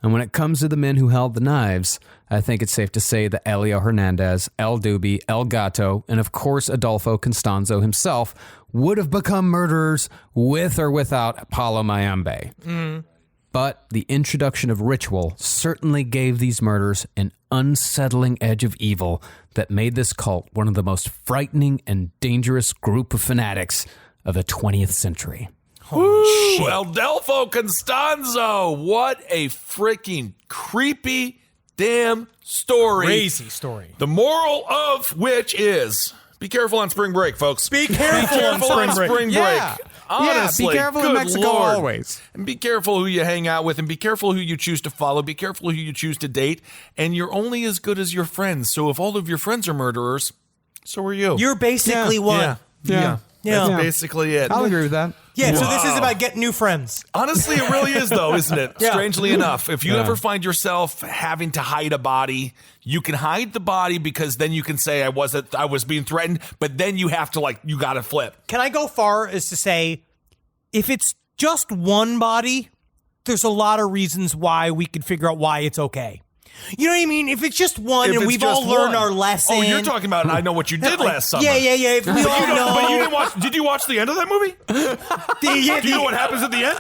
And when it comes to the men who held the knives, I think it's safe to say that Elio Hernandez, El Dubi, El Gato, and of course Adolfo Constanzo himself would have become murderers with or without Paulo Mayambe. But the introduction of ritual certainly gave these murders an unsettling edge of evil that made this cult one of the most frightening and dangerous group of fanatics of the 20th century. Holy shit. Adolfo Constanzo, what a freaking creepy damn story. Crazy story. The moral of which is, be careful on spring break, folks. Be careful on spring break. Yeah. Honestly, be careful in good Mexico Lord. always. And be careful who you hang out with, and be careful who you choose to follow. Be careful who you choose to date. And you're only as good as your friends. So if all of your friends are murderers, so are you. You're basically one. Yeah. That's basically it. I'll agree with that. Yeah, so this is about getting new friends. Honestly, it really is, though, isn't it? Yeah. Strangely enough, if you ever find yourself having to hide a body, you can hide the body because then you can say I was being threatened, but then you have to you got to flip. Can I go far as to say, if it's just one body, there's a lot of reasons why we could figure out why it's okay. You know what I mean? If it's just one and we've all learned our lesson. Oh, you're talking about I Know What You Did Last Summer. Yeah. If we all know. But you didn't watch. Did you watch the end of that movie? Do you know what happens at the end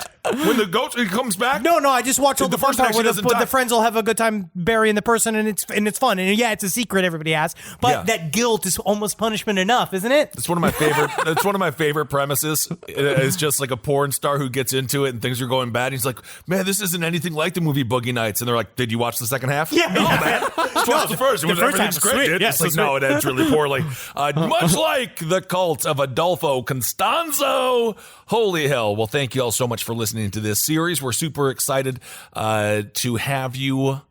when the goat comes back? No. I just watched all the first part where doesn't the friends will have a good time burying the person, and it's fun. And yeah, it's a secret everybody has. But that guilt is almost punishment enough, isn't it? It's one of my favorite. It's one of my favorite premises. It's just like a porn star who gets into it and things are going bad. He's like, "Man, this isn't anything like the movie Boogie Nights." And they're like, "Did you watch the second half?" Yeah. No, man. Just watch the first. The first half Everything's great. sweet. It's like, no, it ends really poorly. Much like the cult of Adolfo Constanzo. Holy hell. Well, thank you all so much for listening to this series. We're super excited to have you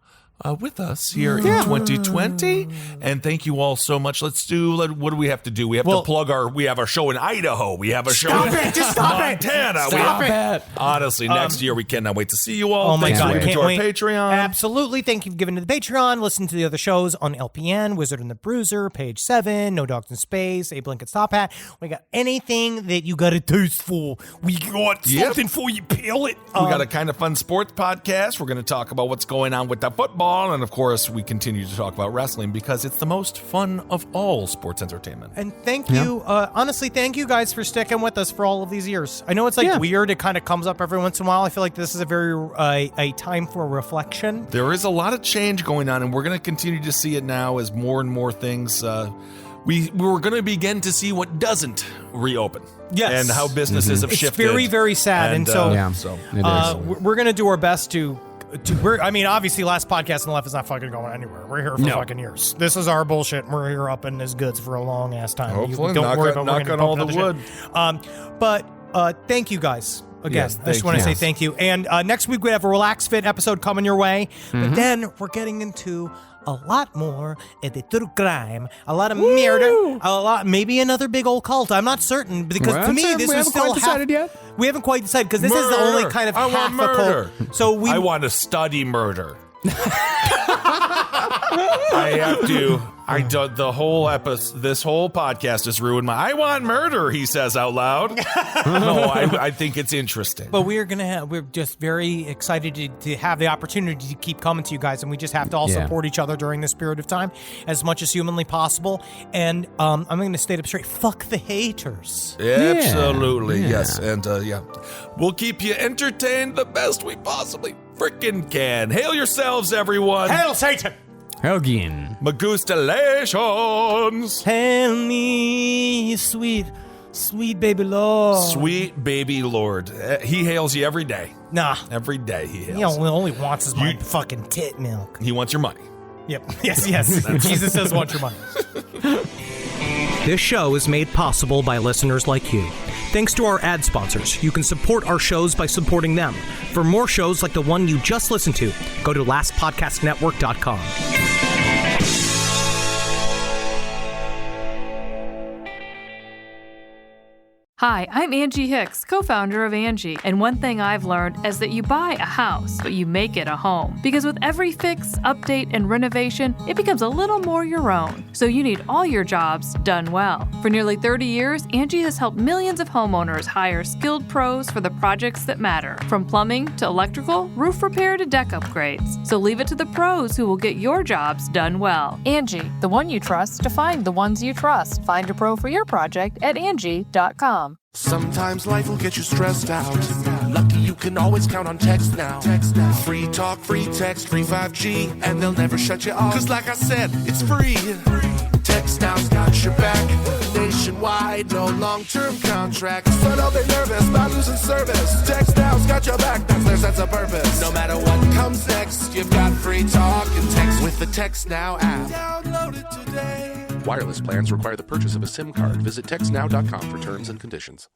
with us here in 2020. And thank you all so much. What do we have to do? We have to plug we have our show in Idaho. We have a show in Montana. Stop it. Honestly, next year we cannot wait to see you all. Oh my God, Thanks for can't our wait. Patreon. Absolutely. Thank you for giving to the Patreon. Listen to the other shows on LPN, Wizard and the Bruiser, Page 7, No Dogs in Space, Abe Lincoln's Top Hat. We got anything that you got a taste for. We got something for you. Peel it. We got a kind of fun sports podcast. We're going to talk about what's going on with the football. And of course, we continue to talk about wrestling because it's the most fun of all sports entertainment. And thank you, honestly, thank you guys for sticking with us for all of these years. I know it's weird. It kind of comes up every once in a while. I feel like this is a very a time for reflection. There is a lot of change going on, and we're going to continue to see it now as more and more things. We're going to begin to see what doesn't reopen. Yes. And how businesses have shifted. It's very, very sad. And so we're going to do our best to obviously, last podcast on the left is not fucking going anywhere. We're here for fucking years. This is our bullshit. We're here up in his goods for a long ass time. Hopefully, don't worry about knock on all the wood. But thank you guys again. Yes, I just want to say thank you. And next week we have a Relax Fit episode coming your way. But then we're getting into a lot more of the true crime, a lot of murder, maybe another big old cult. I'm not certain because to me this was still decided yet. We haven't quite decided because this is the only kind of half a cult. So I want to study murder. I have to. The whole episode, this whole podcast has ruined my. I want murder, he says out loud. No, I think it's interesting. But we're just very excited to have the opportunity to keep coming to you guys, and we just have to all support each other during this period of time as much as humanly possible. And I'm going to state up straight: fuck the haters. Absolutely, yes, and we'll keep you entertained the best we possibly freaking can. Hail yourselves, everyone! Hail Satan! Helgin. Magustalations. Hail me, sweet baby Lord. Sweet baby Lord. He hails you every day. Nah. Every day he hails. He only wants is my fucking tit milk. He wants your money. Yep. Yes. Jesus says want your money. This show is made possible by listeners like you. Thanks to our ad sponsors, you can support our shows by supporting them. For more shows like the one you just listened to, go to lastpodcastnetwork.com. Hi, I'm Angie Hicks, co-founder of Angie, and one thing I've learned is that you buy a house, but you make it a home. Because with every fix, update, and renovation, it becomes a little more your own. So you need all your jobs done well. For nearly 30 years, Angie has helped millions of homeowners hire skilled pros for the projects that matter. From plumbing to electrical, roof repair to deck upgrades. So leave it to the pros who will get your jobs done well. Angie, the one you trust to find the ones you trust. Find a pro for your project at Angie.com. Sometimes life will get you stressed out. Lucky you can always count on text now. Free talk, free text, free 5G, and they'll never shut you off. Cause like I said, it's free. Text Now's got your back. Nationwide, no long-term contracts. So don't be nervous about losing service. Text Now's got your back, that's their sense of purpose. No matter what comes next, you've got free talk and text with the Text Now app. Download it today. Wireless plans require the purchase of a SIM card. Visit textnow.com for terms and conditions.